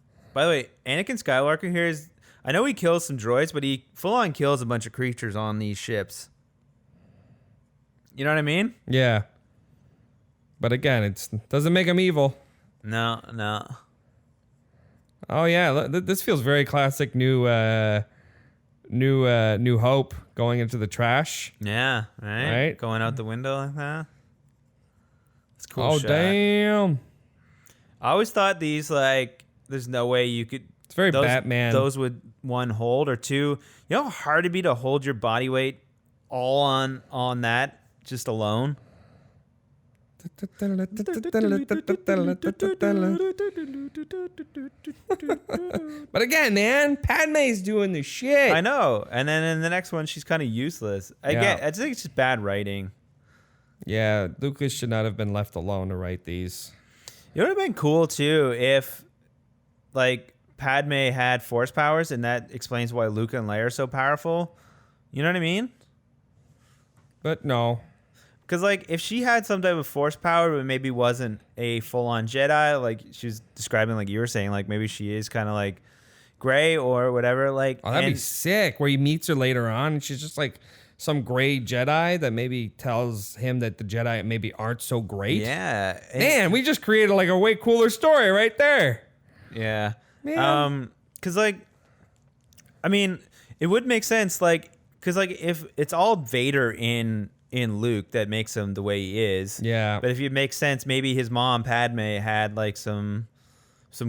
the way, Anakin Skywalker here is, I know he kills some droids, but he full on kills a bunch of creatures on these ships. You know what I mean? Yeah. But again, it doesn't make him evil. No. Oh yeah, this feels very classic. New Hope going into the trash. Yeah, right? Right? Going out the window like that. It's a cool. Oh shot. damn! I always thought these, like, there's no way you could. It's very Batman. Those would, one, hold, or two. You know how hard it'd be to hold your body weight all on that just alone. But again, man, Padme's doing the shit. I know. And then in the next one, she's kind of useless. I think it's just bad writing. Yeah, Lucas should not have been left alone to write these. It would have been cool too if, like, Padme had force powers, and that explains why Luke and Leia are so powerful. You know what I mean? But no. Because, like, if she had some type of force power, but maybe wasn't a full-on Jedi, like she was describing, like you were saying, like maybe she is kind of like gray or whatever. Like, Oh, that'd be sick. Where he meets her later on, and she's just like some gray Jedi that maybe tells him that the Jedi maybe aren't so great. yeah, Man, we just created like a way cooler story right there. yeah. Man. Because, like, I mean, it would make sense, like, because, like, if it's all Vader in Luke that makes him the way he is. Yeah. But if it makes sense, maybe his mom Padme had like some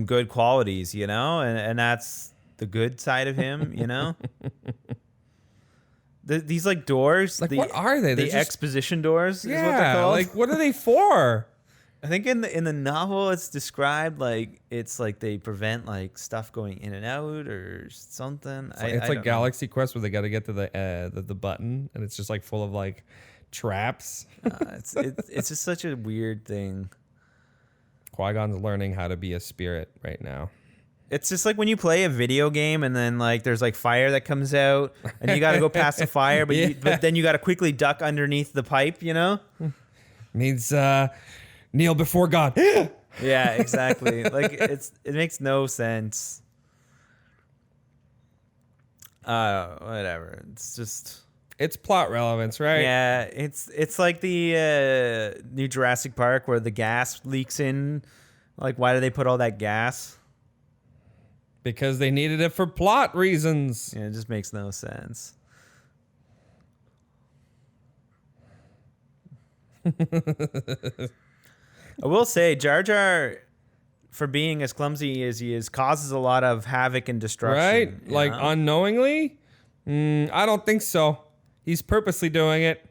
good qualities, you know, and that's the good side of him, you know. These like doors, Like, what are they? They're The just- exposition doors, is what they're Yeah, called. like what are they for? I think in the novel it's described like it's like they prevent like stuff going in and out or something. It's I like don't know. Galaxy Quest where they got to get to the button, and it's just like full of like traps. It's just such a weird thing. Qui-Gon's learning how to be a spirit right now. It's just like when you play a video game and then like there's like fire that comes out and you got to go past the fire, but but then you got to quickly duck underneath the pipe, you know? Means kneel before God. Yeah, exactly. Like it makes no sense. Whatever. It's just. It's plot relevance, right? Yeah, it's like the new Jurassic Park where the gas leaks in. Like, why do they put all that gas? Because they needed it for plot reasons. Yeah, it just makes no sense. I will say, Jar Jar, for being as clumsy as he is, causes a lot of havoc and destruction. Right? you Like know? unknowingly? I don't think so. He's purposely doing it.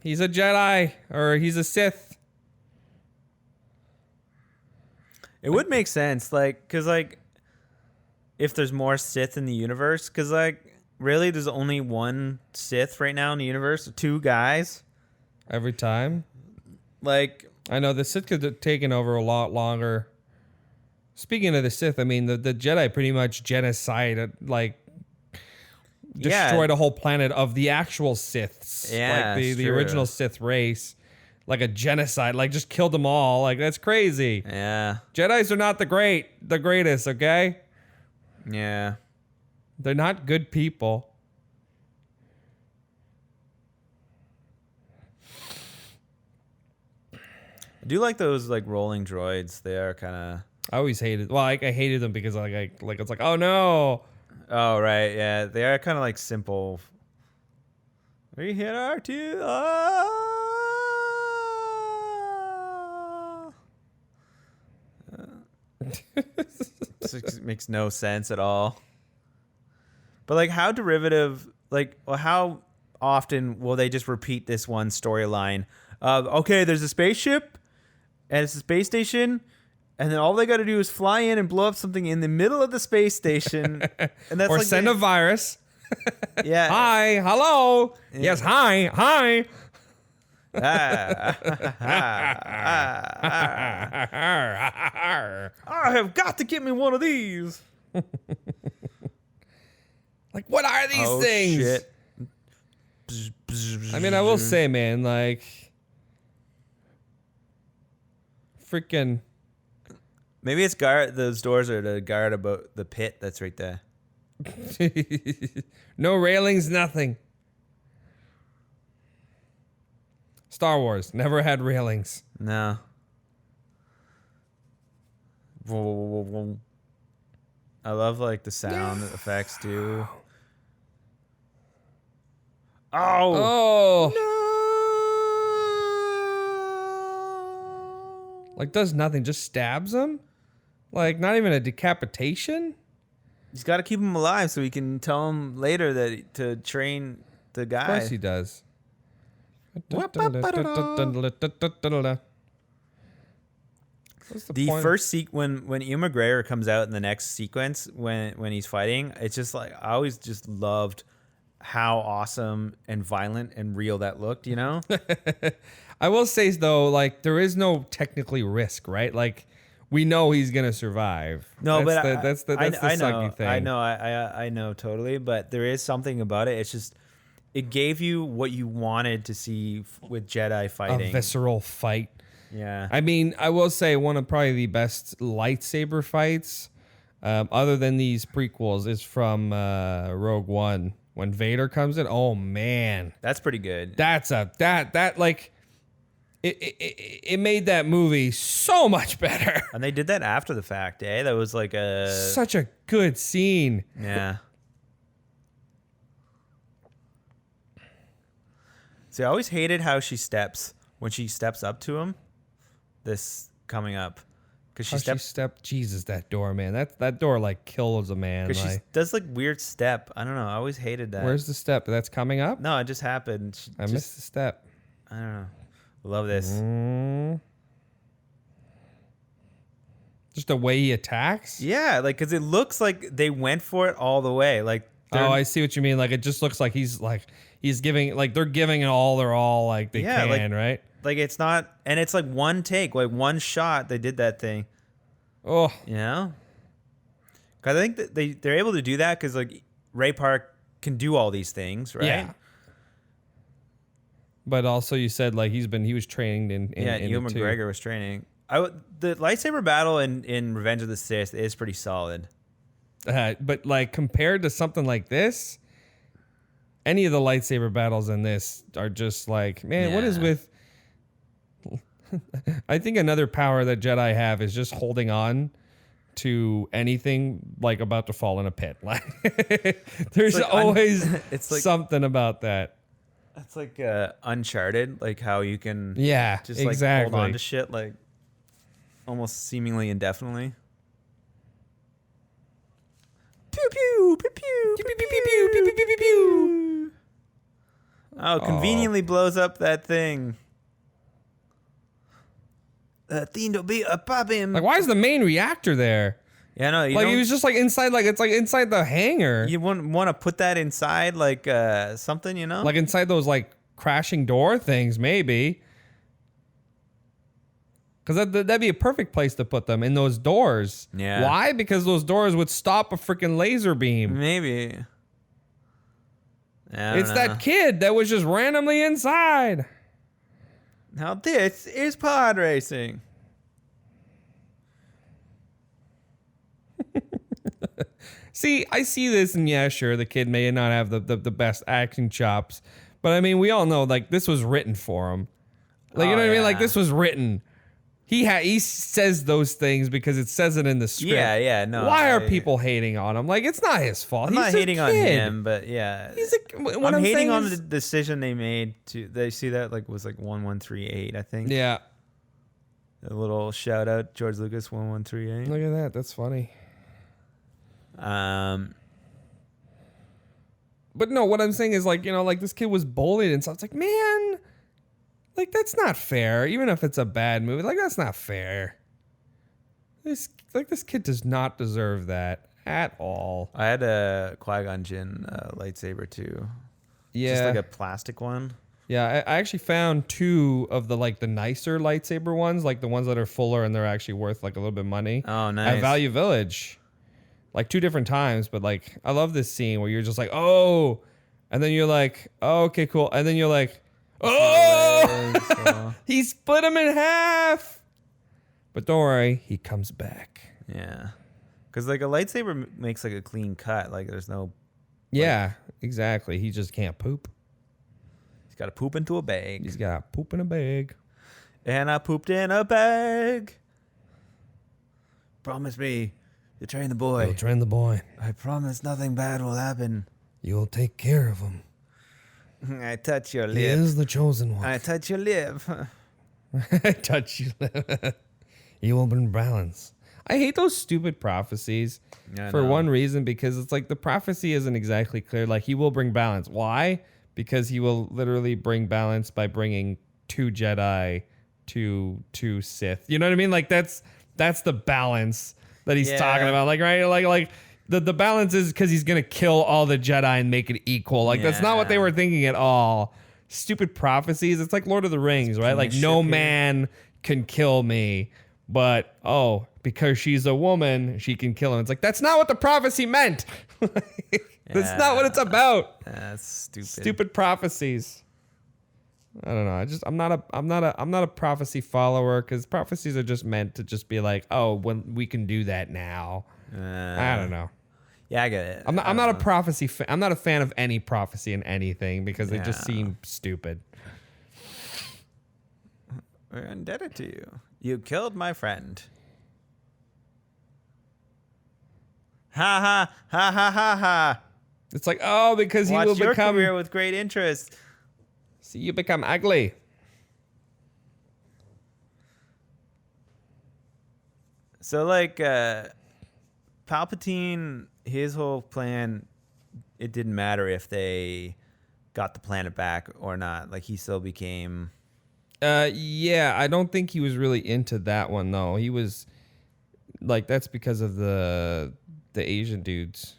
He's a Jedi or he's a Sith. It would make sense, like, because, like, if there's more Sith in the universe, because, like, really, there's only one Sith right now in the universe, 2 guys. Every time. Like, I know the Sith could have taken over a lot longer. Speaking of the Sith, I mean, the Jedi pretty much genocided, like, destroyed a whole planet of the actual Siths. Yeah, like the original Sith race. Like a genocide, like just killed them all. Like, that's crazy. yeah, Jedis are not the greatest, okay? yeah. They're not good people. I do like those, like, rolling droids. They are kind of... I always hated. Well, I hated them because like it's like, oh no. Oh, right, yeah. They are kind of, like, simple. We hit R2. Oh! It makes no sense at all. But, like, how derivative, like, well, how often will they just repeat this one storyline of, okay, there's a spaceship and it's a space station, and then all they got to do is fly in and blow up something in the middle of the space station, and that's Or like send a virus. yeah. Hi, hello. Yes, hi. I have got to get me one of these. Like, what are these things? Shit. I mean, I will say, man, like, freaking. Maybe it's guard. Those doors are to guard about the pit that's right there. No railings, nothing. Star Wars never had railings. No. I love, like, the sound effects too. Oh. No. Like, does nothing, just stabs him. Like, not even a decapitation. He's got to keep him alive so he can tell him later that to train the guy. Of course he does. The first when Ewan McGregor comes out in the next sequence when he's fighting, it's just like I always just loved how awesome and violent and real that looked, you know? I will say though, like, there is no technically risk, right? Like, we know he's gonna survive. No, that's the I sucky know, thing. I know totally, but there is something about it. It's just it gave you what you wanted to see with Jedi fighting. A visceral fight. Yeah. I mean, I will say one of probably the best lightsaber fights, other than these prequels, is from Rogue One when Vader comes in. Oh man, That's pretty good. that's that like it made that movie so much better. And they did that after the fact, eh? That was like a Such a good scene. yeah. See, I always hated how she steps when she steps up to him. This coming up because she steps. Jesus, that door, man. That door like kills a man. Because she Like, does like weird step. I don't know. I always hated that. where's the step? That's coming up. No, it just happened. I missed the step. I don't know. Love this. Just the way he attacks. Yeah, like because it looks like they went for it all the way. Like Oh, I see what you mean. Like, it just looks like he's giving, like, they're giving it all their all, like they Yeah, can, right? like it's not, and it's like one take, like one shot. They did that thing. Oh, You know, because I think that they're able to do that because like Ray Park can do all these things, right? yeah. But also, you said like he was trained in Yeah, in Ewan it too. McGregor was training. The lightsaber battle in Revenge of the Sith is pretty solid. But like compared to something like this, any of the lightsaber battles in this are just like, man, what is Yeah. with? I think another power that Jedi have is just holding on to anything like about to fall in a pit. Like there's like always it's like- something about that. It's like Uncharted, like how you can Yeah, just like exactly. hold on to shit like almost seemingly indefinitely. Pew pew pew pew pew pew pew pew pew pew pew. Oh, conveniently blows up that thing. Thing to be a popping. Like, why is the main reactor there? Yeah, no, Like, he was just like inside, like it's like inside the hangar. You wouldn't want to put that inside, like something, you know? Like inside those like crashing door things, maybe. Because that'd be a perfect place to put them, in those doors. Yeah. Why? Because those doors would stop a freaking laser beam. Maybe. It's that kid that was just randomly inside. Now this is pod racing. See, I see this, and yeah, sure, the kid may not have the best acting chops, but I mean, we all know, like, this was written for him. Like, you know what I mean? Like, this was written. He says those things because it says it in the script. Yeah, no. Why are people hating on him? Like, it's not his fault. I'm He's not a hating on kid. him, but yeah. What I'm hating saying on is- the decision they made to. They see that like was like 1138, I think. Yeah. A little shout out, George Lucas 1138. Look at that. That's funny. But no, what I'm saying is, like, you know, like, this kid was bullied and stuff. It's like, man, like, that's not fair. Even if it's a bad movie, like, that's not fair. This kid does not deserve that at all. I had a Qui-Gon Jinn lightsaber too. Yeah. Just like a plastic one. Yeah, I actually found two of the, like, the nicer lightsaber ones, like the ones that are fuller and they're actually worth, like, a little bit of money. Oh, nice. At Value Village. Like, 2 different times, but, like, I love this scene where you're just like, oh, and then you're like, oh, okay, cool. And then you're like, oh, he split him in half. But don't worry, he comes back. Yeah. Because like a lightsaber makes like a clean cut. Like there's no. Yeah, exactly. He just can't poop. He's got to poop into a bag. He's got poop in a bag. And I pooped in a bag. Promise me, you train the boy. You'll train the boy. I promise nothing bad will happen. You'll take care of him. I touch your lip. He is the chosen one. I touch your lip. I touch you. You will bring balance. I hate those stupid prophecies for one reason, because it's like the prophecy isn't exactly clear. Like, he will bring balance. Why? Because he will literally bring balance by bringing 2 Jedi to 2 Sith. You know what I mean? Like, that's the balance that he's talking about. Like, right? Like the balance is because he's gonna kill all the Jedi and make it equal. Like, that's not what they were thinking at all. Stupid prophecies. It's like Lord of the Rings, right? Like, no man can kill me, but because she's a woman, she can kill him. It's like, that's not what the prophecy meant. That's not what it's about. That's stupid. Stupid prophecies. I don't know. I'm not a prophecy follower, because prophecies are just meant to just be like, oh, when we can do that now. I don't know. Yeah, I get it. I'm not a prophecy. I'm not a fan of any prophecy in anything, because they just seem stupid. We're indebted to you. You killed my friend. Ha ha ha ha ha ha. It's like, because he Watch will your become. career with great interest. See you become ugly. So like Palpatine, his whole plan, it didn't matter if they got the planet back or not. Like, he still became. Yeah, I don't think he was really into that one though. He was like, that's because of the Asian dudes.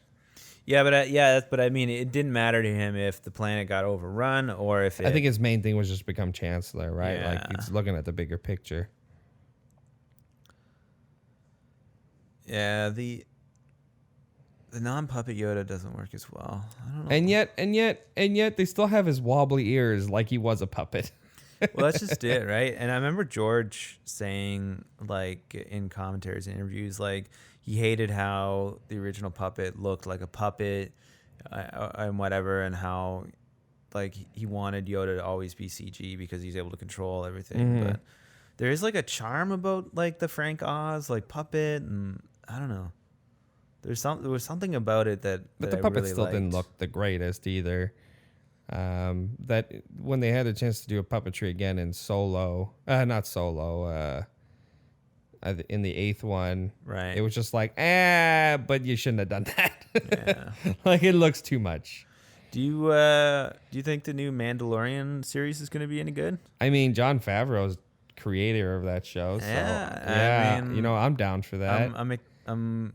Yeah, but I mean, it didn't matter to him if the planet got overrun or if it. I think his main thing was just become Chancellor, right? Yeah. Like, he's looking at the bigger picture. Yeah, the non-puppet Yoda doesn't work as well. I don't know. And yet they still have his wobbly ears like he was a puppet. Well, that's just it, right? And I remember George saying, like, in commentaries and interviews, like, he hated how the original puppet looked like a puppet and whatever, and how, like, he wanted Yoda to always be CG because he's able to control everything. But there is, like, a charm about, like, the Frank Oz, like, puppet, and I don't know. There was something about it that But the I puppet really still liked. didn't look the greatest either. That when they had a chance to do a puppetry again in Solo, not Solo, in the 8th one, Right. It was just like, but you shouldn't have done that. Yeah. Like, it looks too much. Do you think the new Mandalorian series is going to be any good? I mean, Jon Favreau's creator of that show. So Yeah, I mean, I'm down for that. I'm I mean,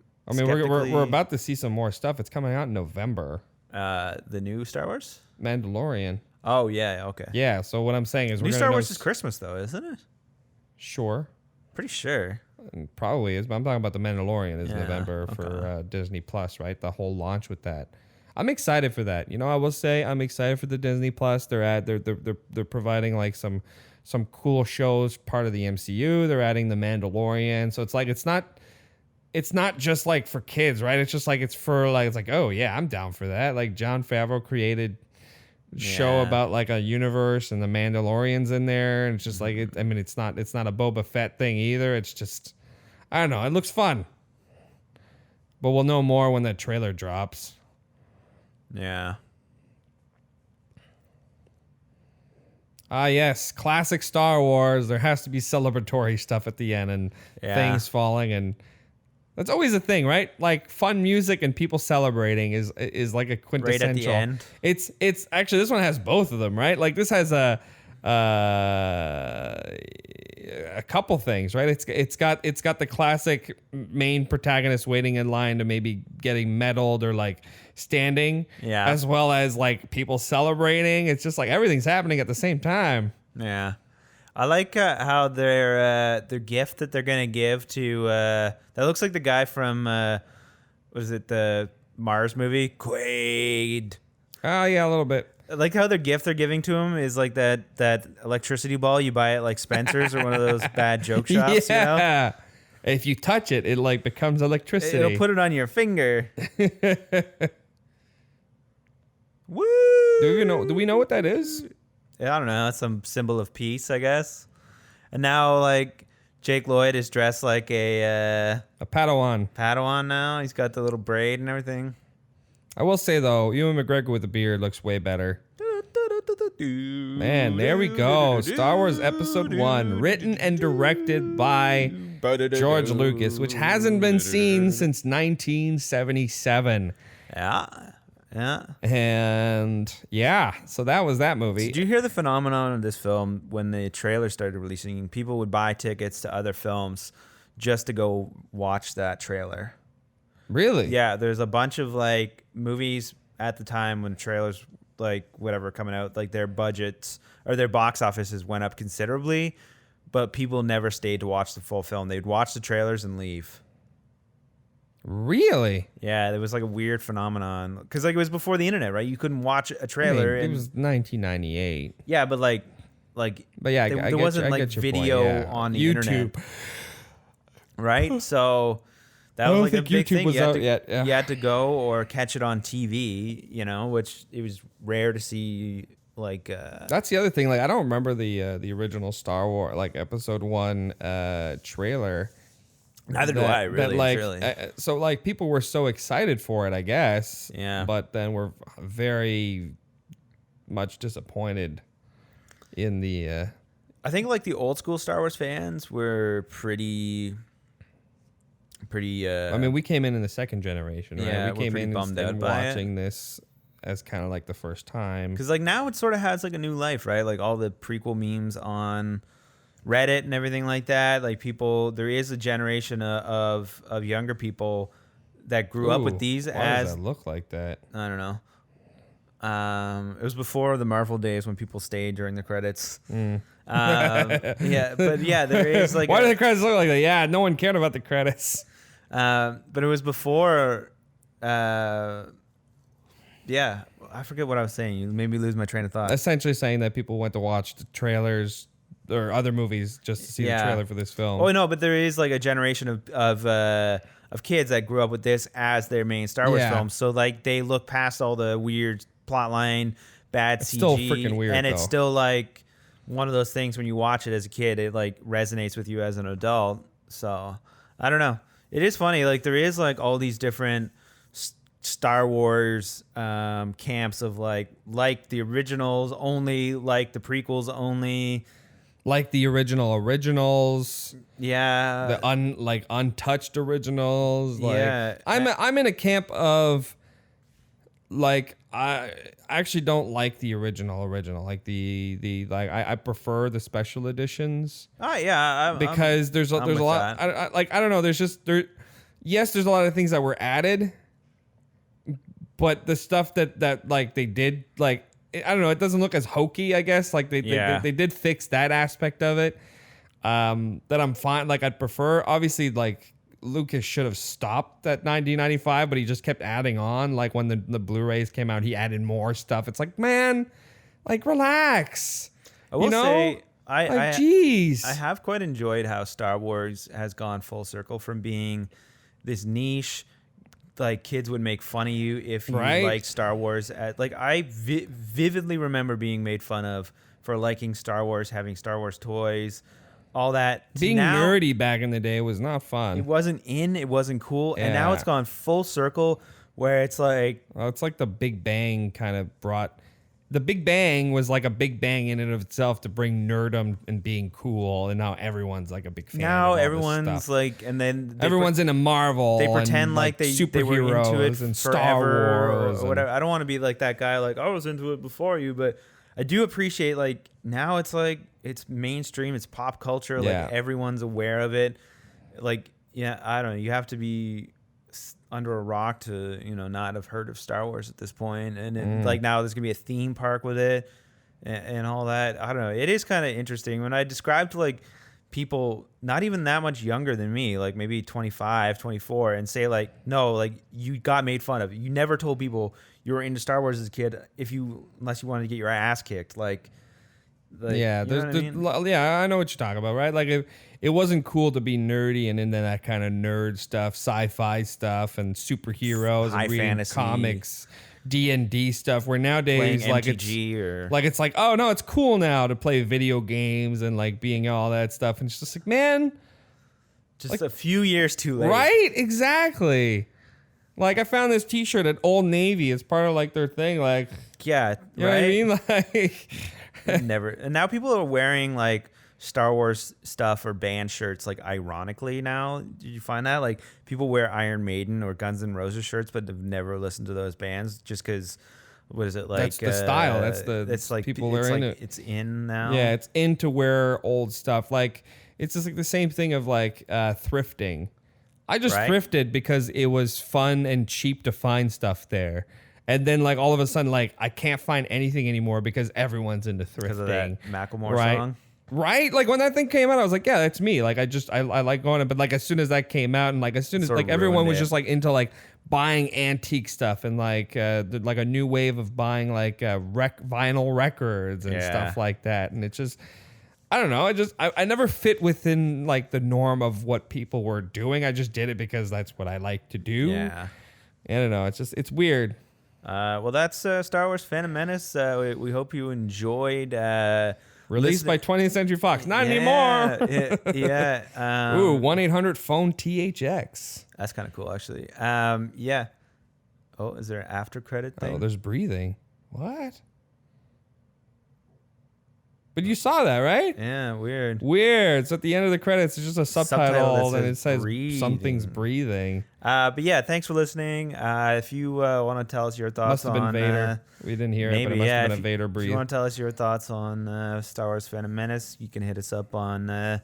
we're skeptically- about to see some more stuff. It's coming out in November. the new Star Wars. Mandalorian. Oh yeah, okay. Yeah. So what I'm saying is, New we're Star gonna Wars know is Christmas though, isn't it? Sure. Pretty sure. And probably is, but I'm talking about the Mandalorian is Yeah, November for okay. Disney Plus, right? The whole launch with that. I'm excited for that. I will say I'm excited for the Disney Plus. They're providing like some cool shows, part of the MCU. They're adding the Mandalorian, so it's like it's not just like for kids, right? It's just like it's like, oh yeah, I'm down for that. Like Jon Favreau created a show Yeah. about like a universe and the Mandalorian's in there, and it's just like it's not a Boba Fett thing either. It's just, I don't know. It looks fun, but we'll know more when that trailer drops. Yeah. Ah, yes, classic Star Wars. There has to be celebratory stuff at the end and Yeah. things falling, and that's always a thing, right? Like fun music and people celebrating is like a quintessential. end. It's actually, this one has both of them, right? Like this has a couple things, right? It's got the classic main protagonist waiting in line to maybe getting medaled or like standing, Yeah. as well as like people celebrating. It's just like everything's happening at the same time. Yeah. I like how their gift that they're gonna give to that looks like the guy from was it the Mars movie Quaid. Oh yeah, a little bit. I like how their gift they're giving to him is like that electricity ball you buy at like Spencer's or one of those bad joke shops. Yeah. You know? If you touch it, it like becomes electricity. It'll put it on your finger. Woo! Do we know what that is? I don't know. It's some symbol of peace, I guess. And now, like, Jake Lloyd is dressed like a A Padawan. Padawan now. He's got the little braid and everything. I will say though, Ewan McGregor with a beard looks way better. Man, there we go. Star Wars Episode 1, written and directed by George Lucas, which hasn't been seen since 1977. Yeah. Yeah. And yeah, so that was that movie. Did you hear the phenomenon of this film when the trailer started releasing? People would buy tickets to other films just to go watch that trailer. Really? Yeah, there's a bunch of like movies at the time when trailers like whatever coming out, like their budgets or their box offices went up considerably, but people never stayed to watch the full film. They'd watch the trailers and leave. Really? Yeah, there was like a weird phenomenon because like it was before the internet, right? You couldn't watch a trailer. it and, was 1998. yeah, but like, But yeah, there I get wasn't I like get your video point, yeah. on the YouTube. internet, right? So that I was don't like a think big YouTube thing. was You had out to, yet, yeah. you had to go or catch it on TV, which it was rare to see. Like, That's the other thing. Like, I don't remember the original Star Wars, like Episode 1 trailer. neither do I, really. Really. So, like, people were so excited for it, I guess. Yeah. But then we're very much disappointed in the. I think like the old school Star Wars fans were pretty. I mean, we came in the second generation, right? Yeah, we we're came pretty in bummed and out by it. watching this as kind of like the first time. Because like now it sort of has like a new life, right? Like all the prequel memes on Reddit and everything like that. Like people, there is a generation of younger people that grew up with these why as does that look like that? I don't know. It was before the Marvel days when people stayed during the credits. Yeah, but yeah, there is like Why do the credits look like that? Yeah, no one cared about the credits. but it was before. Yeah, I forget what I was saying. You made me lose my train of thought. Essentially saying that people went to watch the trailers or other movies just to see the trailer for this film. Oh no, but there is like a generation of kids that grew up with this as their main Star Wars Yeah. film. So like they look past all the weird plot line, bad It's CG, still freaking weird, and it's though. still like one of those things when you watch it as a kid, it like resonates with you as an adult. So I don't know. It is funny. Like there is like all these different Star Wars camps of like the originals only, like the prequels only. Like the originals, Yeah. the untouched originals. Like, Yeah. I'm in a camp of like I actually don't like the original. Like the like I prefer the special editions. Oh yeah, because there's a lot. I don't know. Yes, there's a lot of things that were added, but the stuff that like they did, like, I don't know, it doesn't look as hokey, I guess. Like they did fix that aspect of it. That I'm fine. Like I'd prefer, obviously, like Lucas should have stopped at 1995, but he just kept adding on. Like when the Blu-rays came out, he added more stuff. It's like, man, like relax. I will say, jeez. I have quite enjoyed how Star Wars has gone full circle from being this niche, like kids would make fun of you if you like Star Wars. Like I vividly remember being made fun of for liking Star Wars, having Star Wars toys, all that. Being nerdy back in the day was not fun. It wasn't cool, and now it's gone full circle where it's like, well, it's like the Big Bang kind of brought. The Big Bang was like a big bang in and of itself to bring nerdom and being cool, and now everyone's like a big fan. Now of everyone's like, and then everyone's into Marvel. They pretend like they were into it and forever Star Wars or whatever. I don't want to be like that guy. Like, I was into it before you, but I do appreciate, like, now it's like it's mainstream, it's pop culture. Like everyone's aware of it. Like, yeah, I don't know. You have to be under a rock to, you know, not have heard of Star Wars at this point. And then, like, now there's gonna be a theme park with it and all that. I don't know. It is kind of interesting when I describe to like people not even that much younger than me, like maybe 25, 24, and say like, no, like you got made fun of. You never told people you were into Star Wars as a kid unless you wanted to get your ass kicked. Like yeah, you know what I mean? Yeah, I know what you're talking about, right? Like it wasn't cool to be nerdy and into that kind of nerd stuff, sci-fi stuff, and superheroes, high and reading fantasy comics, D&D stuff. Where nowadays, playing like MTG it's like, oh no, it's cool now to play video games and like being all that stuff, and it's just like, man, just like, a few years too late, right? Exactly. Like I found this T-shirt at Old Navy. It's part of like their thing. Like, yeah, you know what I mean? Like, never. And now people are wearing like Star Wars stuff or band shirts, like ironically now. Did you find that? Like people wear Iron Maiden or Guns N' Roses shirts, but have never listened to those bands just because. What is it like? That's the style. That's like people are in it. It's in now. Yeah, it's in to wear old stuff. Like it's just like the same thing of like thrifting. I just thrifted because it was fun and cheap to find stuff there. And then like all of a sudden, like I can't find anything anymore because everyone's into thrifting. Because of that Macklemore song. Right? Like when that thing came out, I was like, yeah, that's me. Like I like going, but like as soon as that came out and like as soon as like everyone was just like into like buying antique stuff and like a new wave of buying like vinyl records and stuff like that. And it's just, I don't know. I never fit within like the norm of what people were doing. I just did it because that's what I like to do. Yeah. I don't know. It's weird. Well, that's Star Wars Phantom Menace. We hope you enjoyed. Released by 20th Century Fox. Not anymore. Yeah. Ooh, 1-800-PHONE-THX. That's kind of cool, actually. Yeah. Oh, is there an after credit thing? Oh, there's breathing. What? But you saw that, right? Yeah, weird. So at the end of the credits, it's just a subtitle and it says breathing. Something's breathing. But yeah, thanks for listening. If you want to tell us your thoughts must have on... been Vader. We didn't hear it, but it must have been a Vader breathe. If you want to tell us your thoughts on Star Wars Phantom Menace, you can hit us up on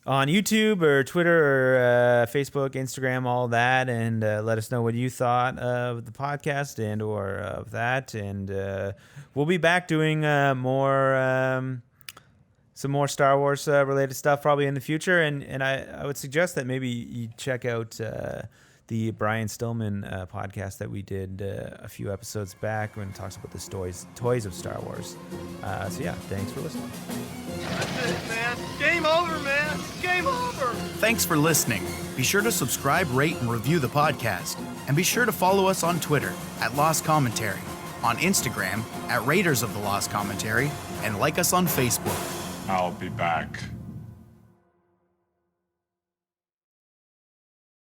YouTube or Twitter or Facebook, Instagram, all that, and let us know what you thought of the podcast and or of that. And we'll be back doing some more Star Wars related stuff probably in the future. And I would suggest that maybe you check out the Brian Stillman podcast that we did a few episodes back when it talks about the toys of Star Wars. So yeah, thanks for listening. That's it, man. Game over, man. Game over. Thanks for listening. Be sure to subscribe, rate, and review the podcast. And be sure to follow us on Twitter at Lost Commentary, on Instagram at Raiders of the Lost Commentary, and like us on Facebook. I'll be back.